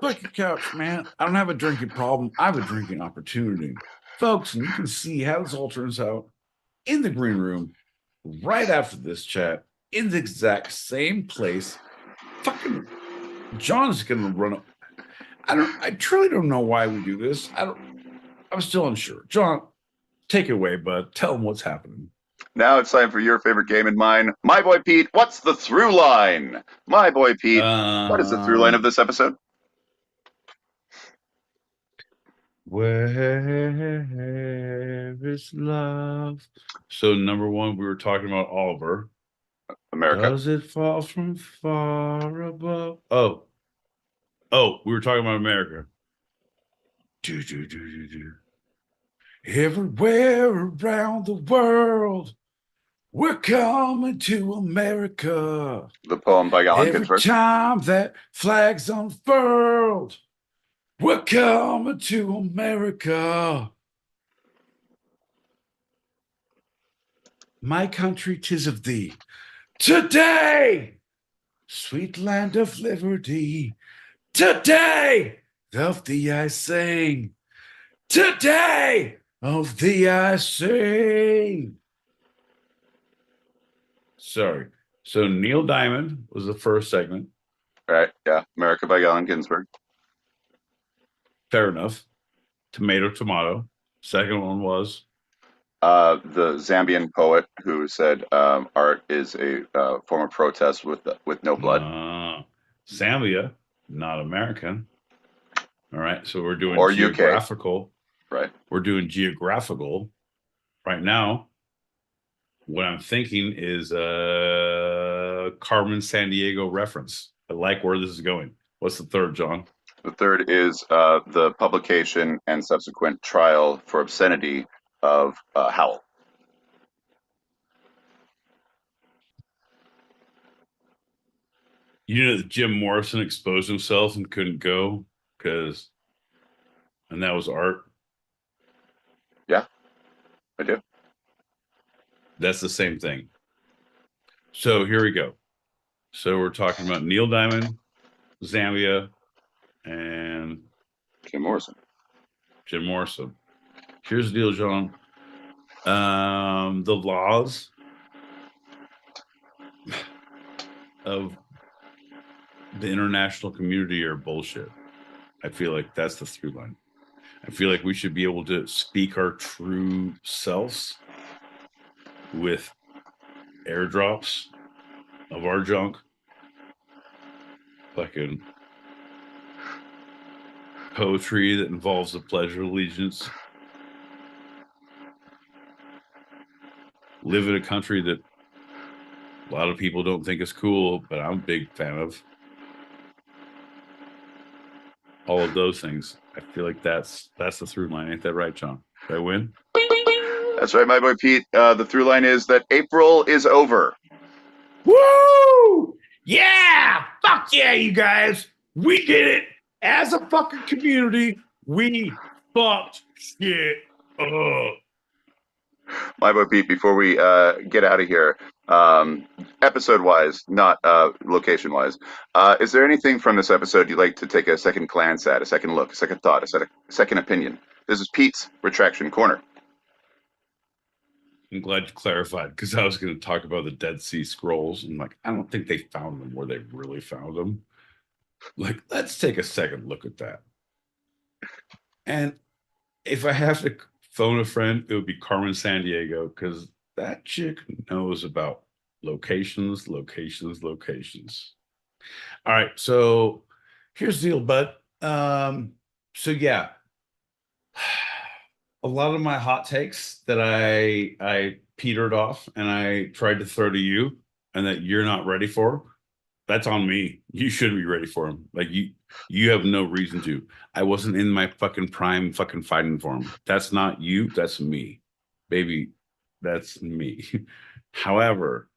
Fuck your couch, man. I don't have a drinking problem. I have a drinking opportunity. Folks, and you can see how this all turns out in the green room right after this chat in the exact same place. Fucking John's gonna run up. I truly don't know why we do this. I'm still unsure. John, take it away, bud. Tell him what's happening. Now it's time for your favorite game and mine. My boy Pete, what's the through line? My boy Pete, what is the through line of this episode? Where is love? So number one, we were talking about Oliver. America. Does it fall from far above? Oh, we were talking about America. Everywhere around the world, we're coming to America. The poem by Alan Ginsberg. Every time that flag's unfurled, we're coming to America. My country, 'tis of thee. Today, sweet land of liberty. Today, of thee I sing. Today, of thee I sing. Sorry. So Neil Diamond was the first segment. Right, yeah. America by Alan Ginsberg. Fair enough. Tomato. Second one was the Zambian poet who said art is a form of protest with no blood. Zambia, not American. All right, so we're doing Or geographical. UK. Right. We're doing geographical right now. What I'm thinking is a Carmen Sandiego reference. I like where this is going. What's the third, John? The third is the publication and subsequent trial for obscenity of HOWL. You know that Jim Morrison exposed himself and couldn't go and that was art. Yeah, I do. That's the same thing. So here we go. So we're talking about Neil Diamond, Zambia, and Jim Morrison. Here's the deal, John. The laws of the international community are bullshit. I feel like that's the through line. I feel like we should be able to speak our true selves with airdrops of our junk. Fucking poetry that involves the Pledge of Allegiance. Live in a country that a lot of people don't think is cool, but I'm a big fan of. All of those things. I feel like that's the through line. Ain't that right, John? Did I win? That's right, my boy Pete. The through line is that April is over. Woo! Yeah! Fuck yeah, you guys! We did it! As a fucking community, we fucked shit up. My boy Pete, before we get out of here, episode-wise, not location-wise, is there anything from this episode you'd like to take a second glance at, a second look, a second thought, a second opinion? This is Pete's Retraction Corner. I'm glad you clarified, because I was going to talk about the Dead Sea Scrolls. And like, I don't think they found them where they really found them. Like, let's take a second look at that. And if I have to phone a friend, it would be Carmen Sandiego, because that chick knows about locations. All right, so here's the deal, bud. So yeah, a lot of my hot takes that I petered off and I tried to throw to you and that you're not ready for, that's on me. You shouldn't be ready for them. Like you have no reason to. I wasn't in my fucking prime fucking fighting form. That's not you. That's me. Baby, that's me. However,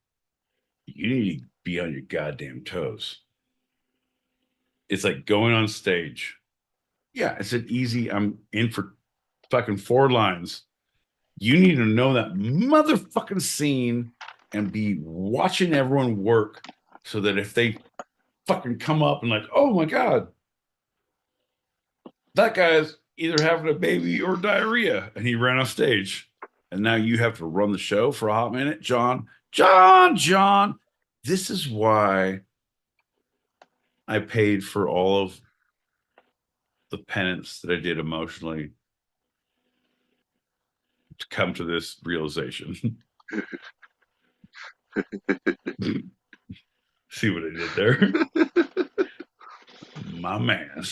you need to be on your goddamn toes. It's like going on stage. Yeah, it's an easy, I'm in for fucking 4 lines. You need to know that motherfucking scene and be watching everyone work so that if they fucking come up and like, oh my God, that guy's either having a baby or diarrhea and he ran off stage. And now you have to run the show for a hot minute. John, this is why I paid for all of the penance that I did emotionally to come to this realization. See what I did there? My man.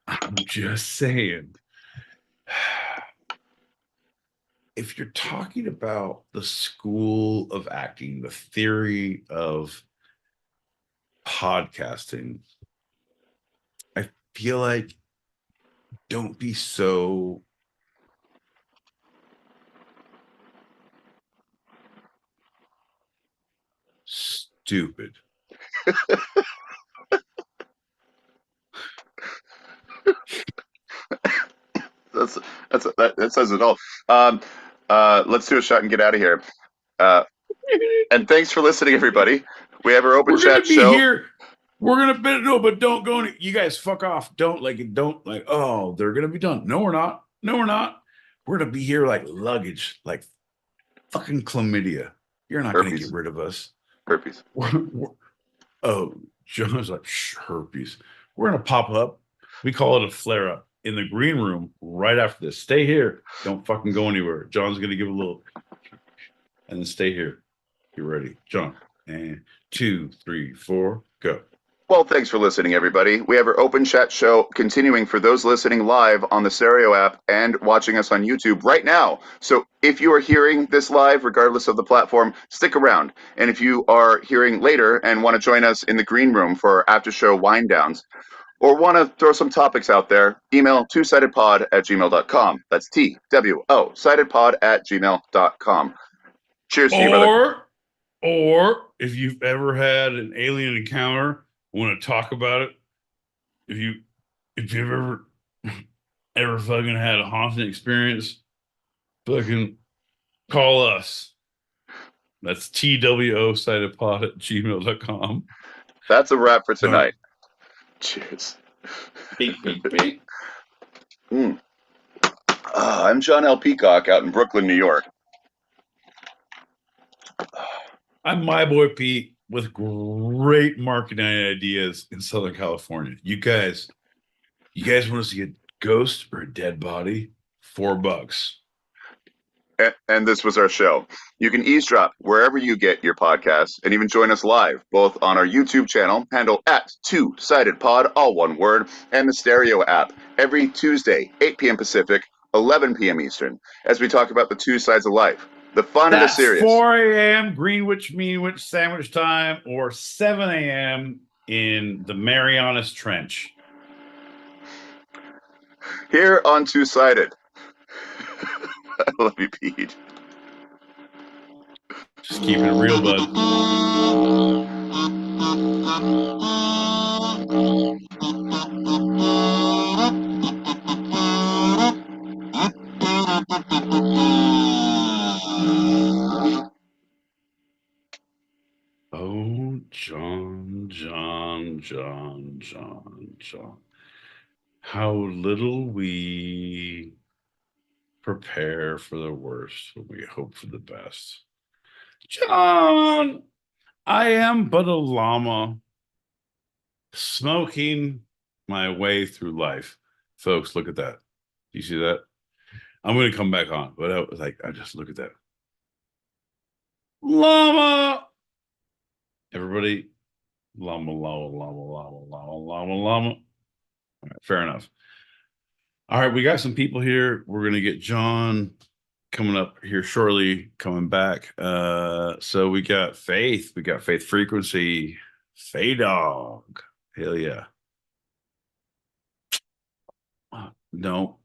I'm just saying. If you're talking about the school of acting, the theory of podcasting, I feel like don't be so stupid. That says it all. Let's do a shot and get out of here. And thanks for listening, everybody. We have our open chat show. Here. We're gonna be but don't go. You guys, fuck off. Don't like. Oh, they're gonna be done. No, we're not. We're gonna be here like luggage, like fucking chlamydia. You're not gonna get rid of us. Herpes. Oh, John's like herpes. We're gonna pop up We call it a flare up in the green room right after this. Stay here. Don't fucking go anywhere. John's going to give a little, and then stay here. You ready? John. And 2, 3, 4, go. Well, thanks for listening, everybody. We have our open chat show continuing for those listening live on the Stereo app and watching us on YouTube right now. So if you are hearing this live, regardless of the platform, stick around. And if you are hearing later and want to join us in the green room for our after show wind downs, or want to throw some topics out there, email twosidedpod@gmail.com. That's TWO, sidedpod@gmail.com. Cheers to you, brother. Or if you've ever had an alien encounter, want to talk about it, if you've ever fucking had a haunting experience, fucking call us. That's TWO sidedpod@gmail.com. That's a wrap for tonight. Cheers. Beep, beep, beep. I'm John L. Peacock out in Brooklyn, New York. I'm my boy Pete with great marketing ideas in Southern California. You guys want to see a ghost or a dead body? $4. And this was our show. You can eavesdrop wherever you get your podcasts and even join us live, both on our YouTube channel, handle @2sidedpod, all one word, and the Stereo app every Tuesday, 8 p.m. Pacific, 11 p.m. Eastern, as we talk about the two sides of life, the fun and the serious. 4 a.m. Greenwich, Meanwich sandwich time, or 7 a.m. in the Marianas Trench. Here on Two-Sided. I love you, Pete. Just keeping it real, bud. Oh, John. How little we prepare for the worst when we hope for the best. John, I am but a llama smoking my way through life. Folks, look at that. Do you see that? I'm going to come back on, but I just look at that. Llama. Everybody, llama. All right, fair enough. All right, we got some people here. We're going to get John coming up here shortly, coming back. So we got Faith. We got Faith Frequency. Faye Dog. Hell yeah. No.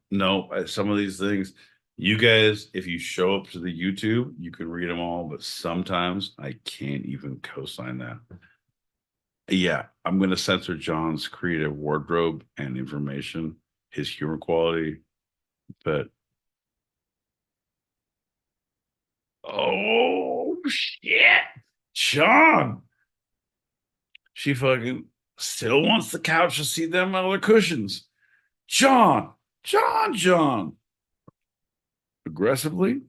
Some of these things, you guys, if you show up to the YouTube, you can read them all, but sometimes I can't even co-sign that. Yeah, I'm going to censor John's creative wardrobe and information, his humor quality, but oh shit, John. She fucking still wants the couch to see them other cushions. John. Aggressively,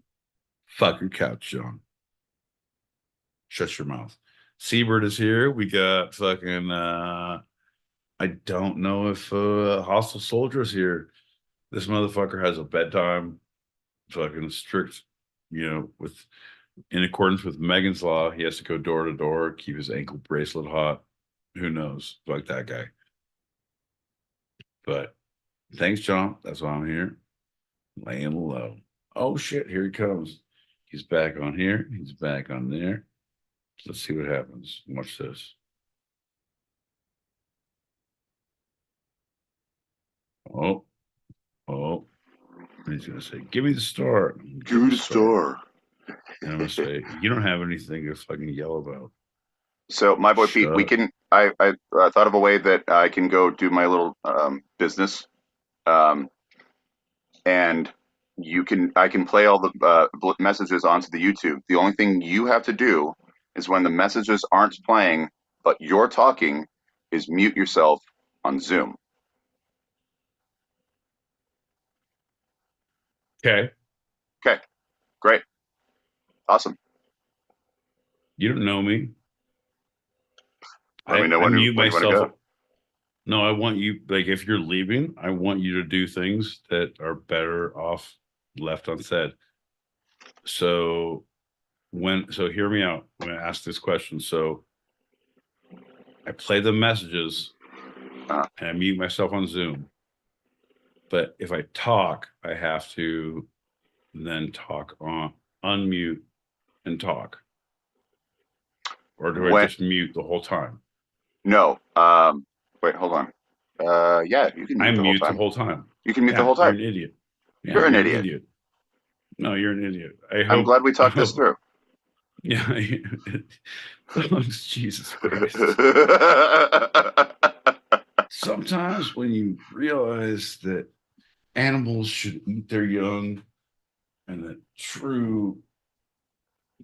fuck your couch, John. Shut your mouth. Seabird is here. We got fucking I don't know if Hostile Soldier's here. This motherfucker has a bedtime fucking strict, with in accordance with Megan's law, he has to go door to door, keep his ankle bracelet hot. Who knows? Fuck that guy. But thanks, John. That's why I'm here. Laying low. Oh shit, here he comes. He's back on here. He's back on there. Let's see what happens. Watch this. Oh. He's gonna say, "Give me the star." Give me the star. And I'm gonna say, "You don't have anything to fucking yell about." So, my boy Pete, we can. I thought of a way that I can go do my little business, and I can play all the messages onto the YouTube. The only thing you have to do is when the messages aren't playing, but you're talking, is mute yourself on Zoom. Okay. Great. Awesome. You don't know me. Let me know when you want to go. No, I want you, like, if you're leaving, I want you to do things that are better off left unsaid. So hear me out when I ask this question. So I play the messages Uh, and I mute myself on Zoom. But if I talk, I have to then talk on unmute and talk. Or do I when just mute the whole time? no, wait, hold on. Yeah, you can I mute the whole mute the time. whole time. You can mute the Yeah, whole you're time. an idiot. Yeah, You're an you're an idiot. idiot. No, you're an idiot. I'm glad we talked this through. Yeah. Oh, Jesus Christ. Sometimes when you realize that animals should eat their young and that true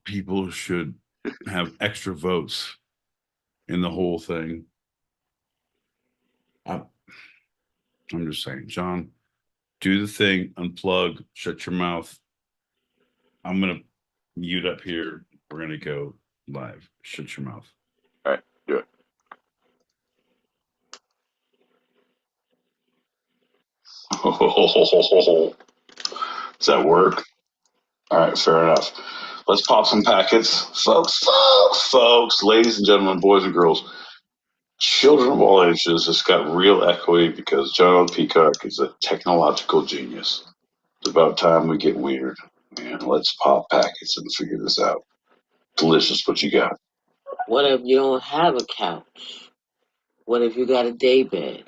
people should have extra votes in the whole thing, I'm just saying, John, do the thing, unplug, shut your mouth. I'm going to mute up here. We're going to go live. Shut your mouth. All right, do it. Does that work? All right, fair enough. Let's pop some packets. Folks, ladies and gentlemen, boys and girls, children of all ages, it's got real echoey because John Peacock is a technological genius. It's about time we get weird. Man, let's pop packets and figure this out. Delicious, what you got? What if you don't have a couch? What if you got a day bed?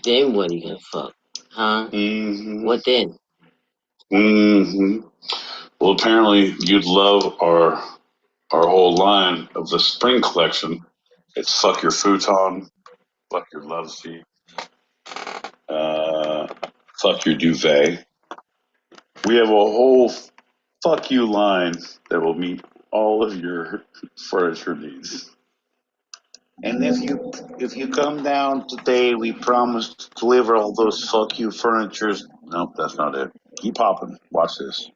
Then what are you gonna fuck? Huh? Mm-hmm. What then? Mm-hmm. Well, apparently you'd love our whole line of the spring collection. It's fuck your futon, fuck your love seat, fuck your duvet. We have a whole fuck you line that will meet all of your furniture needs. And if you come down today, we promise to deliver all those fuck you furnitures. Nope, that's not it. Keep popping. Watch this.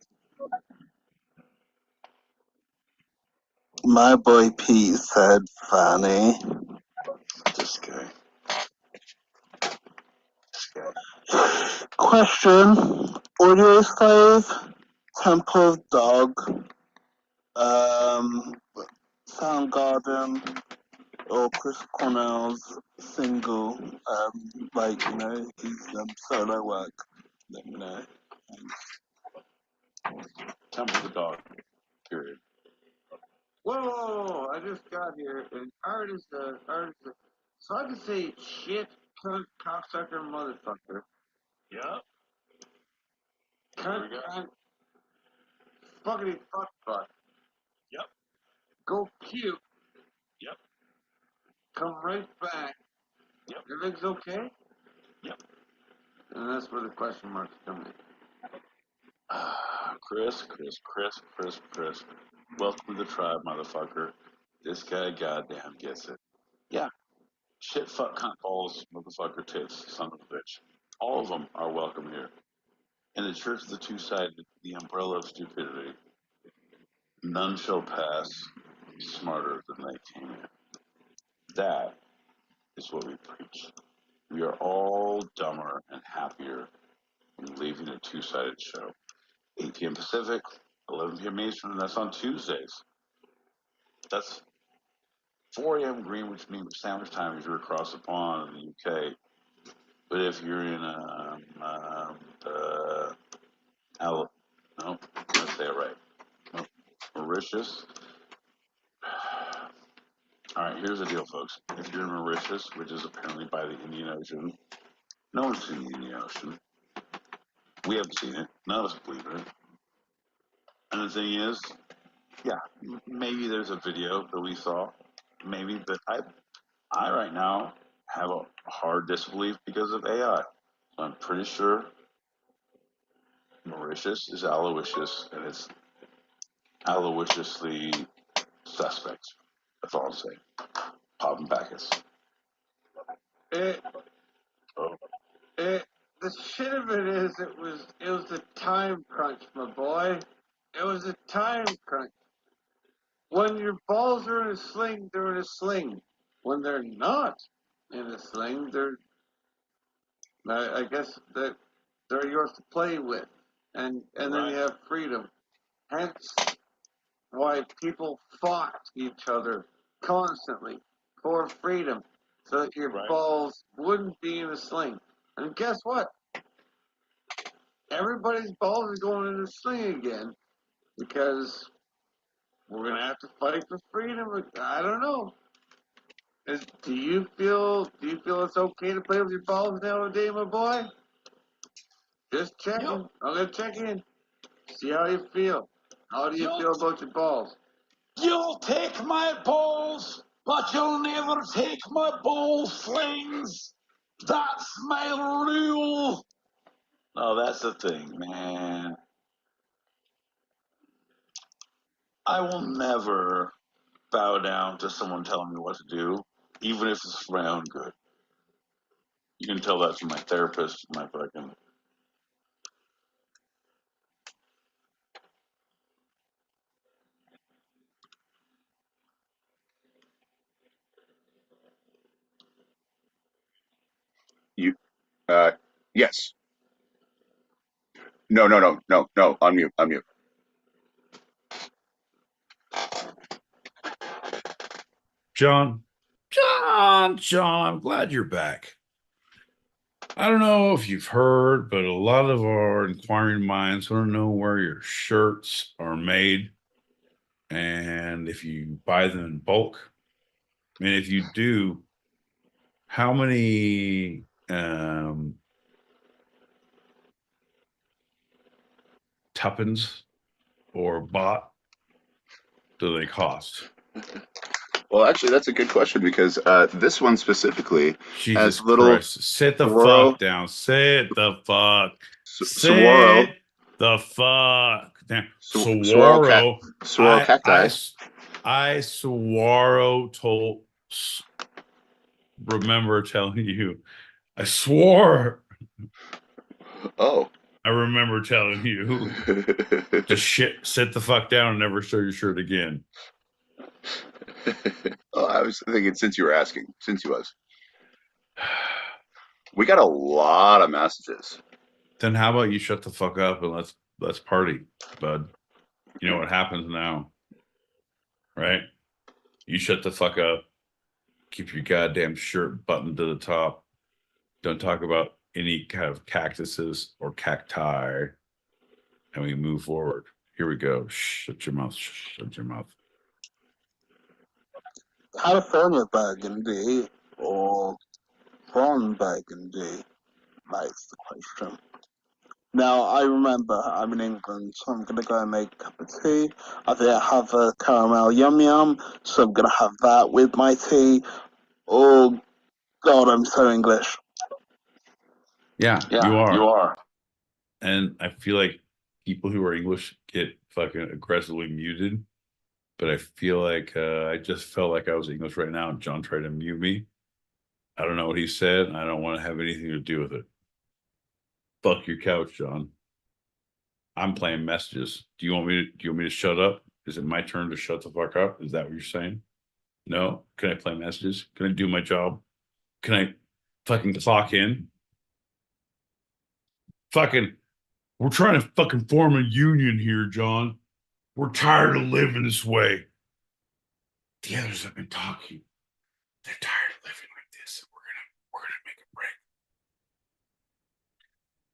My boy Pete said funny. This guy. Question. Audio Slave, Temple of Dog, Soundgarden, or Chris Cornell's single, his solo work. Let me know. Temple of the Dog. Period. Whoa! I just got here, and artist, so I can say shit, cunt, cocksucker, motherfucker. Yep. Cunt, cunt, fuckity fuck fuck. Yep. Go cute. Yep. Come right back. Yep. Everything's okay? Yep. And that's where the question marks come in. Chris. Welcome to the tribe, motherfucker. This guy goddamn gets it. Yeah. Shit, fuck, cunt, balls, motherfucker, tits, son of a bitch. All of them are welcome here. In the church of the two-sided, the umbrella of stupidity, none shall pass smarter than they came in. That is what we preach. We are all dumber and happier when leaving a two-sided show. 8 p.m. Pacific, 11 p.m. Eastern, and that's on Tuesdays. That's 4 a.m. Greenwich Sandwich Time if you're across the pond in the UK. But if you're in no, I'm gonna say it right. No, Mauritius. All right, here's the deal, folks. If you're in Mauritius, which is apparently by the Indian Ocean, no one's seen the Indian Ocean. We haven't seen it. None of us believe in it. And the thing is, yeah, maybe there's a video that we saw, maybe, but I right now have a hard disbelief because of AI. So I'm pretty sure Mauritius is Aloysius, and it's Aloysiously suspect. That's all I'm saying. Popping packets. Oh. The shit of it is, it was a time crunch, my boy. It was a time crunch. When your balls are in a sling, they're in a sling. When they're not, in a sling. I guess that they're yours to play with, and then you have freedom. Hence, why people fought each other constantly for freedom, so that your balls wouldn't be in a sling. And guess what? Everybody's balls are going in a sling again because we're gonna have to fight for freedom. I don't know. Do you feel it's okay to play with your balls nowadays, my boy? Just checking. Yep. I'm gonna check in. See how you feel. How do you feel about your balls? You'll take my balls, but you'll never take my ball slings. That's my rule. No, that's the thing, man. I will never bow down to someone telling me what to do, even if it's for my own good. You can tell that from my therapist, my fucking. You, yes. No. Unmute. John, I'm glad you're back. I don't know if you've heard, but a lot of our inquiring minds want to know where your shirts are made and if you buy them in bulk. And if you do, how many tuppence or baht do they cost? Well, actually, that's a good question because this one specifically Jesus has little Christ. Sit the Saguaro, fuck down. Sit the fuck. Saguaro, Sit the fuck down. Saguaro Saguaro. cacti. I Saguaro told remember telling you. I swore. Oh. I remember telling you to sit the fuck down and never show your shirt again. Oh, I was thinking since you was. We got a lot of messages. Then how about you shut the fuck up and let's party, bud. You know what happens now, right? You shut the fuck up. Keep your goddamn shirt buttoned to the top. Don't talk about any kind of cactuses or cacti. And we move forward. Here we go. Shut your mouth. Shut your mouth. California burgundy or foreign burgundy? That's the question. Now, I remember I'm in England, so I'm going to go and make a cup of tea. I think I have a caramel yum yum, so I'm going to have that with my tea. Oh, God, I'm so English. Yeah, you are. And I feel like people who are English get fucking aggressively muted. But I feel like I just felt like I was English right now. And John tried to mute me. I don't know what he said. And I don't want to have anything to do with it. Fuck your couch, John. I'm playing messages. Do you want me to shut up? Is it my turn to shut the fuck up? Is that what you're saying? No? Can I play messages? Can I do my job? Can I fucking clock in? We're trying to fucking form a union here, John. We're tired of living this way. The others have been talking. They're tired of living like this. We're gonna make a break.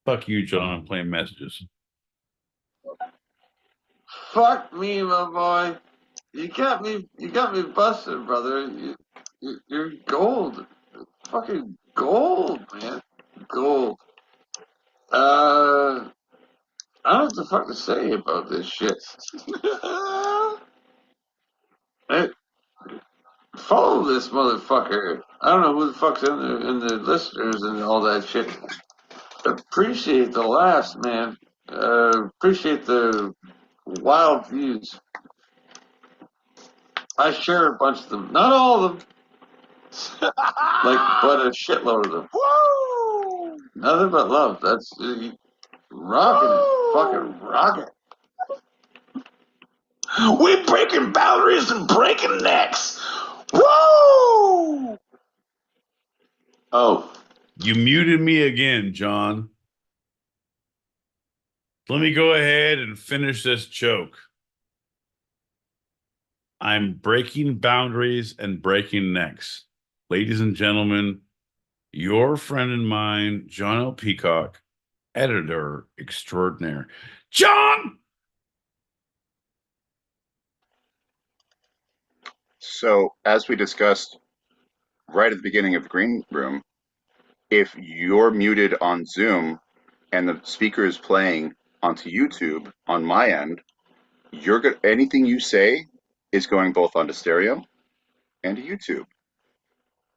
Fuck you, John. I'm playing messages. Fuck me, my boy. You got me busted, brother. You're gold. Fucking gold, man. Gold. I don't know what the fuck to say about this shit. Hey, follow this motherfucker. I don't know who the fuck's in the listeners and all that shit. Appreciate the laughs, man. Appreciate the wild views. I share a bunch of them. Not all of them. But a shitload of them. Woo! Nothing but love. That's rocking it. Fucking rocking. We're breaking boundaries and breaking necks. Woo! Oh. You muted me again, John. Let me go ahead and finish this joke. I'm breaking boundaries and breaking necks. Ladies and gentlemen, your friend and mine, John L. Peacock, editor extraordinaire. John! So, as we discussed right at the beginning of the green room, if you're muted on Zoom and the speaker is playing onto YouTube on my end, anything you say is going both onto stereo and to YouTube.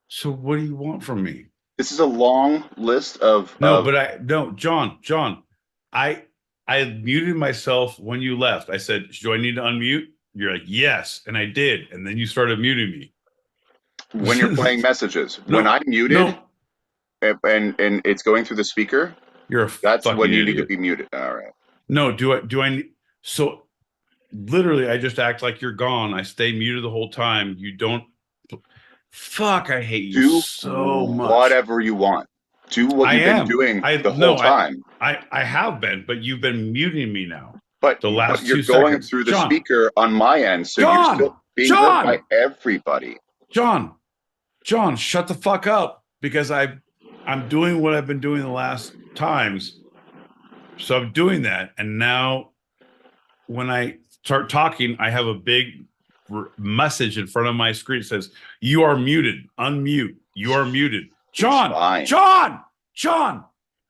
So what do you want from me? This is a long list of John, I muted myself when you left. I said, do I need to unmute? You're like, yes, and I did, and then you started muting me. When you're playing messages. When I'm muted and it's going through the speaker, that's when you need to be muted. All right. No, do I so literally I just act like you're gone. I stay muted the whole time. You don't fuck, I hate you so much. Whatever you want. Do what you've been doing the whole time. I have been, but you've been muting me now. But the last you're 2 going seconds. through the speaker on my end, so you're still being heard by everybody. John, shut the fuck up, because I'm doing what I've been doing the last times. So I'm doing that, and now when I start talking, I have a big message in front of my screen that says, "You are muted. Unmute. You are muted." John,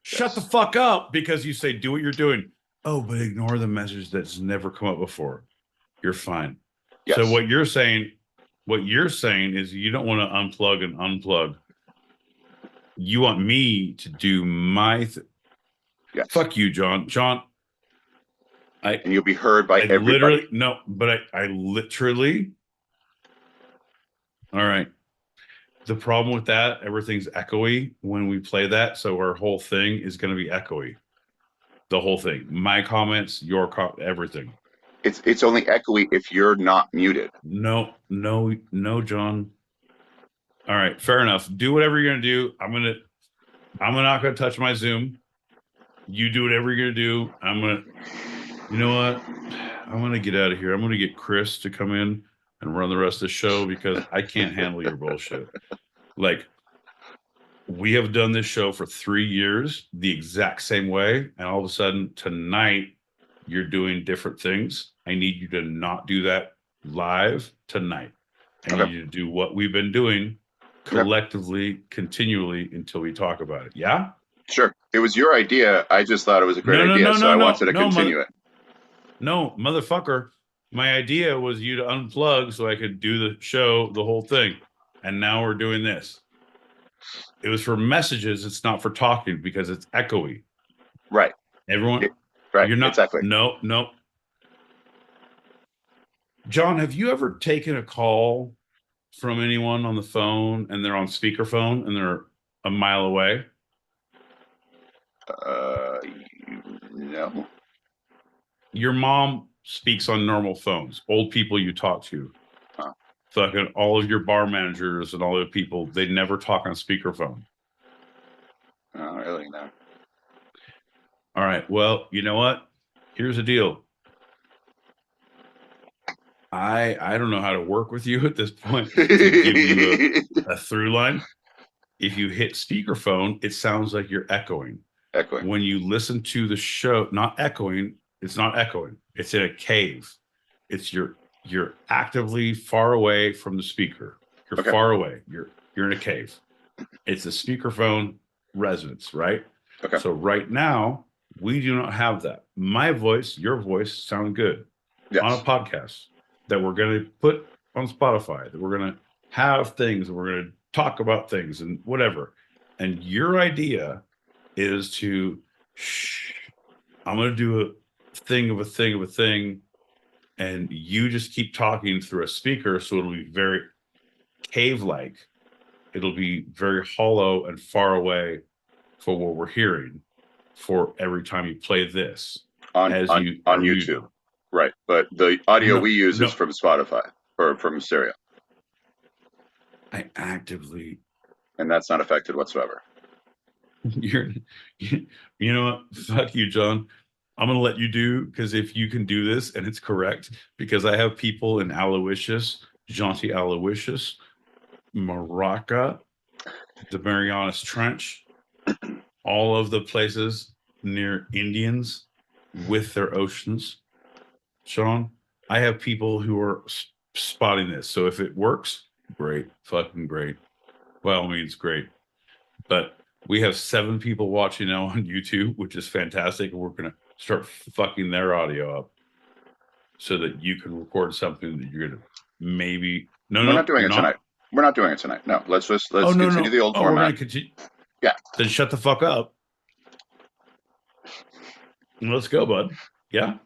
shut the fuck up, because you say, do what you're doing. Oh, but ignore the message that's never come up before. You're fine. Yes. So what you're saying is you don't want to unplug and unplug. You want me to do my yes. Fuck you, John. And you'll be heard by everybody. I literally. All right. The problem with that, everything's echoey when we play that, so our whole thing is going to be echoey. The whole thing, my comments, your everything. It's only echoey if you're not muted. No, John. All right, fair enough. Do whatever you're gonna do. I'm not gonna touch my Zoom. You do whatever you're gonna do. You know what? I'm gonna get out of here. I'm gonna get Chris to come in and run the rest of the show, because I can't handle your bullshit. Like, we have done this show for 3 years the exact same way, and all of a sudden tonight you're doing different things. I need you to not do that live tonight. I need you to do what we've been doing collectively, continually, until we talk about it. Yeah? Sure. It was your idea. I just thought it was a great idea, so I wanted to continue it. No, motherfucker. My idea was you to unplug so I could do the show, the whole thing. And now we're doing this. It was for messages. It's not for talking, because it's echoey. Right. Everyone. Right. You're not. Exactly. No. John, have you ever taken a call from anyone on the phone and they're on speakerphone and they're a mile away? No. Your mom speaks on normal phones. Old people you talk to. Fucking all of your bar managers and all the people, they never talk on speakerphone. Oh, really? No. All right. Well, you know what? Here's the deal. I don't know how to work with you at this point to give you a through line. If you hit speakerphone, it sounds like you're echoing. When you listen to the show, not echoing, it's not echoing. It's in a cave. It's you're actively far away from the speaker. You're far away. You're in a cave. It's a speakerphone resonance, right? Okay. So right now, we do not have that. My voice, your voice sound good on a podcast that we're going to put on Spotify, that we're going to have things, that we're going to talk about things and whatever. And your idea is to, I'm going to do a thing of a thing of a thing. And you just keep talking through a speaker. So it'll be very cave-like. It'll be very hollow and far away for what we're hearing for every time you play this on YouTube. Right. But the audio we use is from Spotify or from stereo. I actively and that's not affected whatsoever. You're, you know what? Fuck you, John. I'm gonna let you do, because if you can do this and it's correct, because I have people in Aloysius, Jaunty Aloysius, Maraca, the Marianas Trench, all of the places near Indians with their oceans. Sean, I have people who are spotting this. So if it works, great, fucking great. By all means, great. But we have 7 people watching now on YouTube, which is fantastic. And we're going to start fucking their audio up so that you can record something that you're going to maybe. We're not doing it tonight. We're not doing it tonight. No, let's continue the old format. We're going to continue. Yeah. Then shut the fuck up. Let's go, bud. Yeah.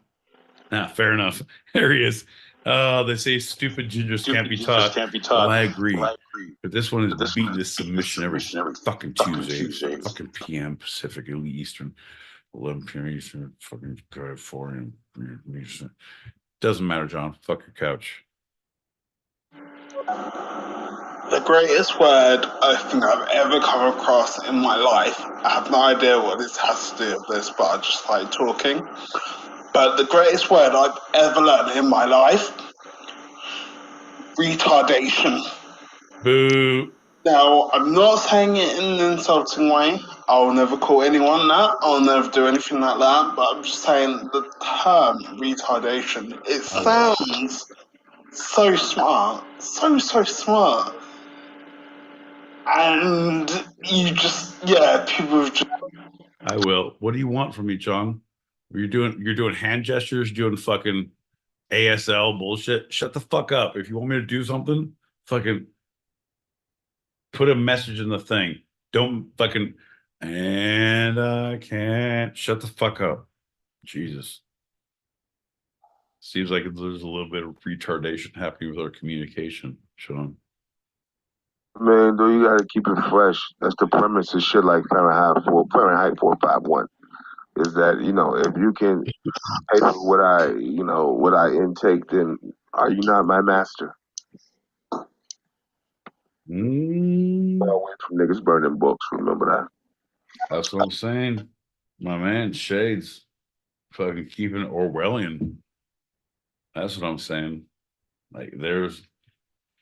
Fair enough. There he is. They say stupid gingers can't be taught. Well, I agree. But this one is beating this submission every fucking Tuesday. Fucking PM Pacific, Eastern, 11 p.m. Eastern, fucking 4 a.m. Eastern. Doesn't matter, John. Fuck your couch. The greatest word I think I've ever come across in my life. I have no idea what this has to do with this, but I just like talking. But the greatest word I've ever learned in my life, retardation. Boo. Now, I'm not saying it in an insulting way. I'll never call anyone that. I'll never do anything like that. But I'm just saying the term retardation, it sounds so smart. So smart. And you just, people just... I will. What do you want from me, John? You're doing hand gestures, doing fucking ASL bullshit. Shut the fuck up. If you want me to do something, fucking put a message in the thing. Don't fucking, and I can't. Shut the fuck up. Jesus. Seems like there's a little bit of retardation happening with our communication, Sean. Man, though, you gotta keep it fresh. That's the premise of shit like Fahrenheit 451. Is that, if you can pay for what I intake, then are you not my master? Away from niggas burning books, remember that. That's what I'm saying. My man, Shades. Fucking keeping it Orwellian. That's what I'm saying. Like there's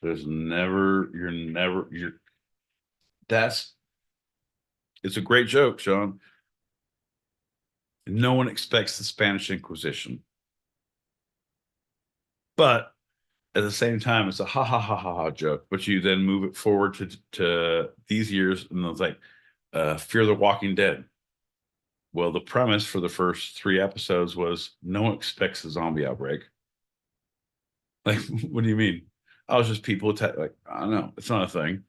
never, it's a great joke, Sean. No one expects the Spanish Inquisition. But at the same time, it's a ha ha ha ha ha joke. But you then move it forward to these years, and it's like Fear the Walking Dead. Well, the premise for the first 3 episodes was no one expects a zombie outbreak. Like, what do you mean? I was just people like, I don't know. It's not a thing.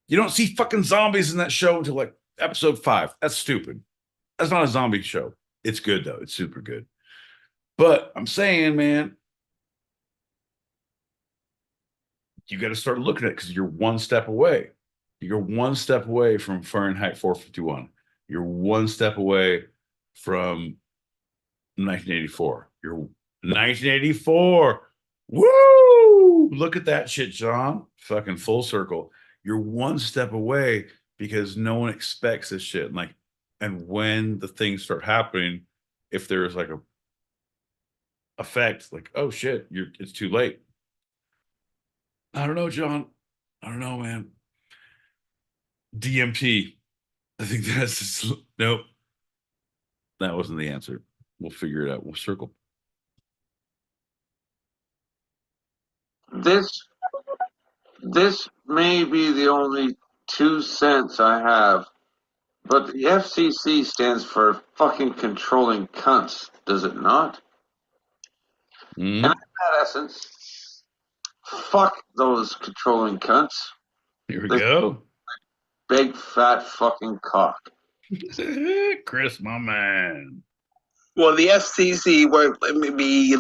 You don't see fucking zombies in that show until like episode 5. That's stupid. That's not a zombie show. It's good though. It's super good. But I'm saying, man, you got to start looking at it because you're one step away. You're one step away from Fahrenheit 451. You're one step away from 1984. You're 1984. Woo! Look at that shit, John. Fucking full circle. You're one step away because no one expects this shit. And when the things start happening, if there's like a effect, like, oh shit, it's too late. I don't know, John. I don't know, man. DMT. I think that's nope. That wasn't the answer. We'll figure it out. We'll circle. This may be the only 2 cents I have, but the FCC stands for fucking controlling cunts, does it not? And in that essence, fuck those controlling cunts. Here we go. Big fat fucking cock. Chris, my man. Well, the FCC won't let me be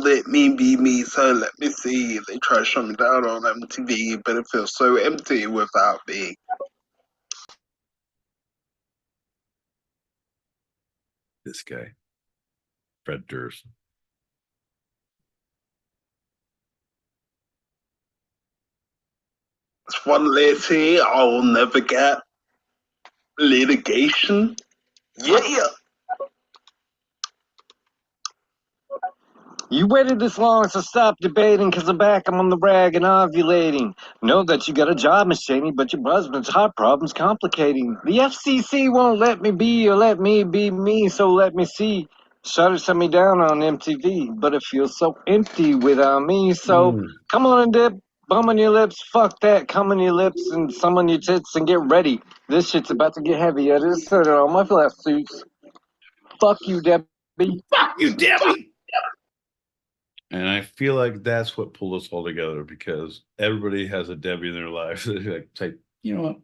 me, so let me see. They try to shut me down on MTV, but it feels so empty without me. This guy, Fred Durst. It's one lady I will never get. Litigation. Yeah. You waited this long, so stop debating, cause I'm back, I'm on the rag and ovulating. Know that you got a job, Miss Cheney, but your husband's heart problem's complicating. The FCC won't let me be or let me be me, so let me see. Shutter sent me down on MTV, but it feels so empty without me, so come on and dip, bum on your lips, fuck that, cum on your lips and some on your tits and get ready. This shit's about to get heavy, I just said it on my flat suits. Fuck you, Debbie. Fuck you, Debbie! And I feel like that's what pulled us all together, because everybody has a Debbie in their life. Like, you know what?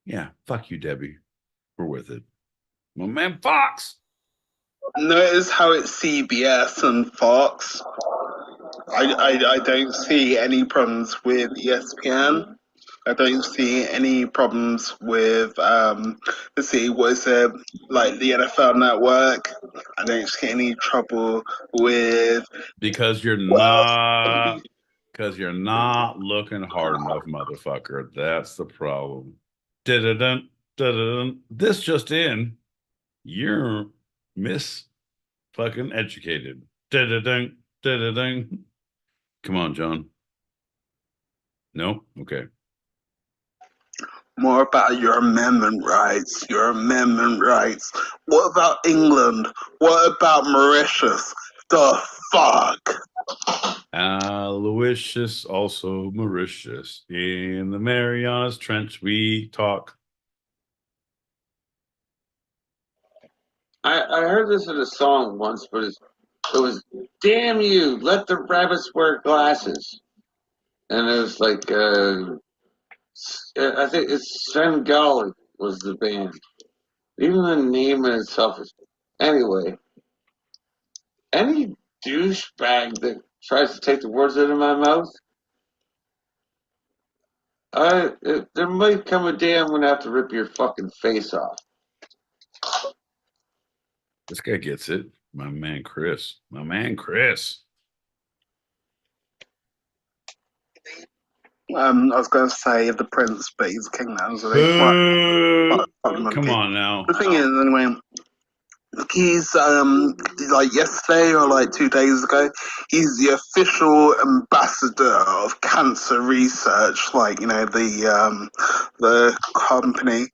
Yeah, fuck you, Debbie. We're with it. My man Fox. Notice how it's CBS and Fox. I don't see any problems with ESPN. I don't see any problems with let's see, what is it, like the NFL Network. I don't see any trouble with Because you're not looking hard enough, motherfucker. That's the problem. Da-da-dun, da-da-dun. This just in. You're miss fucking educated. Da-da-dun, da-da-dun. Come on, John. No? Okay. more about your amendment rights. Your amendment rights. What about England? What about Mauritius? The fuck? Aloysius, also Mauritius. In the Marianas Trench we talk. I heard this in a song once, but it was "Damn you, let the rabbits wear glasses," and it was like I think it's Svengali was the band. Even the name in itself is anyway. Any douchebag that tries to take the words out of my mouth, there might come a day I'm gonna have to rip your fucking face off. This guy gets it. My man Chris. My man Chris. I was going to say the prince, but he's king now, so Come on now. The thing is, anyway, he's like yesterday or like 2 days ago, he's the official ambassador of cancer research, like, you know, the company,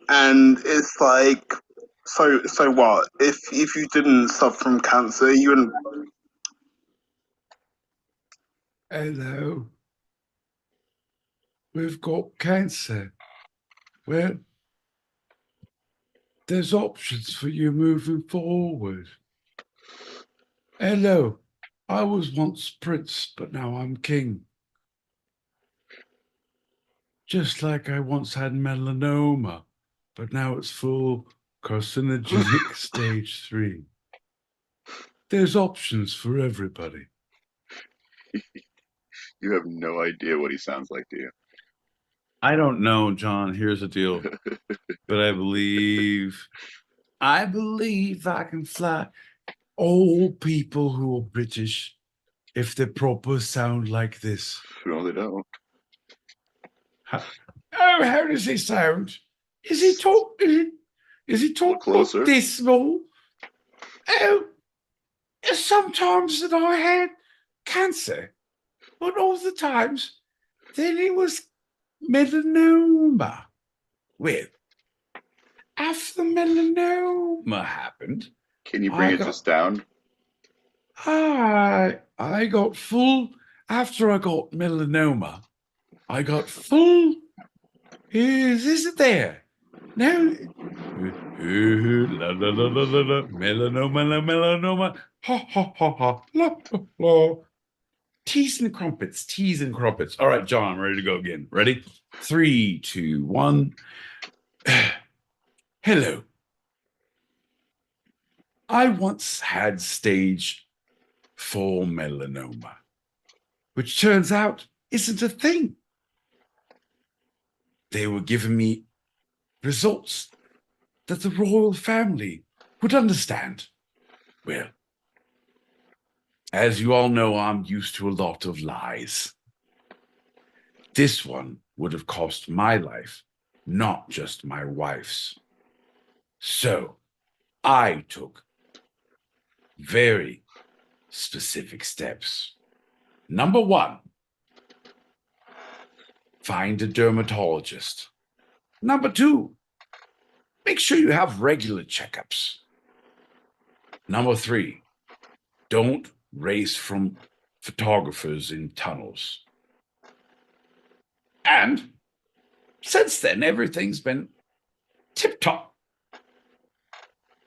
and it's like, so what if you didn't suffer from cancer, you wouldn't. Hello. We've got cancer. Well, there's options for you moving forward. Hello. I was once prince, but now I'm king. Just like I once had melanoma, but now it's full carcinogenic stage 3. There's options for everybody. You have no idea what he sounds like, do you? I don't know, John. Here's the deal. But I believe I can fly. All people who are British, if they proper sound like this. No, they don't. How does he sound? Is he talk closer. dismal? Oh, sometimes that I had cancer, but all the times then it was melanoma. Well, after the melanoma happened, Can you bring it just down? I got full, after I got melanoma, I got full, is it there? No. Melanoma, ha ha ha ha, la la la. Teas and crumpets. All right, John, I'm ready to go again. Ready? 3, 2, 1. Hello. I once had stage 4 melanoma, which turns out isn't a thing. They were giving me results that the royal family would understand. Well, as you all know, I'm used to a lot of lies. This one would have cost my life, not just my wife's. So I took very specific steps. Number one, find a dermatologist. Number two, make sure you have regular checkups. Number three, don't race from photographers in tunnels. And since then, everything's been tip-top.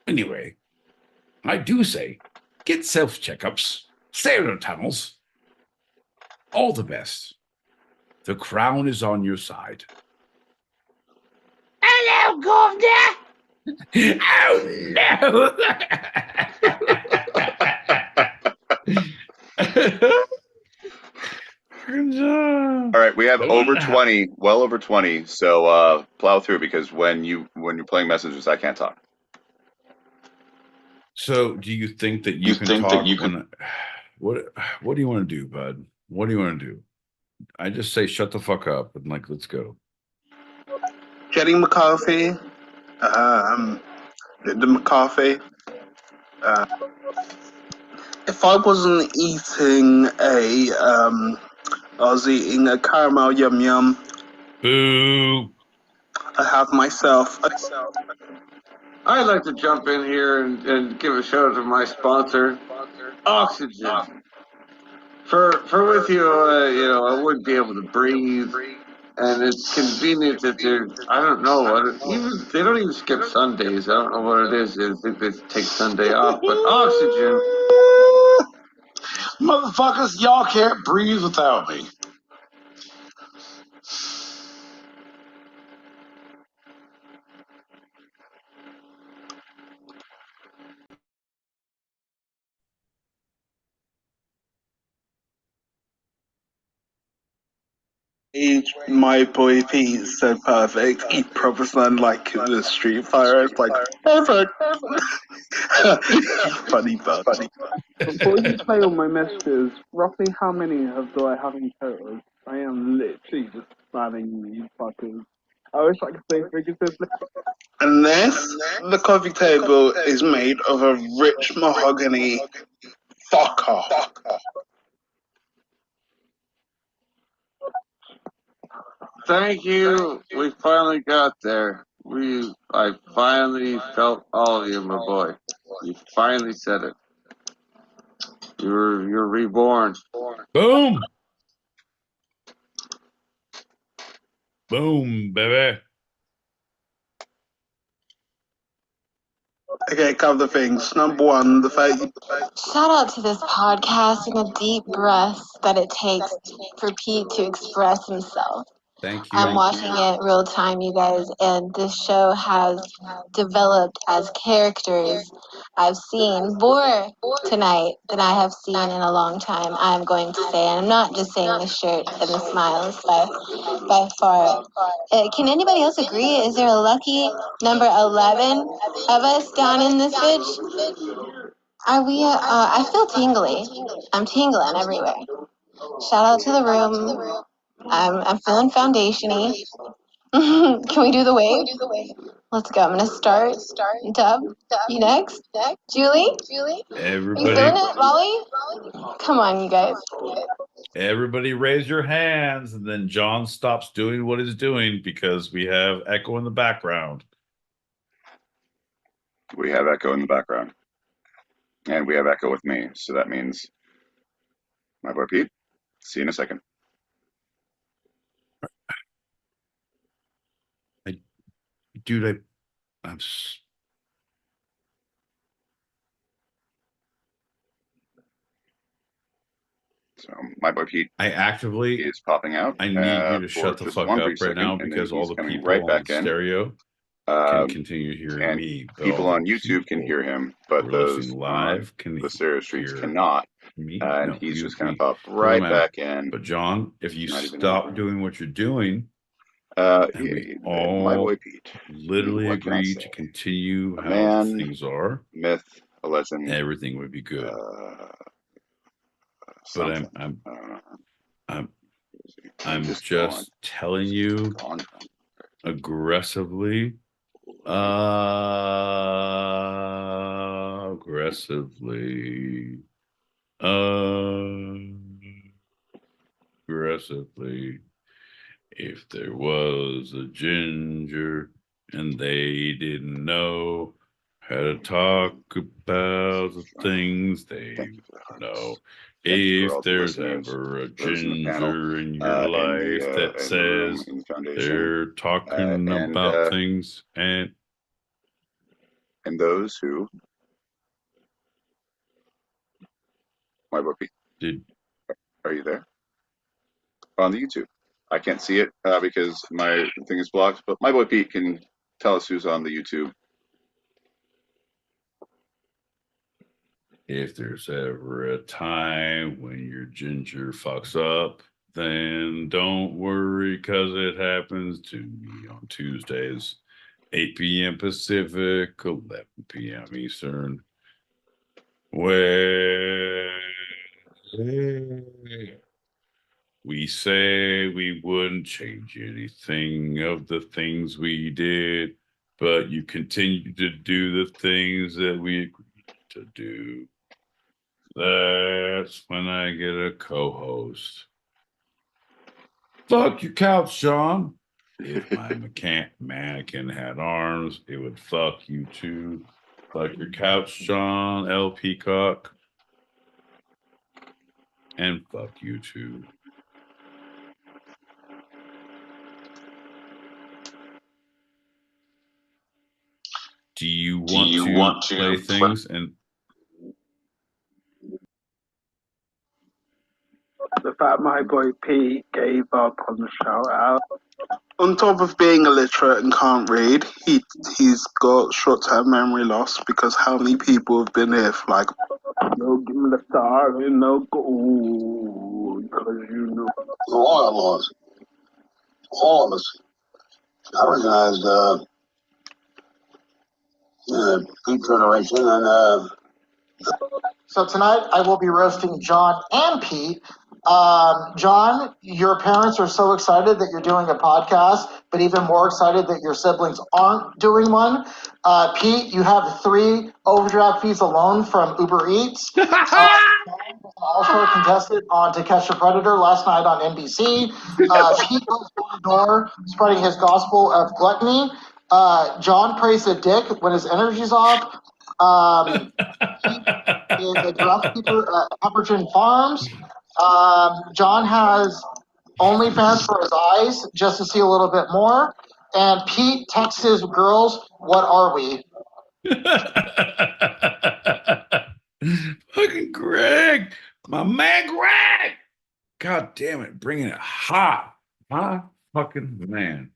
Anyway, I do say, get self-checkups, stay out of tunnels. All the best. The crown is on your side. Hello, Governor. Oh, no. All right, we have over 20, well over 20. So plow through, because when you're playing messages, I can't talk. So, do you think that you can talk? What do you want to do, bud? What do you want to do? I just say shut the fuck up and like let's go. Jenny McCarthy, Linda McCarthy. If I wasn't eating I was eating a caramel yum yum. Boo! I have myself. I'd like to jump in here and give a shout out to my sponsor, Oxygen. For with you, I wouldn't be able to breathe, and it's convenient that I don't know, they don't even skip Sundays. I don't know what it is. I think they take Sunday off, but Oxygen. Motherfuckers, y'all can't breathe without me. My boy Pete said perfect. He prophesied like the Street Fighter. It's like perfect. Funny bud. Before you play all my messages, roughly how many do I have in total? I am literally just spamming these fuckers. I wish I could say figuratively. Unless the coffee table is made of a rich mahogany fucker. Thank you. We finally got there. I finally felt all of you, my boy. You finally said it. You're reborn. Boom! Boom, baby. Okay, couple of things. Number one, the fact. Shout out to this podcast and the deep breaths that it takes for Pete to express himself. Thank you. I'm watching it real time, you guys, and this show has developed as characters I've seen more tonight than I have seen in a long time, I'm going to say. And I'm not just saying the shirt and the smiles by far. Can anybody else agree? Is there a lucky number 11 of us down in this bitch? Are we, I feel tingly. I'm tingling everywhere. Shout out to the room. I'm feeling foundation-y. Can we do the wave? Let's go. I'm gonna start. Dub, you next? Julie? You Everybody, feeling it, Molly? Come on, you guys. everybody raise your hands, and then John stops doing what he's doing because we have echo in the background. We have echo in the background. And we have echo with me. So that means, my boy Pete, see you in a second. Dude, So my boy Pete, I actively is popping out. I need you to for shut the just fuck one up brief right second, now and then because all he's the coming people right on back in. stereo can continue hearing And me. But people all on the YouTube can hear him, but who are those listening live on can the stereo streams hear cannot. me. And No, he's you just going to me. pop Kill right him out. back in. But John, if you Not even stop doing what you're doing, my all boy Pete, literally what can I agree say? to continue A how man, things are, myth, a legend, everything would be good. But something. I'm I'm just telling you aggressively. Aggressively. Aggressively. If there was a ginger and they didn't know how to talk about the things they know. Thank you for If all the there's listeners, ever a those in the panel, ginger in your life that in the room, says in the foundation, they're talking and about things and those who my boy Pete. Are you there on the YouTube? I can't see it because my thing is blocked, but my boy Pete can tell us who's on the YouTube. if there's ever a time when your ginger fucks up, then don't worry, because it happens to me on Tuesdays, 8 p.m. Pacific, 11 p.m. Eastern, where we say we wouldn't change anything of the things we did, but you continue to do the things that we agreed to do. That's when I get a co-host. Fuck your couch, Sean. If my mannequin had arms, it would fuck you too. Fuck your couch, Sean L. Peacock. And fuck you too. Do you want to play things and The fact my boy Pete gave up on the shout out. On top of being illiterate and can't read, he's got short-term memory loss because how many people have been here for like, yo, give me the star and no go, because you know. All of us. All of us. I recognized Beat Generation and So tonight I will be roasting John and Pete. John, your parents are so excited that you're doing a podcast, but even more excited that your siblings aren't doing one. Pete, you have 3 overdraft fees alone from Uber Eats. Also contested on To Catch a Predator last night on NBC. Pete goes door to door spreading his gospel of gluttony. John prays a dick when his energy's off. Is a groundskeeper at Pepperton Farms. John has OnlyFans for his eyes just to see a little bit more. And Pete texts his girls, "What are we?" fucking Greg, my man Greg. God damn it, bringing it hot. Fucking man.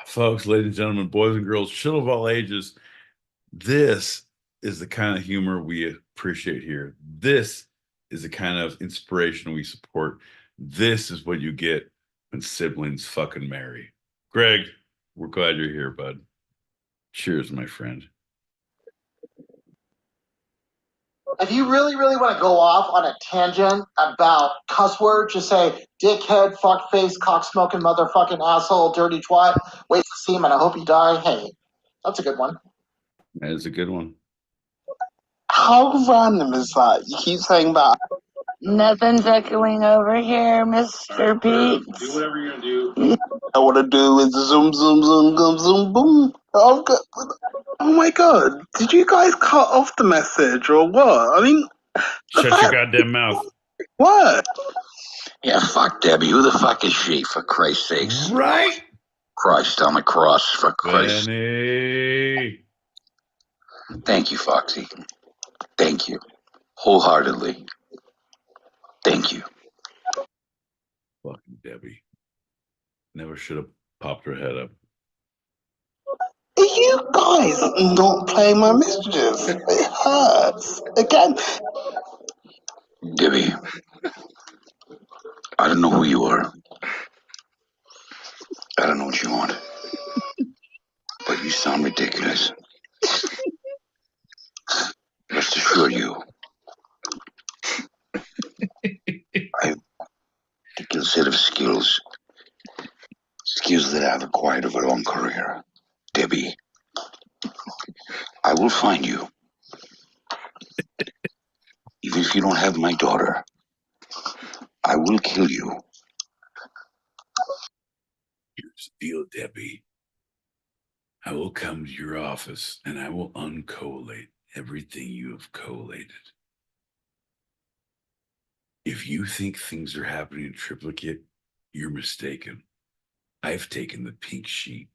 Folks, ladies and gentlemen, boys and girls, children of all ages, this is the kind of humor we appreciate here. This is the kind of inspiration we support. This is what you get when siblings fucking marry. Greg, we're glad you're here, bud. Cheers, my friend. If you really, really want to go off on a tangent about cuss words, just say dickhead, fuckface, cock-smoking, motherfucking asshole, dirty twat, waste of semen, I hope you die. Hey, that's a good one. That is a good one. How random is that? You keep saying that. Nothing's echoing over here, Mr. Pete. Do whatever you're gonna do. I want to do is zoom, zoom, zoom, zoom, zoom, boom. Oh my god! Did you guys cut off the message or what? I mean, shut your goddamn mouth. What? Yeah, fuck Debbie. Who the fuck is she, for Christ's sakes? Right? Christ on the cross, for Christ. Benny. Thank you, Foxy. Thank you. Wholeheartedly. Thank you. Fucking Debbie. Never should have popped her head up. Are you guys not playing my messages? It hurts. Again. Debbie, I don't know who you are. I don't know what you want. But you sound ridiculous. Rest assured you, I have ridiculous set of skills. Skills that I've acquired over a long career. Debbie, I will find you. Even if you don't have my daughter, I will kill you. Here's the deal, Debbie. I will come to your office and I will uncollate everything you have collated. If you think things are happening in triplicate, you're mistaken. I've taken the pink sheet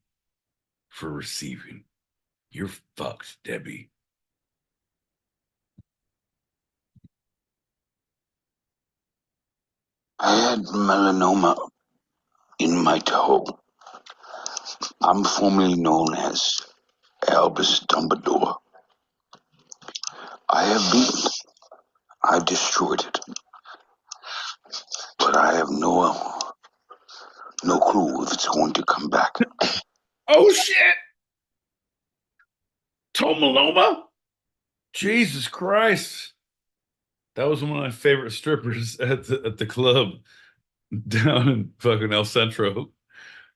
for receiving. You're fucked, Debbie. I had melanoma in my toe. I'm formerly known as Albus Dumbledore. I have beaten. I've destroyed it. But I have no clue if it's going to come back. Oh shit! Tomaloma? Jesus Christ. That was one of my favorite strippers at the club down in fucking El Centro.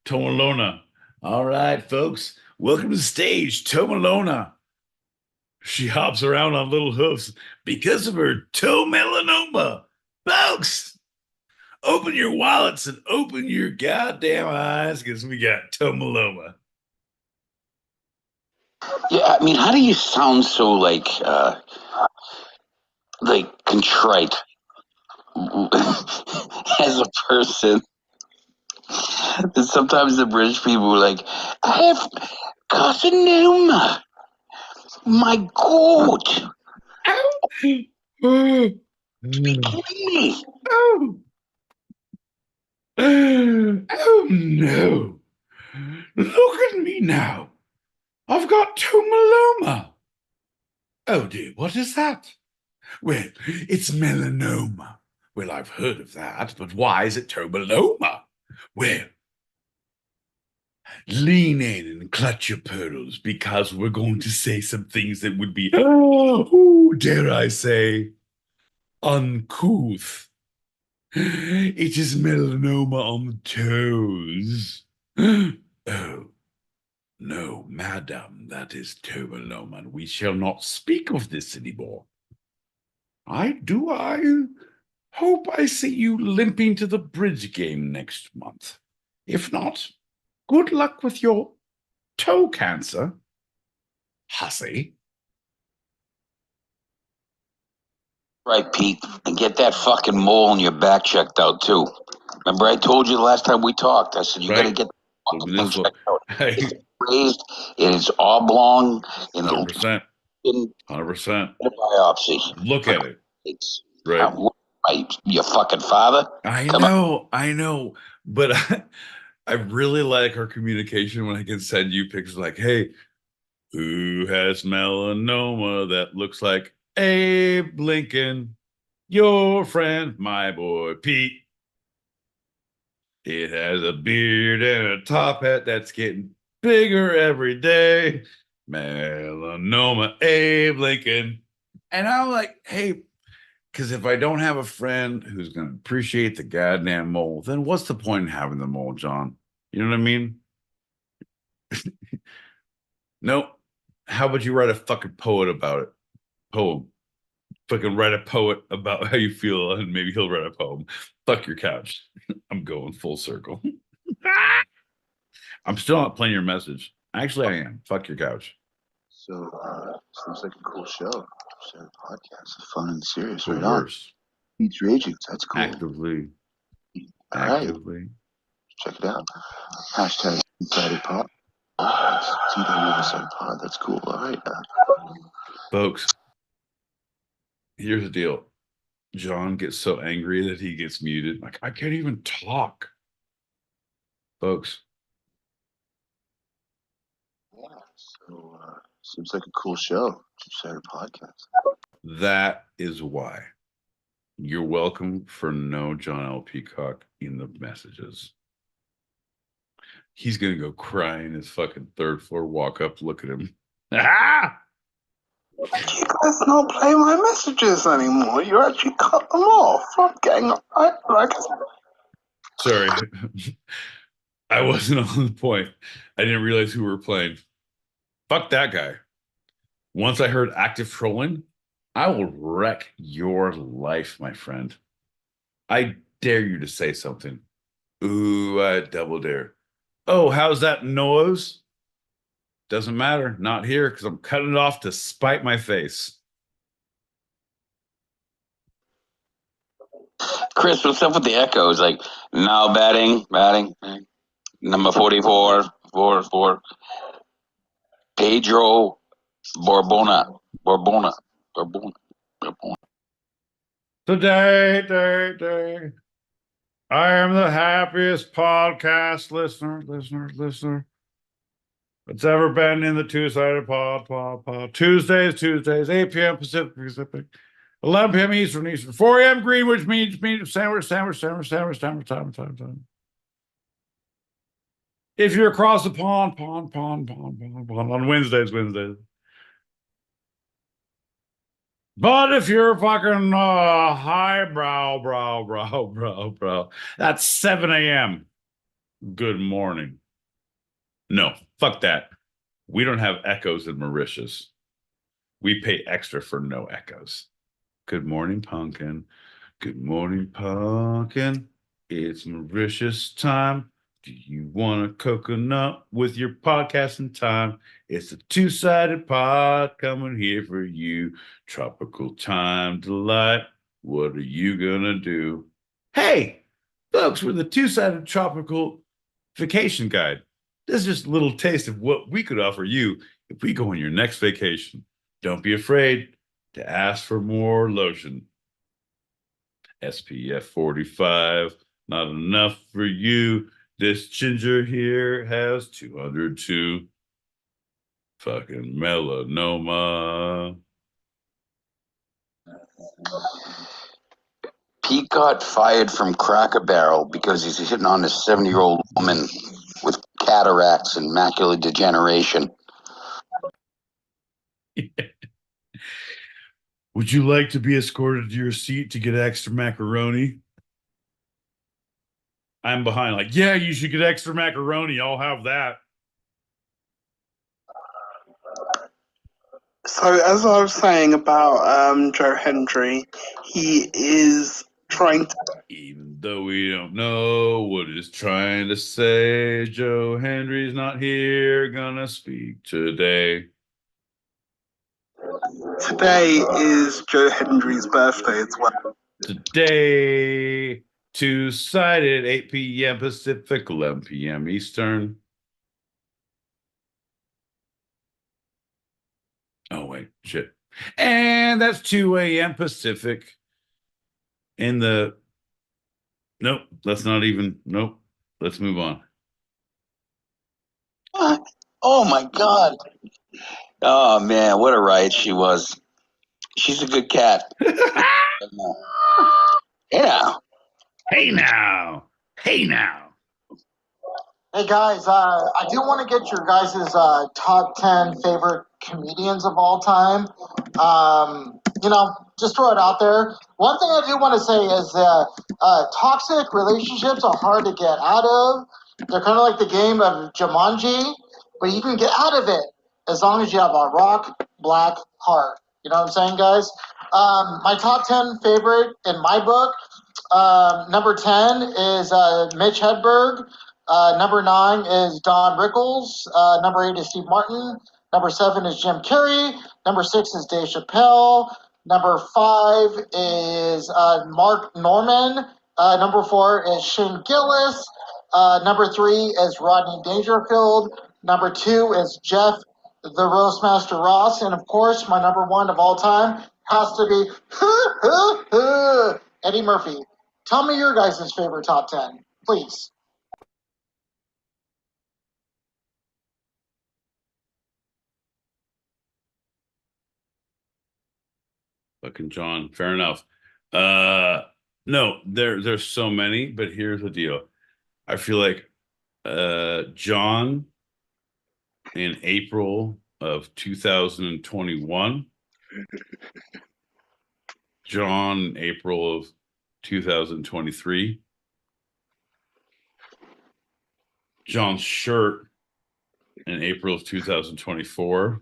Tomalona. All right, folks. Welcome to the stage, Tomalona. She hops around on little hoofs because of her toe melanoma. Folks, open your wallets and open your goddamn eyes because we got Tomaloma. Yeah, I mean, how do you sound so like contrite as a person? And sometimes the British people are like, I have carcinoma. My God. Be kidding me. Oh. Oh no. Look at me now. I've got tomaloma. Oh dear, what is that? Well, it's melanoma. Well, I've heard of that, but why is it tomaloma? Well, lean in and clutch your pearls because we're going to say some things that would be, dare I say, uncouth. It is melanoma on the toes. Oh, no, madam, that is tomaloma, and we shall not speak of this anymore. I hope I see you limping to the bridge game next month. If not, good luck with your toe cancer, hussy. Right, Pete, and get that fucking mole in your back checked out too. Remember I told you the last time we talked, I said you gotta get the fucking thing checked out. It's raised, it is oblong, and 100%. 100%. biopsy. Look at it. It's right. Your fucking father? I Come know. But I really like our communication when I can send you pictures like, hey, who has melanoma that looks like Abe Lincoln? Your friend, my boy Pete. It has a beard and a top hat that's getting bigger every day. Melanoma, Abe Lincoln. And I'm like, hey, because if I don't have a friend who's going to appreciate the goddamn mole, then what's the point in having the mole, John? You know what I mean? Nope. How about you write a fucking poet about it? Poem. Fucking write a poet about how you feel, and maybe he'll write a poem. Fuck your couch. I'm going full circle. I'm still not playing your message. Actually, I am. Fuck your couch. So, seems like a cool show. So, podcast, fun and serious, The right worst. on. Meet your agents, that's cool. Actively. All right. Actively. Check it out. Hashtag Insider Pod. Pod. That's cool. All right. Folks, here's the deal. John gets so angry that he gets muted. Like, I can't even talk. Folks. Yeah. So, seems like a cool show. Two-sided podcast. That is why. You're welcome for no John L. Peacock in the messages. He's going to go crying his fucking third floor, walk up, look at him. Ah! You guys don't play my messages anymore. You actually cut them off. I'm getting like Sorry. I wasn't on the point. I didn't realize who we were playing. Fuck that guy. Once I heard active trolling, I will wreck your life, my friend. I dare you to say something. Ooh, I double dare. Oh, how's that nose? Doesn't matter. Not here because I'm cutting it off to spite my face. Chris, what's up with the echoes? Like now batting. Number 44, 4. Pedro Borbona. Today, I am the happiest podcast listener that's ever been in the two-sided pod. Tuesdays, 8 p.m. Pacific, 11 p.m. Eastern, 4 a.m. Greenwich means sandwich time. If you're across the pond on Wednesdays. But if you're fucking brow, that's 7 a.m. Good morning. No, fuck that. We don't have echoes in Mauritius. We pay extra for no echoes. Good morning, pumpkin. Good morning, pumpkin. It's Mauritius time. Do you want a coconut with your podcasting time? It's a two-sided pod coming here for you. Tropical time delight. What are you gonna do? Hey, folks, we're the two-sided tropical vacation guide. This is just a little taste of what we could offer you if we go on your next vacation. Don't be afraid to ask for more lotion. SPF 45, not enough for you. This ginger here has 202. Fucking melanoma. Pete got fired from Cracker Barrel because he's hitting on a 70-year-old woman with cataracts and macular degeneration. Would you like to be escorted to your seat to get extra macaroni? I'm behind, like, yeah, you should get extra macaroni. I'll have that. So, as I was saying about Joe Hendry, he is trying to. Even though we don't know what it's trying to say, Joe Henry's not here, gonna speak today. Today is Joe Hendry's birthday as well. Today, two-sided, 8 p.m. Pacific, 11 p.m. Eastern. Oh, wait, shit. And that's 2 a.m. Pacific in the... Nope, let's not even... Nope, let's move on. What? Oh, my God. Oh, man, what a riot she was. She's a good cat. Yeah. Hey now. Hey guys, I do want to get your guys' top 10 favorite comedians of all time. Just throw it out there. One thing I do want to say is toxic relationships are hard to get out of. They're kind of like the game of Jumanji, but you can get out of it as long as you have a rock black heart. You know what I'm saying, guys? My top 10 favorite in my book, number 10 is Mitch Hedberg. Number 9 is Don Rickles. Number 8 is Steve Martin. Number 7 is Jim Carrey. Number 6 is Dave Chappelle. Number 5 is Mark Norman. Number 4 is Shane Gillis. Number 3 is Rodney Dangerfield. Number 2 is Jeff the Roastmaster Ross. And of course, my number 1 of all time has to be Eddie Murphy. Tell me your guys' favorite top 10, please. Fucking John, fair enough. No, there's so many, but here's the deal. I feel like John in April of 2021, John in April of 2023, John's shirt in April of 2024.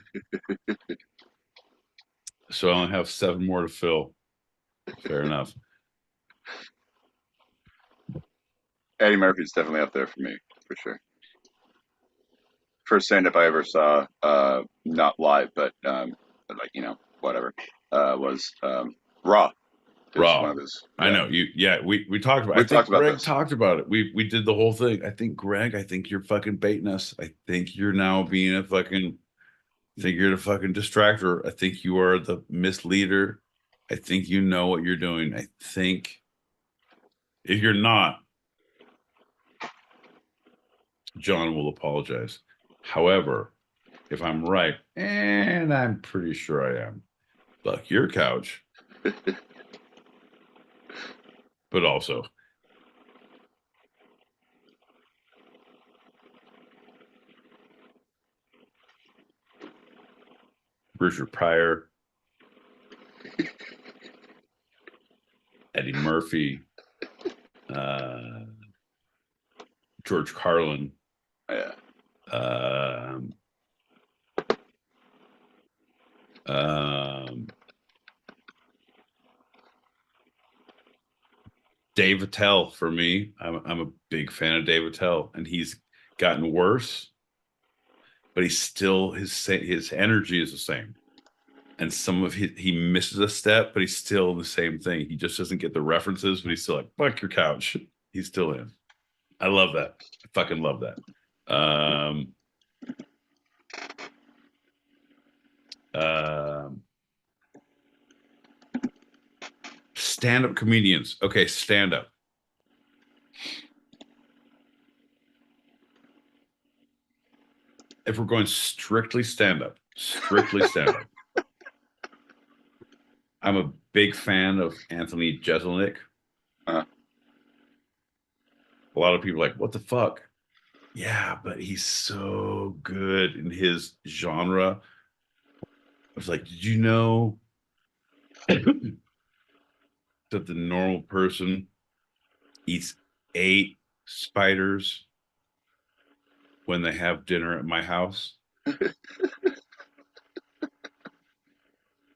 So I only have 7 more to fill. Fair enough. Eddie Murphy's definitely up there for me, for sure. First stand-up I ever saw, not live, but like, you know, whatever, was Raw. Raw. One of his, I know you. Yeah, we talked about. I think Greg talked about it. We did the whole thing. I think Greg. I think you're fucking baiting us. I think you're now being a fucking. I think you're the fucking distractor. I think you are the misleader. I think you know what you're doing. I think if you're not, John will apologize. However, if I'm right, and I'm pretty sure I am, fuck your couch. But also, Richard Pryor, Eddie Murphy, George Carlin, Dave Attell for me. I'm a big fan of Dave Attell, and he's gotten worse, but he's still his energy is the same. And some of he misses a step, but he's still the same thing. He just doesn't get the references, but he's still like, fuck your couch. He's still in. I love that. I fucking love that. Stand-up comedians. Okay, stand-up. If we're going strictly stand-up, I'm a big fan of Anthony Jeselnik. A lot of people are like, what the fuck? Yeah, but he's so good in his genre. I was like, did you know that the normal person eats 8 spiders when they have dinner at my house?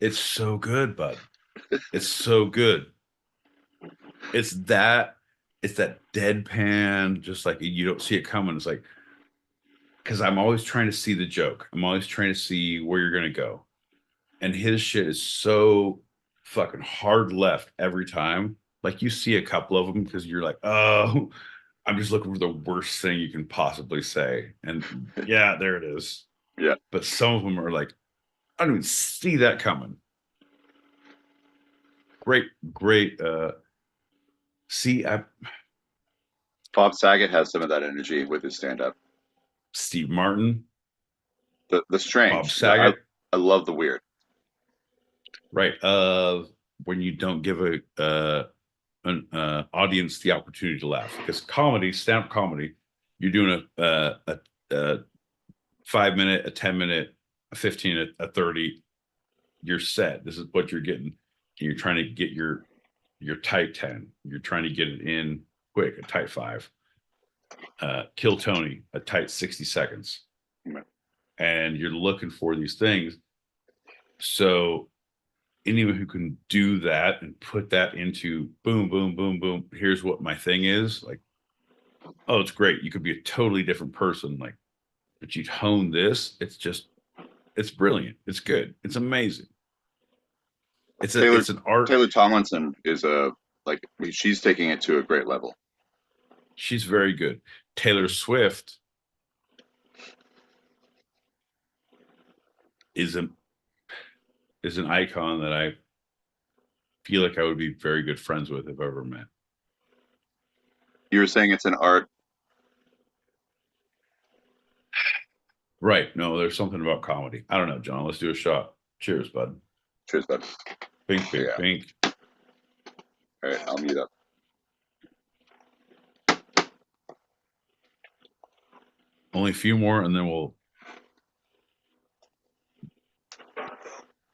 It's so good, bud. It's so good. It's that deadpan, just like you don't see it coming. It's like, because I'm always trying to see the joke. I'm always trying to see where you're gonna go. And his shit is so fucking hard left every time. Like you see a couple of them because you're like, oh, I'm just looking for the worst thing you can possibly say. And yeah, there it is. Yeah. But some of them are like, I don't even see that coming. Great. Bob Saget has some of that energy with his stand-up. Steve Martin. The strange. Bob Saget. I love the weird. Right. When you don't give an audience the opportunity to laugh, because comedy, stand-up comedy, you're doing a 5-minute, a 10-minute, a 15, a 30. You're set. This is what you're getting. You're trying to get your tight 10. You're trying to get it in quick, a tight 5. Kill Tony, a tight 60 seconds. And you're looking for these things. So anyone who can do that and put that into boom, boom, boom, boom, here's what my thing is, like, oh, it's great. You could be a totally different person, like, but you'd hone this. It's brilliant. It's good. It's amazing. It's an art. Taylor Tomlinson is she's taking it to a great level. She's very good. Taylor Swift is an icon that I feel like I would be very good friends with if I ever met. You were saying it's an art. Right. No, there's something about comedy. I don't know, John. Let's do a shot. Cheers, bud. Cheers, bud. Pink. All right, I'll mute up. Only a few more, and then we'll.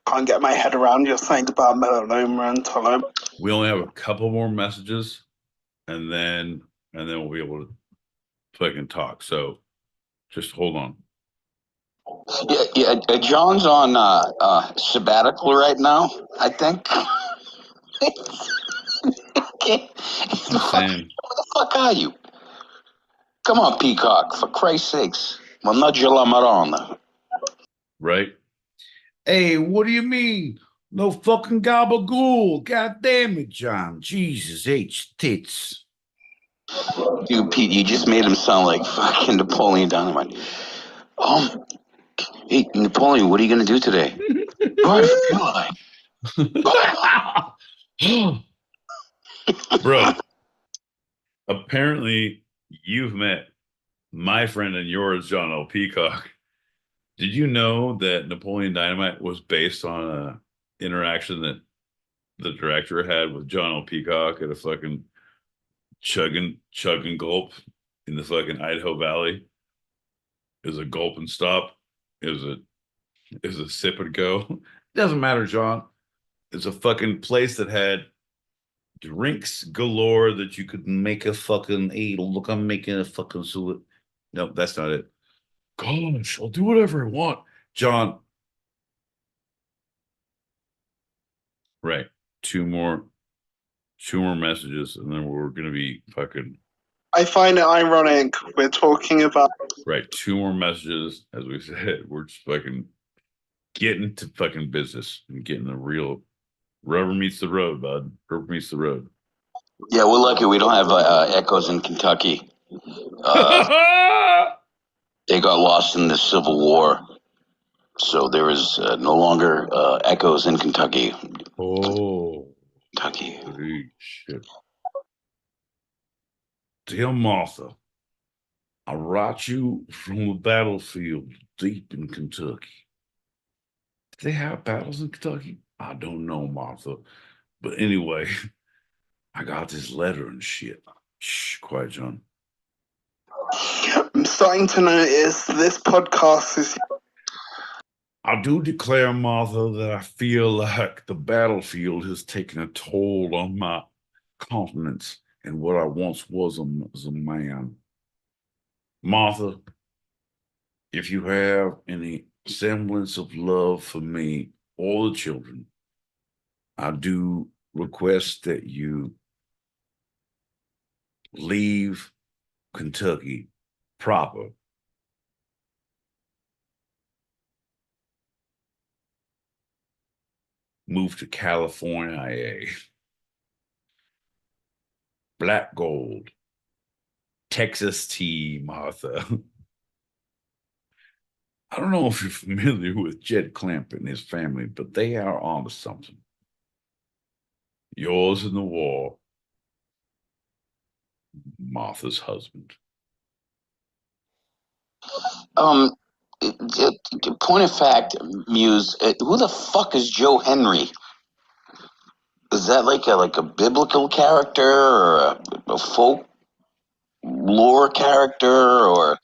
Can't get my head around your thing about melanoma and Tolo. We only have a couple more messages, and then we'll be able to fucking talk. So just hold on. Yeah. John's on sabbatical right now, I think. Okay. Sam. Where the fuck are you? Come on, Peacock, for Christ's sakes. Managgia la Maronna. Right? Hey, what do you mean? No fucking gabagool. God damn it, John. Jesus H tits. Dude, Pete, you just made him sound like fucking Napoleon Dynamite. Hey, Napoleon, what are you going to do today? Bro, apparently you've met my friend and yours, John L. Peacock. Did you know that Napoleon Dynamite was based on a interaction that the director had with John L. Peacock at a fucking chug and gulp in the fucking Idaho Valley? It was a gulp and stop. It was a sip and go. Doesn't matter, John. It's a fucking place that had drinks galore that you could make a fucking, hey, look, I'm making a fucking suet. No, that's not it. Gosh, I'll do whatever I want. John. Right. Two more messages, and then we're gonna be fucking I find it ironic we're talking about. right. Two more messages, as we said. We're just fucking getting to fucking business and getting the real rubber meets the road, bud. Rubber meets the road. Yeah, we're lucky we don't have echoes in Kentucky. They got lost in the Civil War, so there is no longer echoes in Kentucky. Oh, Kentucky. Holy shit. Dear Martha, I write you from a battlefield deep in Kentucky. Do they have battles in Kentucky? I don't know, Martha. But anyway, I got this letter and shit. Shh, quiet, John. I'm starting to notice this podcast is. I do declare, Martha, that I feel like the battlefield has taken a toll on my confidence and what I once was as a man. Martha, if you have any semblance of love for me or the children, I do request that you leave Kentucky proper. Move to California, Black Gold, Texas tea, Martha. I don't know if you're familiar with Jed Clampett and his family, but they are onto something. Yours in the war, Martha's husband. Point of fact, Muse, who the fuck is Joe Henry? Is that like a biblical character or a folk lore character or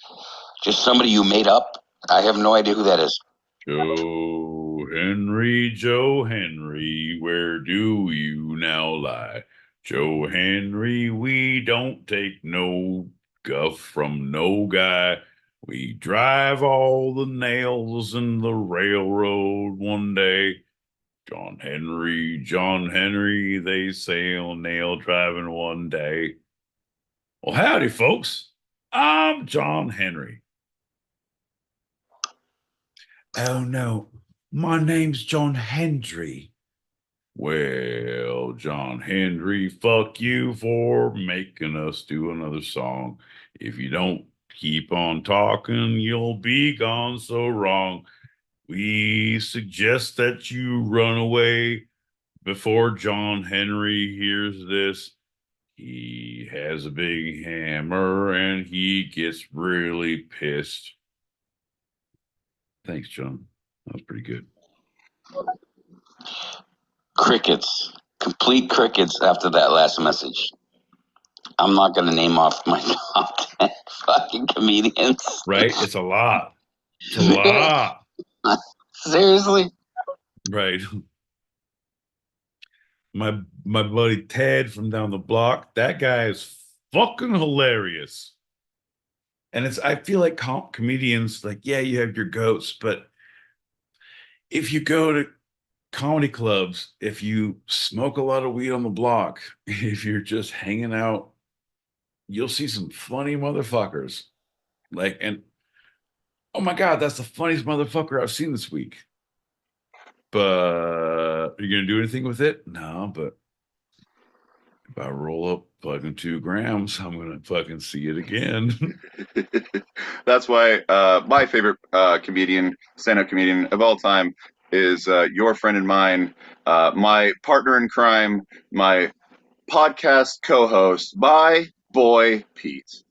just somebody you made up? I have no idea who that is. Joe Henry, where do you now lie? Joe Henry, we don't take no guff from no guy. We drive all the nails in the railroad one day. John Henry, they sail nail driving one day. Well, howdy, folks. I'm John Henry. Oh, no. My name's John Hendry. Well, John Hendry, fuck you for making us do another song. If you don't keep on talking, you'll be gone so wrong. We suggest that you run away before John Henry hears this. He has a big hammer and he gets really pissed. Thanks, John. That was pretty good. Crickets. Complete crickets after that last message. I'm not going to name off my top 10 fucking comedians. Right? It's a lot. It's a lot. Seriously? Right. My buddy Ted from down the block, that guy is fucking hilarious. And I feel like comedians, like, yeah, you have your goats, but if you go to comedy clubs, if you smoke a lot of weed on the block, if you're just hanging out, you'll see some funny motherfuckers. Like, and oh my God, that's the funniest motherfucker I've seen this week. But are you gonna do anything with it? No, but if I roll up fucking 2 grams, I'm gonna fucking see it again. That's why my favorite stand-up comedian of all time is your friend and mine, my partner in crime, my podcast co-host, my boy Pete.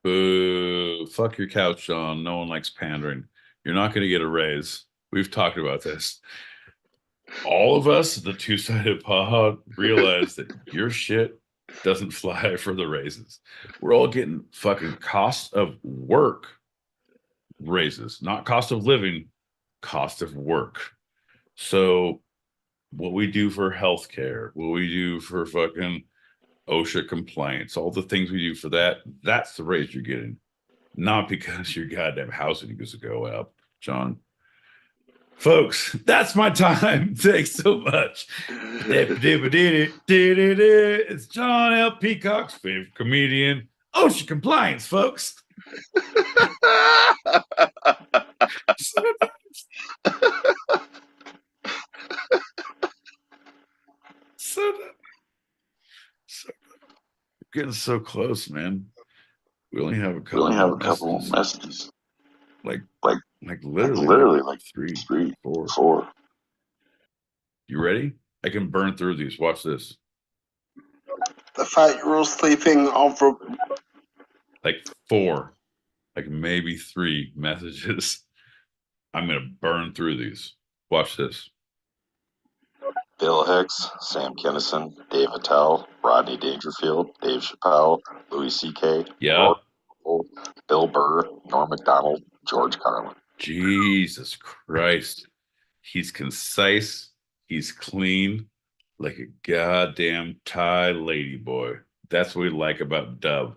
Boo, fuck your couch, Sean. No one likes pandering. You're not gonna get a raise. We've talked about this. All of us, the two-sided pod, realize that your shit doesn't fly for the raises. We're all getting fucking cost of work raises, not cost of living, cost of work. So what we do for healthcare, what we do for fucking OSHA compliance, all the things we do for that, that's the raise you're getting. Not because your goddamn housing is to go up, John. Folks, that's my time. Thanks so much. It's John L. Peacock's favorite comedian, OSHA compliance, folks. So getting so close, man. We only have a couple messages. Like literally like three, four. You ready? I can burn through these. Watch this. The fact you're all sleeping over. Like 4, like maybe 3 messages. I'm gonna burn through these. Watch this. Bill Hicks, Sam Kinison, Dave Attell, Rodney Dangerfield, Dave Chappelle, Louis C.K., Yeah. Bill Burr, Norm Macdonald, George Carlin. Jesus Christ. He's concise. He's clean, like a goddamn Thai lady boy. That's what we like about Dub.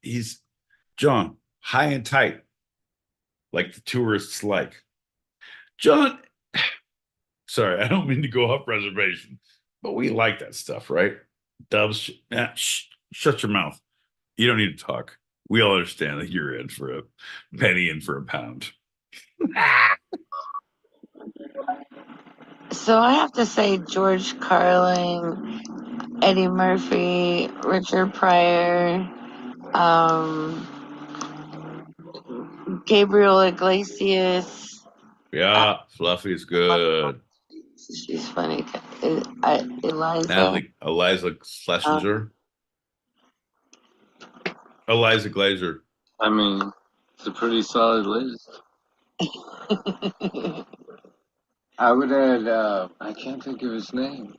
He's John, high and tight, like the tourists like. John, sorry, I don't mean to go off reservation, but we like that stuff, right? Dubs, shut your mouth. You don't need to talk. We all understand that you're in for a penny in for a pound. So I have to say George Carlin, Eddie Murphy, Richard Pryor, Gabriel Iglesias. Yeah, Fluffy's good. She's funny. Eliza. Eliza Schlesinger. Eliza Glazer. I mean, it's a pretty solid list. I would add, I can't think of his name.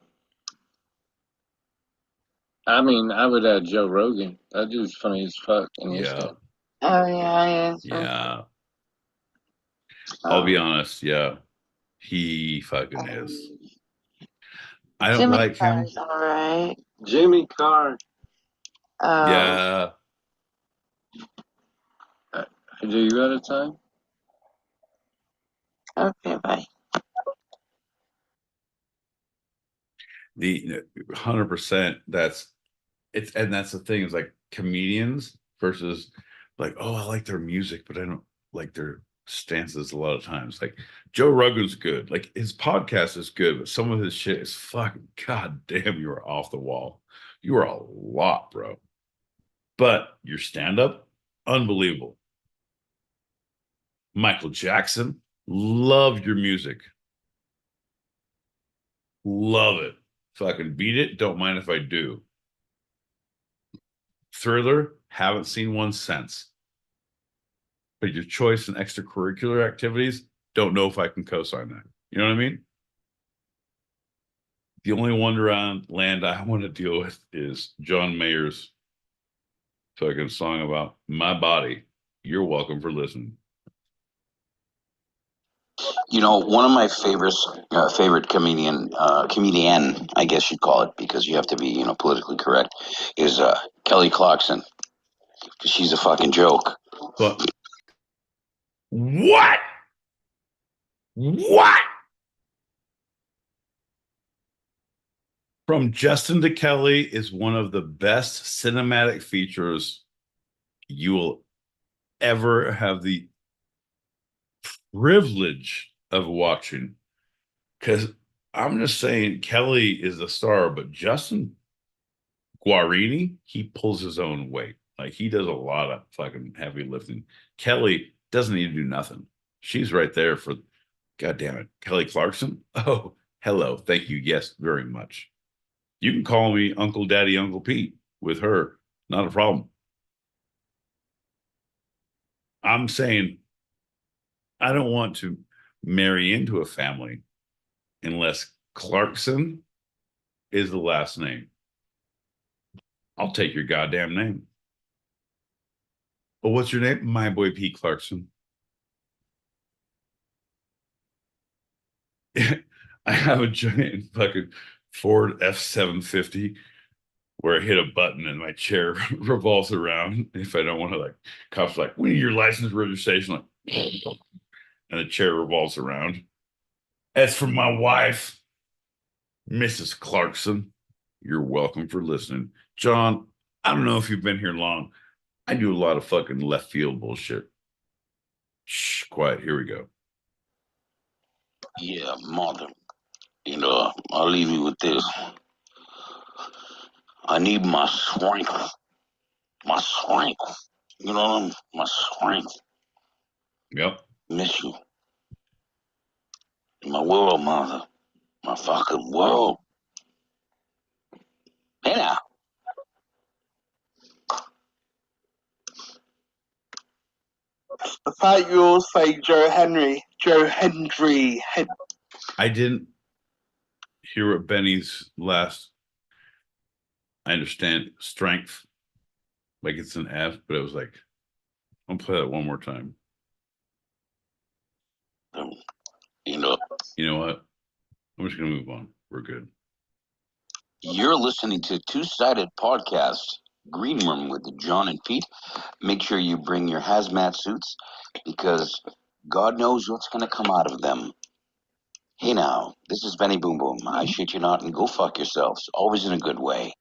I mean, I would add Joe Rogan. That dude's funny as fuck. And Yeah. Oh, yeah. Yeah. I'll be honest. Yeah. He fucking is. I don't Jimmy like him. Carr's all right. Jimmy Carr. Yeah. Do you out of time? Okay, bye. The 100%. That's the thing is like comedians versus like, oh, I like their music, but I don't like their stances a lot of times. Like Joe Rogan's good. Like his podcast is good, but some of his shit is fucking goddamn, you are off the wall. You are a lot, bro. But your stand-up, unbelievable. Michael Jackson, love your music. Love it. Fucking beat it. Don't mind if I do. Thriller, haven't seen one since. But your choice in extracurricular activities, don't know if I can co-sign that. You know what I mean? The only one around land I want to deal with is John Mayer's fucking song about my body. You're welcome for listening. You know, one of my favorite comedian, I guess you'd call it, because you have to be, politically correct, is Kelly Clarkson. 'Cause she's a fucking joke. But what? What? From Justin to Kelly is one of the best cinematic features you will ever have the privilege of watching. Because I'm just saying, Kelly is a star, but Justin Guarini, he pulls his own weight. Like, he does a lot of fucking heavy lifting. Kelly doesn't need to do nothing. She's right there for, God damn it, Kelly Clarkson. Oh, hello. Thank you. Yes, very much. You can call me Uncle Daddy, Uncle Pete with her. Not a problem. I'm saying I don't want to marry into a family unless Clarkson is the last name. I'll take your goddamn name. Well, what's your name? My boy Pete Clarkson. I have a giant fucking Ford F-750 where I hit a button and my chair revolves around. If I don't want to, like, cops like, we need your license registration, like, and the chair revolves around. As for my wife, Mrs. Clarkson, you're welcome for listening. John, I don't know if you've been here long. I do a lot of fucking left field bullshit. Shh, quiet. Here we go. Yeah, mother. I'll leave you with this. I need my strength. My strength. You know what I mean? My strength. Yep. Miss you. My world, mother. My fucking world. Hey now. I thought you all say Joe Henry. Joe Hendry. I didn't hear what Benny's last. I understand strength, like it's an F, but it was like, I'll play that one more time. You know what? I'm just gonna move on. We're good. You're listening to Two-Sided Podcast, Green Room with John and Pete. Make sure you bring your hazmat suits because God knows what's going to come out of them. Hey now, this is Benny Boom Boom. I shit you not and go fuck yourselves, always in a good way.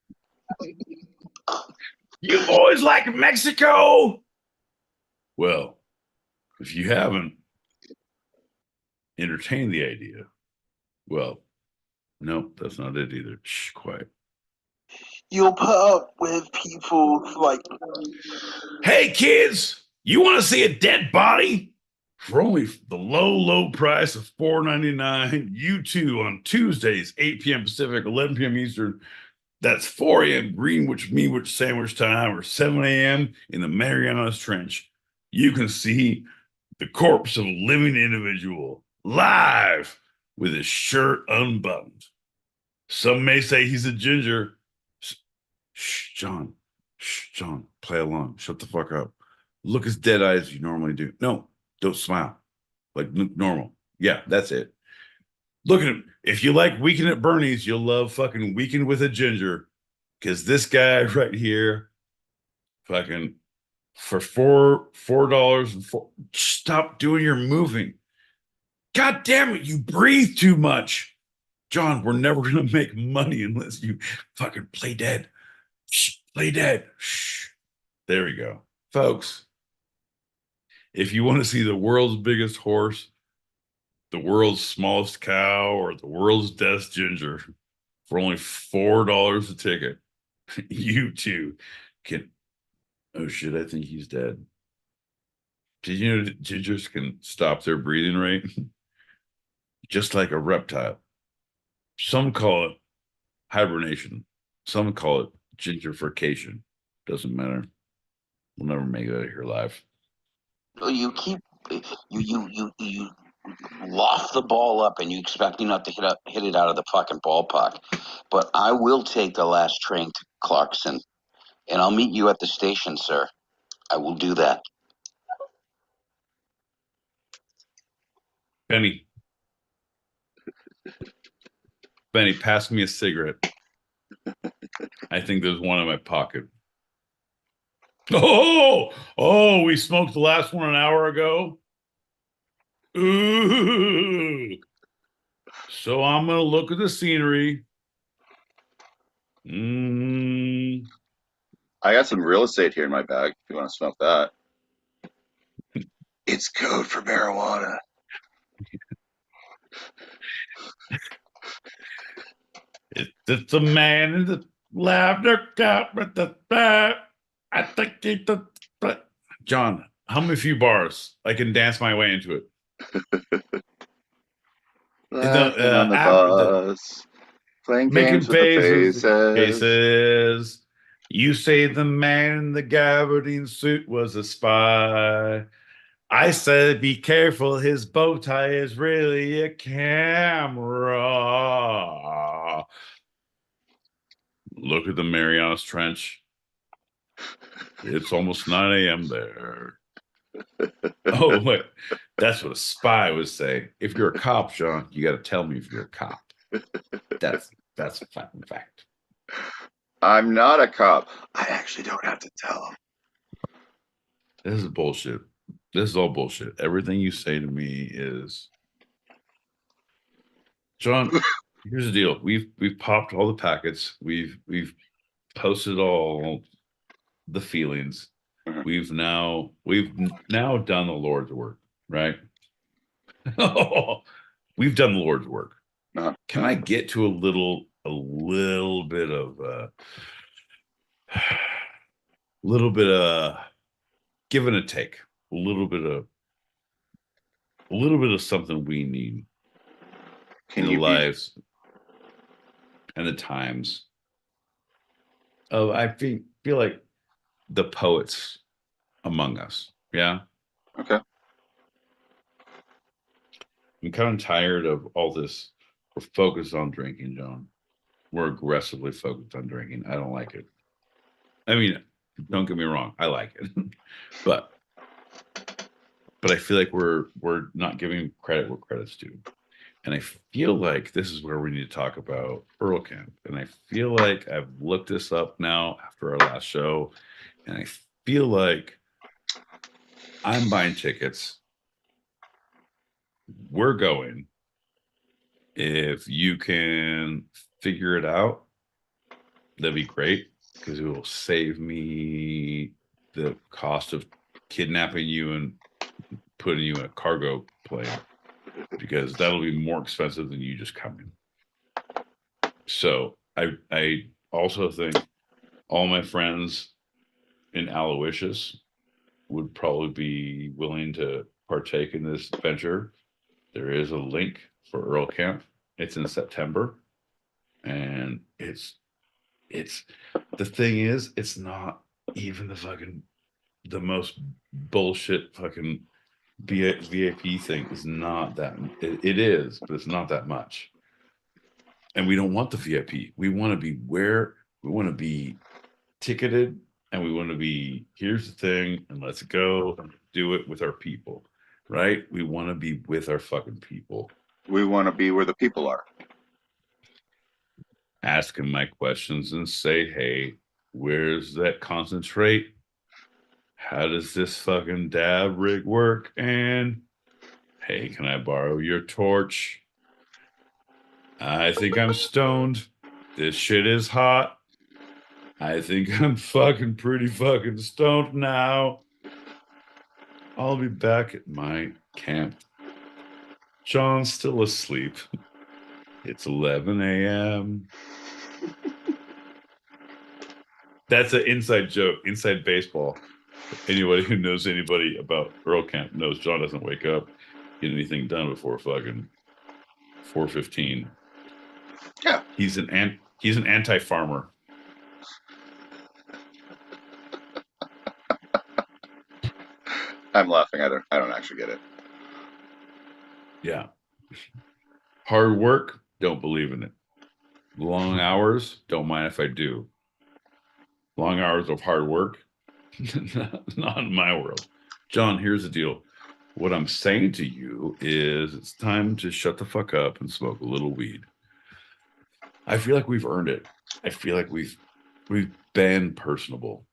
You boys like Mexico? Well, if you haven't entertained the idea, well, nope, that's not it either. Shh, quiet. You'll put up with people like, hey kids, you want to see a dead body? For only the low price of $4.99, you too on Tuesdays, 8 p.m. Pacific, 11 p.m. Eastern. That's 4 a.m. Greenwich Meanwich Sandwich time, or 7 a.m. in the Marianas Trench. You can see the corpse of a living individual live with his shirt unbuttoned. Some may say he's a ginger. Shh, John. Shh, John. Play along. Shut the fuck up. Look as dead eyes as you normally do. No, don't smile. Like normal. Yeah, that's it. Look at him. If you like Weekend at Bernie's, you'll love fucking Weekend with a Ginger. Because this guy right here, fucking for $4 and stop doing your moving. God damn it, you breathe too much. John, we're never gonna make money unless you fucking play dead. Shh, play dead. Shh. There we go. Folks, if you want to see the world's biggest horse, the world's smallest cow, or the world's deathest ginger for only $4 a ticket, you too can. Oh shit, I think he's dead. Did you know that gingers can stop their breathing rate? Just like a reptile. Some call it hibernation. Some call it gingerification. Doesn't matter. We'll never make that here live. You keep you loft the ball up and you expect me not to hit it out of the fucking ballpark. But I will take the last train to Clarkson, and I'll meet you at the station, sir. I will do that. Benny, Benny, pass me a cigarette. I think there's one in my pocket. Oh, we smoked the last one an hour ago. Ooh. So I'm going to look at the scenery. I got some real estate here in my bag if you want to smoke that. It's code for marijuana. It's a man in the lavender cap with the I think but John, hum me a few bars. I can dance my way into it. Laughing on the bus, playing games with the faces. You say the man in the gabardine suit was a spy. I said, be careful, his bow tie is really a camera. Look at the Marianas Trench. It's almost 9 a.m. there. Oh, wait. That's what a spy would say. If you're a cop, John, you got to tell me if you're a cop. That's a fact. I'm not a cop. I actually don't have to tell him. This is bullshit. This is all bullshit. Everything you say to me is, John, here's the deal. We've popped all the packets. We've posted all the feelings. We've now done the Lord's work, right? We've done the Lord's work. Can I get to a little bit of give and a take, a little bit of something we need in the lives and the times of, I feel like, the poets among us. Yeah. Okay. I'm kind of tired of all this. We're focused on drinking, John. We're aggressively focused on drinking. I don't like it. I mean, don't get me wrong. I like it. but I feel like we're not giving credit where credit's due. And I feel like this is where we need to talk about Earl Camp. And I feel like I've looked this up now after our last show. And I feel like I'm buying tickets. We're going. If you can figure it out, that'd be great, because it will save me the cost of kidnapping you and putting you in a cargo plane, because that'll be more expensive than you just coming. So I also think all my friends in Aloysius would probably be willing to partake in this venture. There is a link for Earl Camp. It's in September, and it's the thing is, it's not even the most bullshit fucking VIP thing. Is not that it is, but it's not that much. And we don't want the VIP. We want to be ticketed, and we want to be, here's the thing, and let's go and do it with our people, right? We want to be with our fucking people. We want to be where the people are. Asking my questions and say, hey, where's that concentrate? How does this fucking dab rig work? And hey, can I borrow your torch? I think I'm stoned. This shit is hot. I think I'm pretty fucking stoned now. I'll be back at my camp. John's still asleep. It's 11 a.m. That's an inside joke, inside baseball. Anybody who knows anybody about Earl Camp knows John doesn't wake up, get anything done before fucking 4:15. Yeah. He's an anti-farmer. I'm laughing. I don't actually get it. Yeah. Hard work, don't believe in it. Long hours, don't mind if I do. Long hours of hard work, not in my world. John, here's the deal. What I'm saying to you is it's time to shut the fuck up and smoke a little weed. I feel like we've earned it. I feel like we've been personable.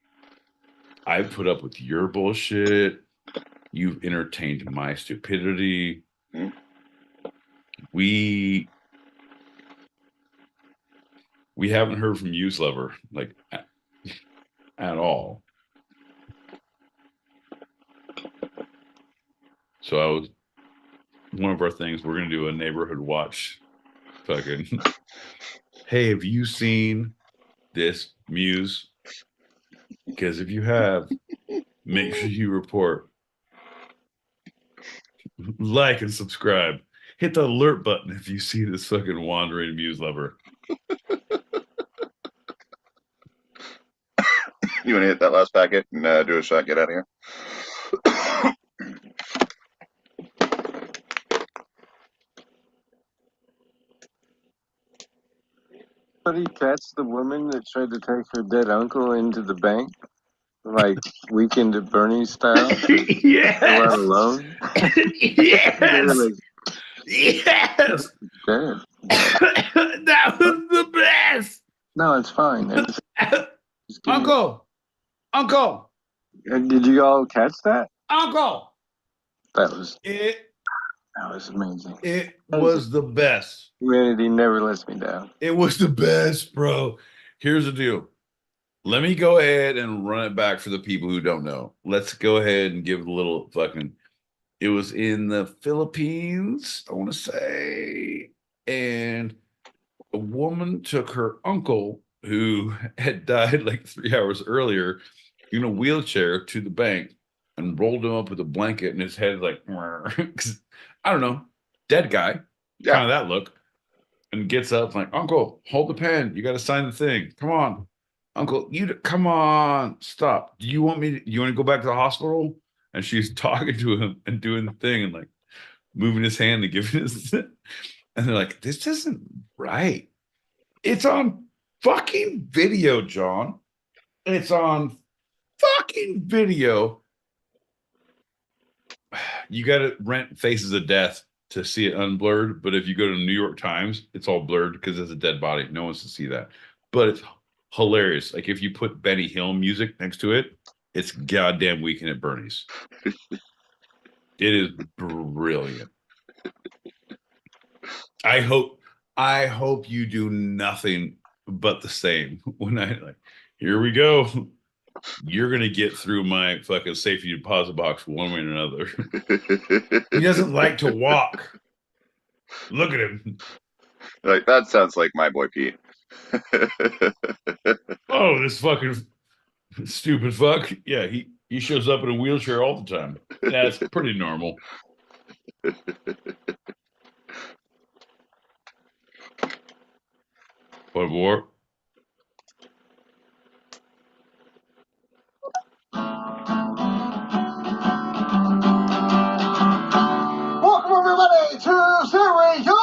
I put up with your bullshit. You've entertained my stupidity. We haven't heard from Use Lover like at all. So one of our things, we're gonna do a neighborhood watch. Fucking, hey, have you seen this Muse? Because if you have, make sure you report, like, and subscribe. Hit the alert button if you see this fucking wandering Muse lover. You want to hit that last packet and do a shot, get out of here? Somebody catch the woman that tried to take her dead uncle into the bank, like Weekend at Bernie's style? Yes. Go out alone. Yes. They were like, yes. Dead. That was the best. No, it's fine. Uncle. Did you all catch that? Uncle. That was amazing. It was the best. Humanity never lets me down. It was the best, bro. Here's the deal. Let me go ahead and run it back for the people who don't know. Let's go ahead and give a little fucking. It was in the Philippines, I want to say, and a woman took her uncle, who had died like 3 hours earlier, in a wheelchair to the bank and rolled him up with a blanket, and his head like, I don't know, dead guy, kind of that look, and gets up like, Uncle, hold the pen. You got to sign the thing. Come on, Uncle. Come on, stop. Do you want me? You want to go back to the hospital? And she's talking to him and doing the thing and like moving his hand and giving his, and they're like, this isn't right. It's on fucking video, John. It's on fucking video. You got to rent Faces of Death to see it unblurred. But if you go to New York Times, it's all blurred because it's a dead body. No one's to see that. But it's hilarious. Like if you put Benny Hill music next to it, it's goddamn Weekend at Bernie's. It is brilliant. I hope you do nothing but the same. When I like, here we go. You're gonna get through my fucking safety deposit box one way or another. He doesn't like to walk. Look at him. Like, that sounds like my boy Pete. Oh, this fucking stupid fuck. Yeah, he shows up in a wheelchair all the time. That's pretty normal. What more? Welcome everybody to Stereo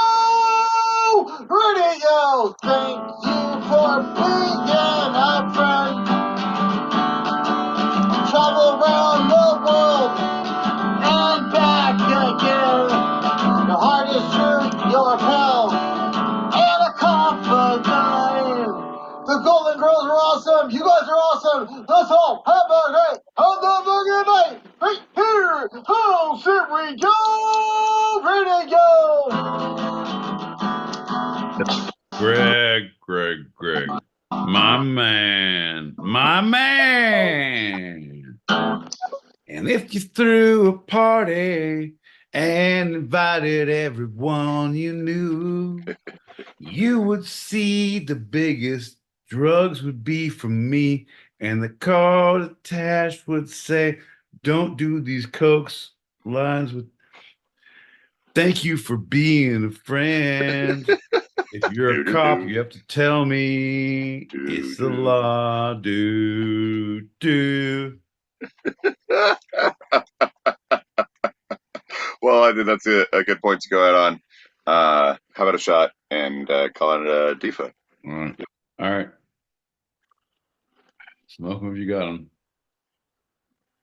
Radio. Thank you for being a friend. Travel around the world and back again. Your heart is true, your pal, and a confidant. The Golden Girls are awesome. You guys are awesome. Let's all have a great, good night. Right here. Oh, here we go. Radio. Greg. My man. And if you threw a party and invited everyone you knew, you would see the biggest drugs would be from me, and the card attached would say, don't do these cokes lines with thank you for being a friend. If you're a cop, you have to tell me it's the law, do. Well, I think that's a good point to go out on. How about a shot and call it a DEFA? All right. Smoke them if you got them.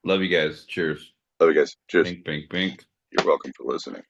Love you guys. Cheers. Love you guys. Cheers. Bink, bink, bink. You're welcome for listening.